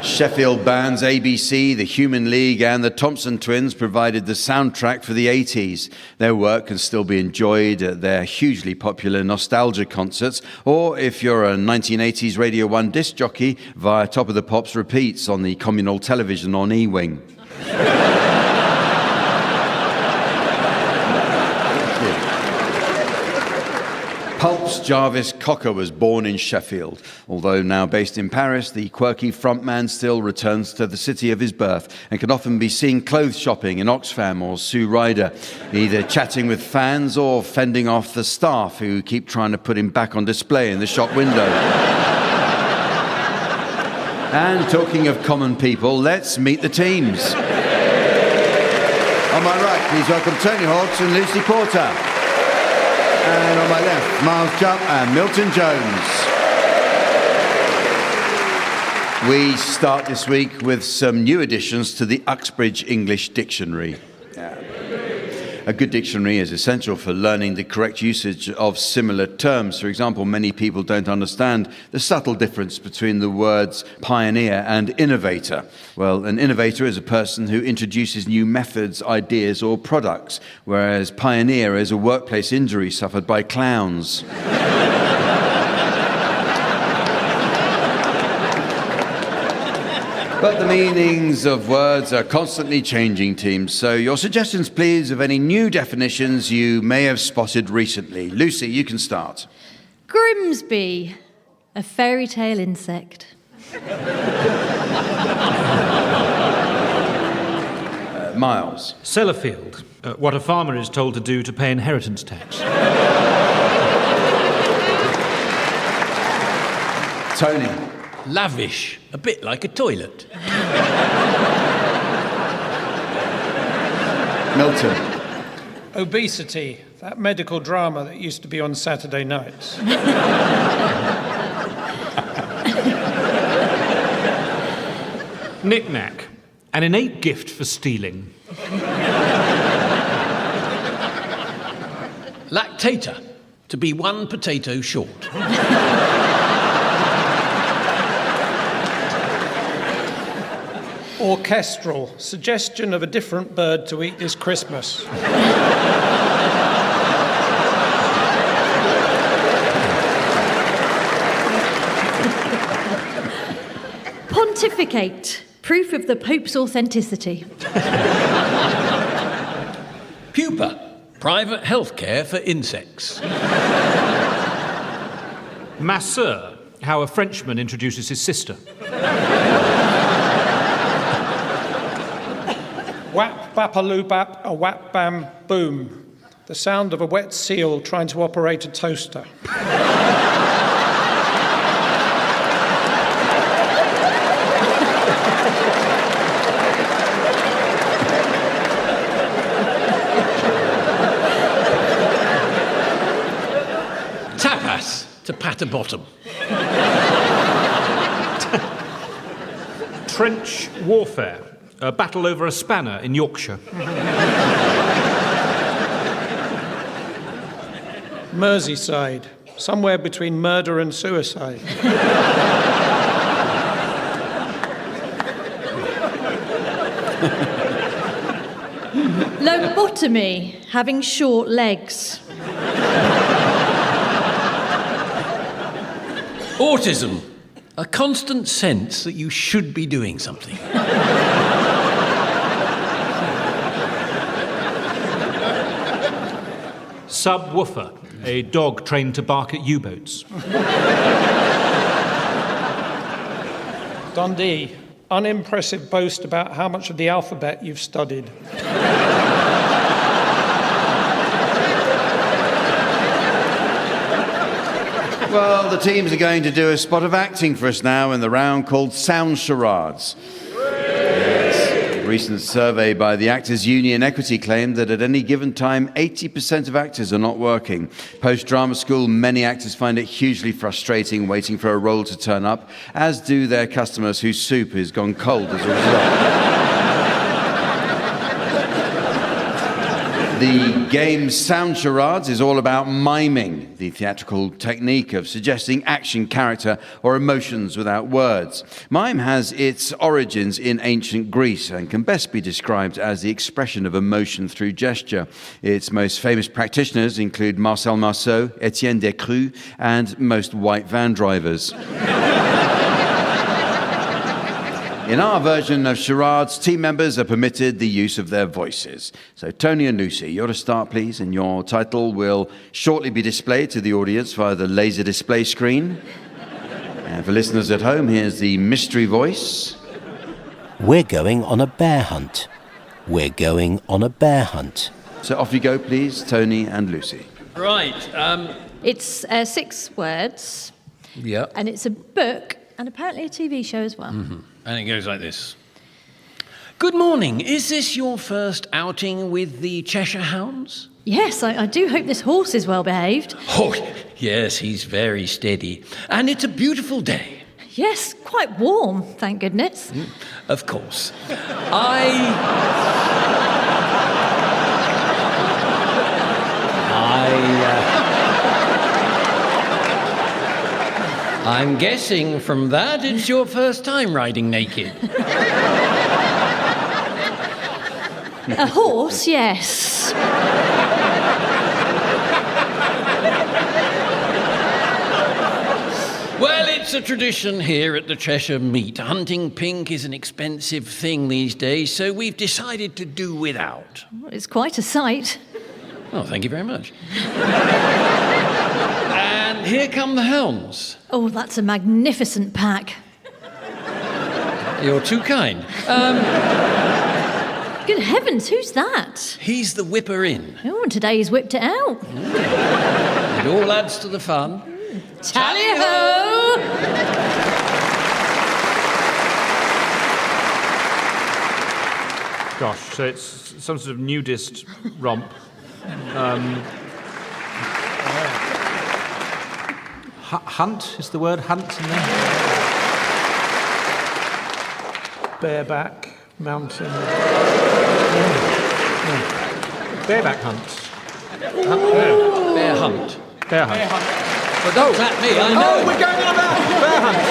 Sheffield bands ABC, the Human League and the Thompson Twins provided the soundtrack for the 80s. Their work can still be enjoyed at their hugely popular nostalgia concerts, or if you're a 1980s Radio 1 disc jockey, via Top of the Pops repeats on the communal television on E-Wing. Pulp's Jarvis Cocker was born in Sheffield. Although now based in Paris, the quirky frontman still returns to the city of his birth and can often be seen clothes shopping in Oxfam or Sue Ryder, either chatting with fans or fending off the staff who keep trying to put him back on display in the shop window. And talking of common people, let's meet the teams. On my right, please welcome Tony Hawks and Lucy Porter. And on my left, Miles Jupp and Milton Jones. We start this week with some new additions to the Uxbridge English Dictionary. A good dictionary is essential for learning the correct usage of similar terms. For example, many people don't understand the subtle difference between the words pioneer and innovator. Well, an innovator is a person who introduces new methods, ideas, or products, whereas pioneer is a workplace injury suffered by clowns. But the meanings of words are constantly changing, teams, so your suggestions, please, of any new definitions you may have spotted recently. Lucy, you can start. Grimsby, a fairy tale insect. Miles. Sellafield, what a farmer is told to do to pay inheritance tax. Tony. Lavish, a bit like a toilet. Milton. Obesity, that medical drama that used to be on Saturday nights. Knick-knack, an innate gift for stealing. Lactator, to be 1 potato short. Orchestral, suggestion of a different bird to eat this Christmas. Pontificate, proof of the Pope's authenticity. Pupa, private healthcare for insects. Masseur, how a Frenchman introduces his sister. Whap, bapaloo, bap, a whap, bam, boom. The sound of a wet seal trying to operate a toaster. Tapas, to pat a bottom. Trench warfare, a battle over a spanner in Yorkshire. Merseyside, somewhere between murder and suicide. Lobotomy, having short legs. Autism, a constant sense that you should be doing something. Subwoofer, a dog trained to bark at U-boats. Dundee, unimpressive boast about how much of the alphabet you've studied. Well, the teams are going to do a spot of acting for us now in the round called Sound Charades. Yes. A recent survey by the Actors Union Equity claimed that at any given time, 80% of actors are not working. Post-drama school, many actors find it hugely frustrating waiting for a role to turn up, as do their customers whose soup has gone cold as a result. The game Sound Charades is all about miming, the theatrical technique of suggesting action, character, or emotions without words. Mime has its origins in ancient Greece and can best be described as the expression of emotion through gesture. Its most famous practitioners include Marcel Marceau, Etienne Descrues, and most white van drivers. In our version of charades, team members are permitted the use of their voices. So Tony and Lucy, you're to start, please, and your title will shortly be displayed to the audience via the laser display screen. And for listeners at home, here's the mystery voice. We're going on a bear hunt. We're going on a bear hunt. So off you go, please, Tony and Lucy. Right. It's 6 words. Yeah. And it's a book and apparently a TV show as well. Mm-hmm. And it goes like this. Good morning. Is this your first outing with the Cheshire Hounds? Yes, I do hope this horse is well behaved. Oh, yes, he's very steady. And it's a beautiful day. Yes, quite warm, thank goodness. Of course. I'm guessing from that it's your first time riding naked. A horse, yes. Well, it's a tradition here at the Cheshire Meet. Hunting pink is an expensive thing these days, so we've decided to do without. It's quite a sight. Oh, thank you very much. And here come the hounds. Oh, that's a magnificent pack. You're too kind. Good heavens, who's that? He's the whipper-in. Oh, and today he's whipped it out. It all adds to the fun. Tally-ho! Gosh, so it's some sort of nudist romp. Hunt is the word, hunt in there? Bareback mountain. Bareback hunt. Bear hunt. Bear hunt. Well, don't at me, I know. Oh, we're going on that! Bear hunt.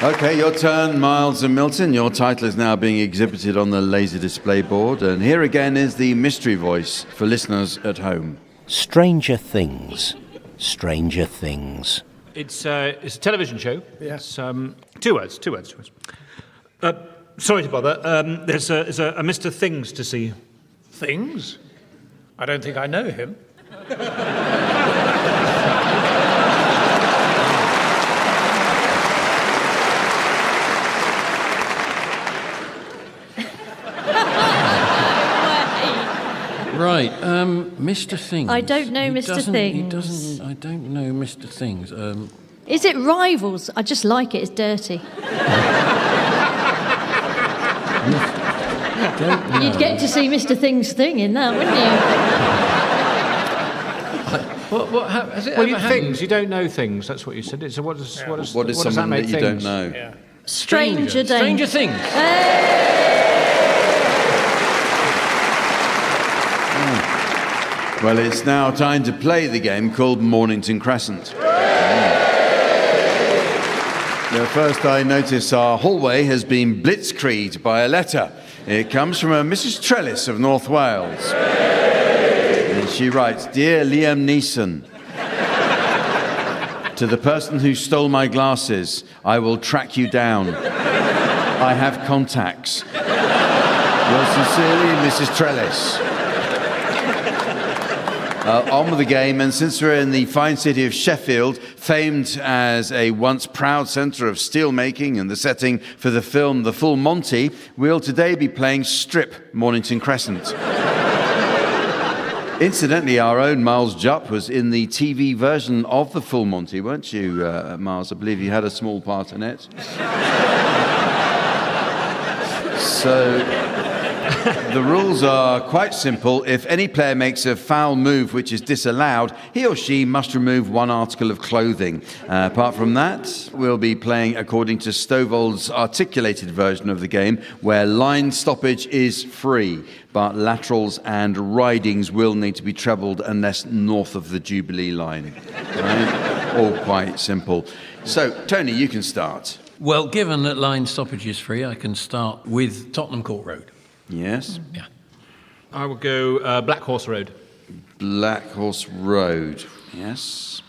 Okay, your turn, Miles and Milton. Your title is now being exhibited on the laser display board. And here again is the mystery voice for listeners at home. Stranger Things. Stranger Things. It's a television show. Yes. It's 2 words. Sorry to bother. There's a Mr. Things to see. Things? I don't think I know him. Right, Mr. Things. I don't know Mr. Things. I don't know Mr. Things. Is it Rivals? I just like it. It's dirty. You'd get to see Mr. Things thing in that, wouldn't you? What has it Well, ever happened? things. You don't know things. That's what you said. So what does What is that someone make that you things? don't know? Yeah. Stranger Danger. Stranger Things. Well, it's now time to play the game called Mornington Crescent. Now, first I notice our hallway has been blitzkrieged by a letter. It comes from a Mrs. Trellis of North Wales. And she writes, "Dear Liam Neeson, to the person who stole my glasses, I will track you down. I have contacts. Yours sincerely, Mrs. Trellis." On with the game, and since we're in the fine city of Sheffield, famed as a once proud centre of steelmaking and the setting for the film The Full Monty, we'll today be playing Strip Mornington Crescent. Incidentally, our own Miles Jupp was in the TV version of The Full Monty, weren't you, Miles? I believe you had a small part in it. So... the rules are quite simple. If any player makes a foul move which is disallowed, he or she must remove one article of clothing. Apart from that, we'll be playing according to Stovall's articulated version of the game, where line stoppage is free, but laterals and ridings will need to be trebled unless north of the Jubilee line. Right? All quite simple. So, Tony, you can start. Well, given that line stoppage is free, I can start with Tottenham Court Road. Yes? Yeah. I will go Black Horse Road. Black Horse Road. Yes.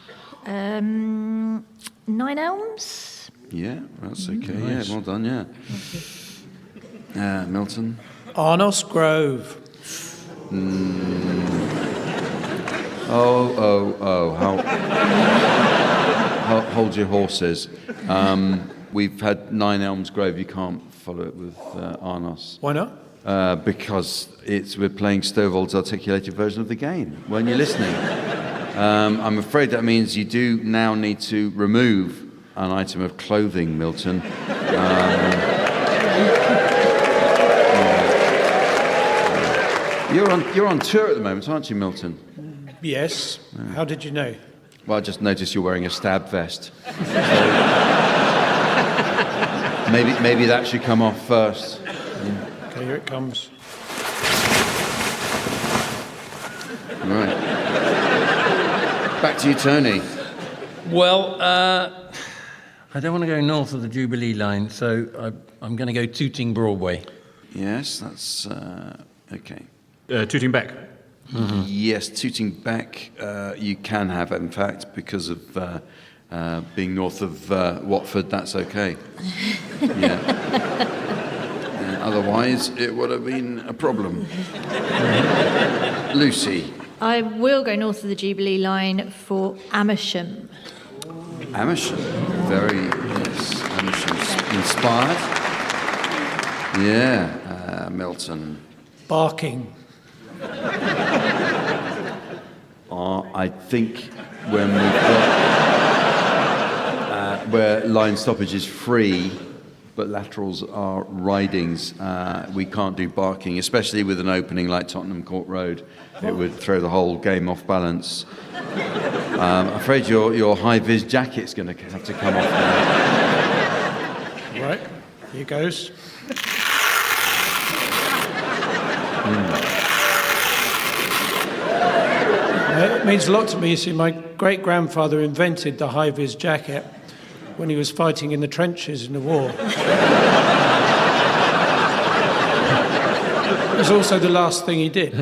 9 Elms? Yeah, that's okay. Nice. Yeah, well done, yeah. Milton? Arnos Grove. Hold your horses. We've had 9 Elms Grove. You can't follow it with Arnos. Why not? Because we're playing Stovall's articulated version of the game. Weren't you listening? I'm afraid that means you do now need to remove an item of clothing, Milton. You're on tour at the moment, aren't you, Milton? Yes. How did you know? Well, I just noticed you're wearing a stab vest. So maybe that should come off first. Okay, here it comes. Right. Back to you, Tony. Well, I don't want to go north of the Jubilee line, so I'm going to go Tooting Broadway. Yes, that's okay. Tooting Beck. Mm-hmm. Yes, Tooting Beck you can have, in fact, because of being north of Watford, that's okay. Yeah. Otherwise, it would have been a problem. Lucy. I will go north of the Jubilee line for Amersham. Amersham. Very, yes. Amersham. Inspired. Yeah. Milton. Barking. I think when we've got where line stoppage is free, but laterals are ridings, we can't do barking, especially with an opening like Tottenham Court Road. It would throw the whole game off balance. I'm afraid your high-vis jacket's going to have to come off now. Right, here goes. It means a lot to me. You see, my great-grandfather invented the high-vis jacket when he was fighting in the trenches in the war. It was also the last thing he did.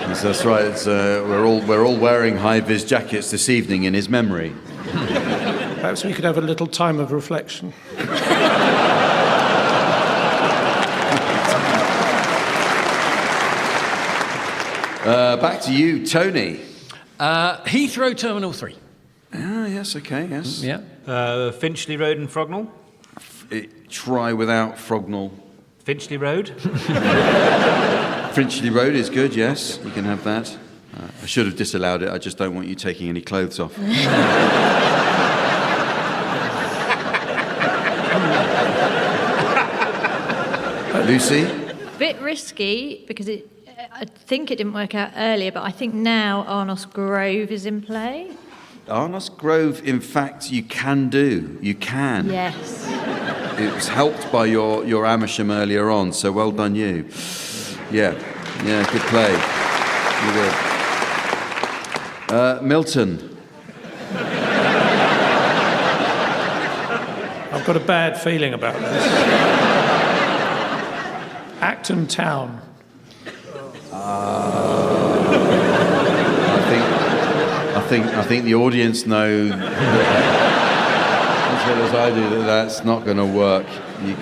Yes, that's right. We're all wearing high-vis jackets this evening in his memory. Perhaps we could have a little time of reflection. Back to you, Tony. Heathrow Terminal 3. Ah, yes, okay, yes. Yeah. Finchley Road and Frognall. Try without Frognall. Finchley Road. Finchley Road is good, yes. You can have that. I should have disallowed it. I just don't want you taking any clothes off. Lucy? Bit risky because I think it didn't work out earlier, but I think now Arnos Grove is in play. Arnos Grove, in fact, you can do. You can. Yes. It was helped by your Amersham earlier on, so well done you. Yeah, good play. You did. Milton. I've got a bad feeling about this. Acton Town. I think the audience know as well as I do that that's not going to work.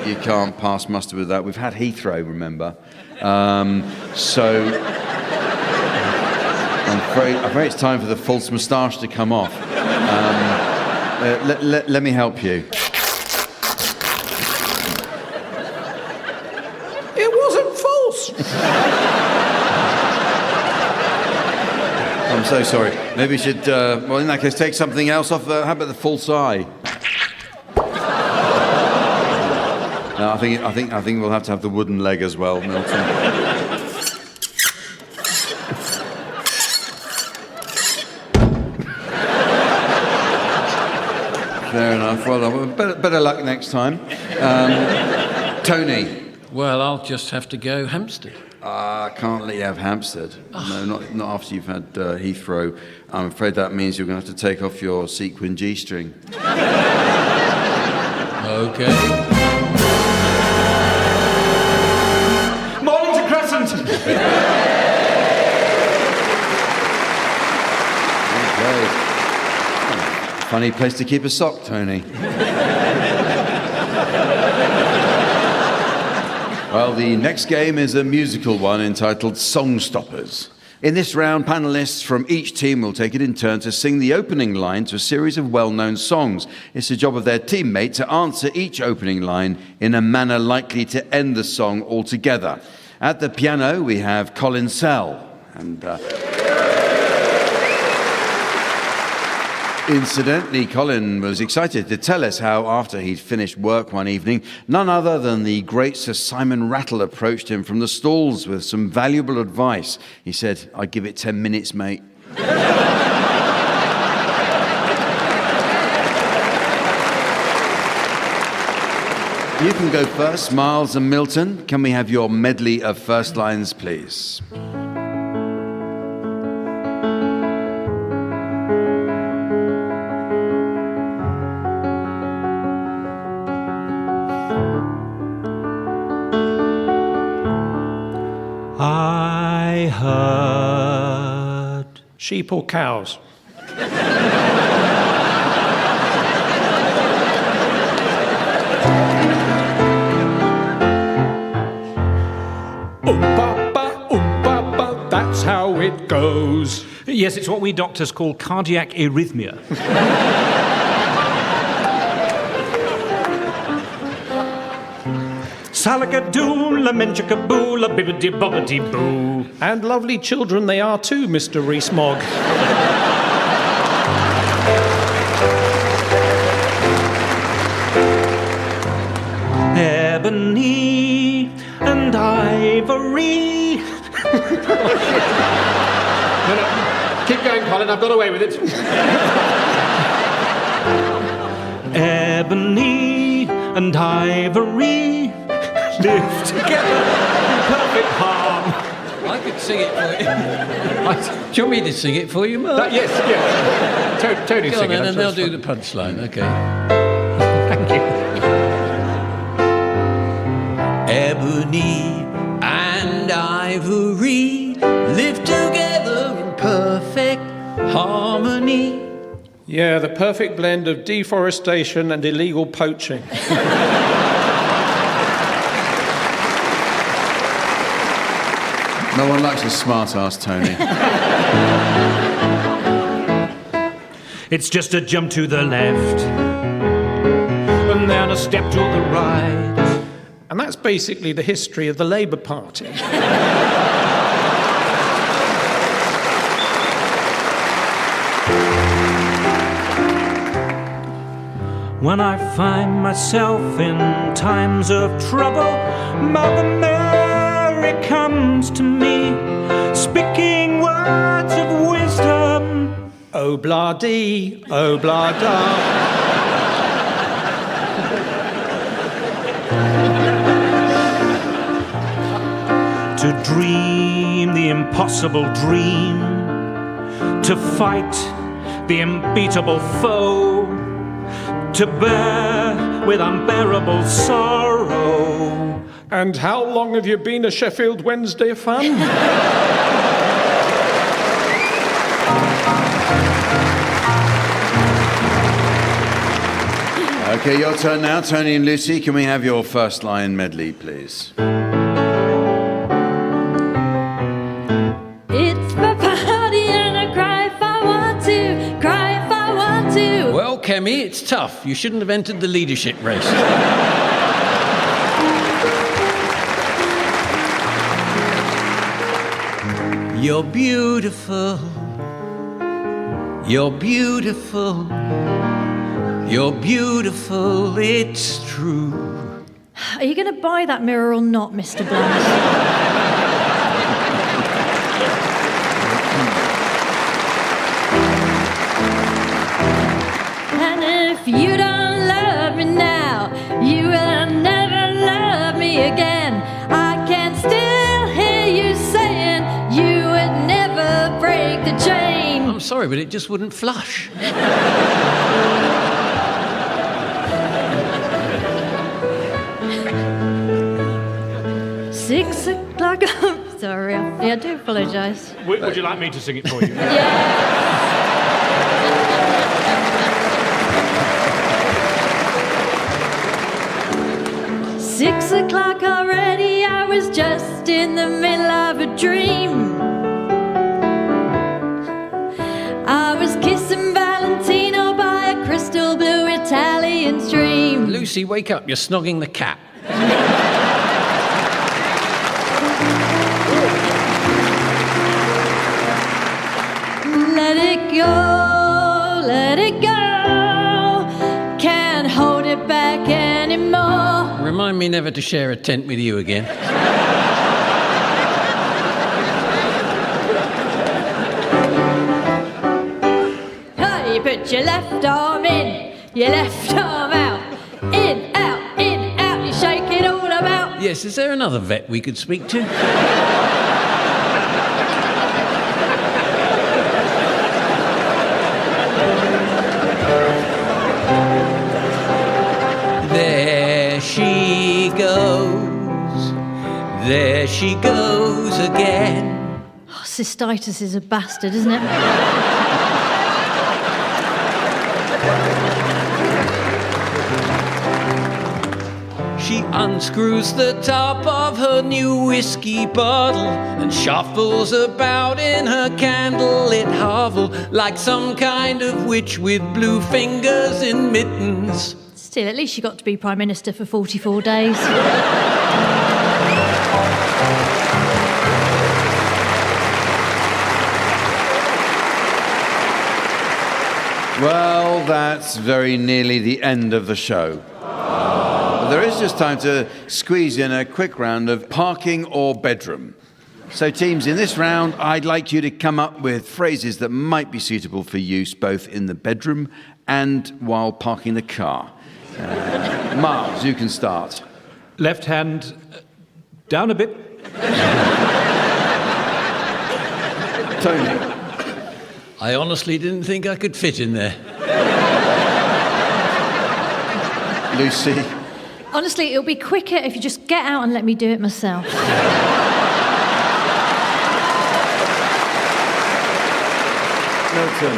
You can't pass muster with that. We've had Heathrow, remember. So I'm afraid it's time for the false moustache to come off. Let me help you. It wasn't false. I'm so sorry. Maybe we should, well, in that case, take something else off. How about the false eye? No, I think we'll have to have the wooden leg as well, Milton. Fair enough. Well, better luck next time. Tony. Well, I'll just have to go Hampstead. I can't let you have Hampstead. No, not after you've had Heathrow. I'm afraid that means you're going to have to take off your sequin G-string. Okay. Mornington Crescent! Okay. Funny place to keep a sock, Tony. Well, the next game is a musical one entitled Song Stoppers. In this round, panellists from each team will take it in turn to sing the opening line to a series of well-known songs. It's the job of their teammate to answer each opening line in a manner likely to end the song altogether. At the piano, we have Colin Sell. And incidentally, Colin was excited to tell us how, after he'd finished work one evening, none other than the great Sir Simon Rattle approached him from the stalls with some valuable advice. He said, "I'd give it 10 minutes, mate." You can go first, Miles and Milton. Can we have your medley of first lines, please? I heard... Sheep or cows? That's how it goes. Yes, it's what we doctors call cardiac arrhythmia. Salagadoola, menchakaboola, bibbidi bobbidi boo. And lovely children they are too, Mr. Rees-Mogg. Ebony and ivory. No, keep going, Colin, I've got away with it. Ebony and ivory live together in perfect harm. I could sing it for you. Do you want me to sing it for you, Mark? Yes. Tony sing it. And then they'll do the punchline, OK. Thank you. Ebony and ivory live together in perfect harmony. Yeah, the perfect blend of deforestation and illegal poaching. No one likes a smart-ass, Tony. It's just a jump to the left, and then a step to the right. And that's basically the history of the Labour Party. When I find myself in times of trouble, Mother Mary comes to me, speaking words of wisdom. Oh, blah dee, oh, blah da. To dream the impossible dream, to fight the unbeatable foe, to bear with unbearable sorrow. And how long have you been a Sheffield Wednesday fan? OK, your turn now. Tony and Lucy, can we have your first line medley, please? It's my party and I cry if I want to, cry if I want to. Well, Kemi, it's tough. You shouldn't have entered the leadership race. You're beautiful. You're beautiful. You're beautiful, it's true. Are you going to buy that mirror or not, Mr. Blunt? And if you don't love me now, you will never love me again. I can still hear you saying you would never break the chain. I'm sorry, but it just wouldn't flush. 6 o'clock. Sorry, I do apologise. Would you like me to sing it for you? Yeah. 6 o'clock already, I was just in the middle of a dream. I was kissing Valentino by a crystal blue Italian stream. Lucy, wake up, you're snogging the cat. Let it go, can't hold it back anymore. Remind me never to share a tent with you again. Hey, you put your left arm in, your left arm out, in, out, you shake it all about. Yes, is there another vet we could speak to? There she goes again. Oh, cystitis is a bastard, isn't it? She unscrews the top of her new whiskey bottle and shuffles about in her candlelit hovel like some kind of witch with blue fingers in mittens. Still, at least she got to be Prime Minister for 44 days. Well, that's very nearly the end of the show. But there is just time to squeeze in a quick round of parking or bedroom. So teams, in this round, I'd like you to come up with phrases that might be suitable for use both in the bedroom and while parking the car. Miles, you can start. Left hand down a bit. Tony. I honestly didn't think I could fit in there. Lucy. Honestly, it'll be quicker if you just get out and let me do it myself. Milton.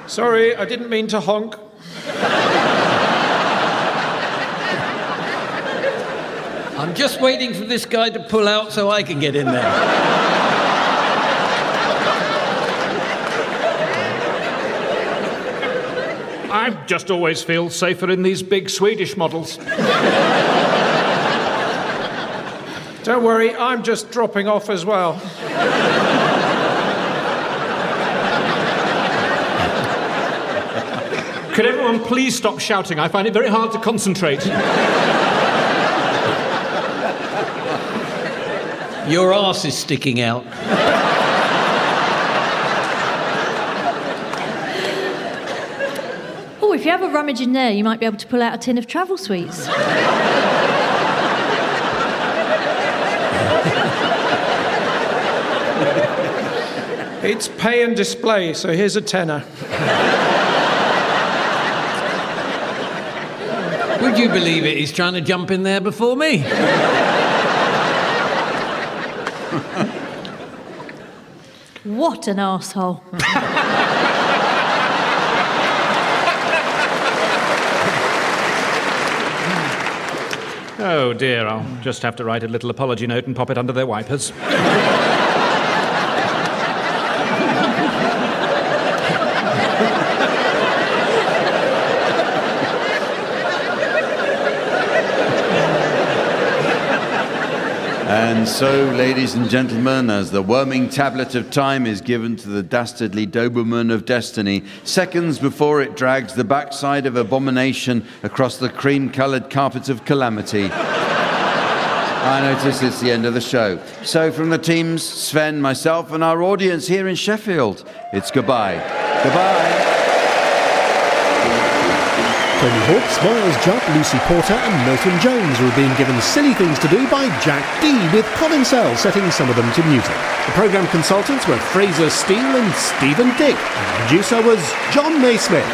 Sorry, I didn't mean to honk. I'm just waiting for this guy to pull out so I can get in there. I just always feel safer in these big Swedish models. Don't worry, I'm just dropping off as well. Could everyone please stop shouting? I find it very hard to concentrate. Your arse is sticking out. Oh, if you have a rummage in there, you might be able to pull out a tin of travel sweets. It's pay and display, so here's a tenner. Would you believe it? He's trying to jump in there before me. What an arsehole. Oh dear, I'll just have to write a little apology note and pop it under their wipers. And so, ladies and gentlemen, as the worming tablet of time is given to the dastardly Doberman of destiny, seconds before it drags the backside of abomination across the cream-coloured carpet of calamity, I notice it's the end of the show. So from the teams, Sven, myself, and our audience here in Sheffield, it's goodbye. Goodbye. Tony Hawks, Miles Judd, Lucy Porter and Milton Jones were being given silly things to do by Jack Dee, with Colin Sell setting some of them to music. The programme consultants were Fraser Steele and Stephen Dick. The producer was John Naismith.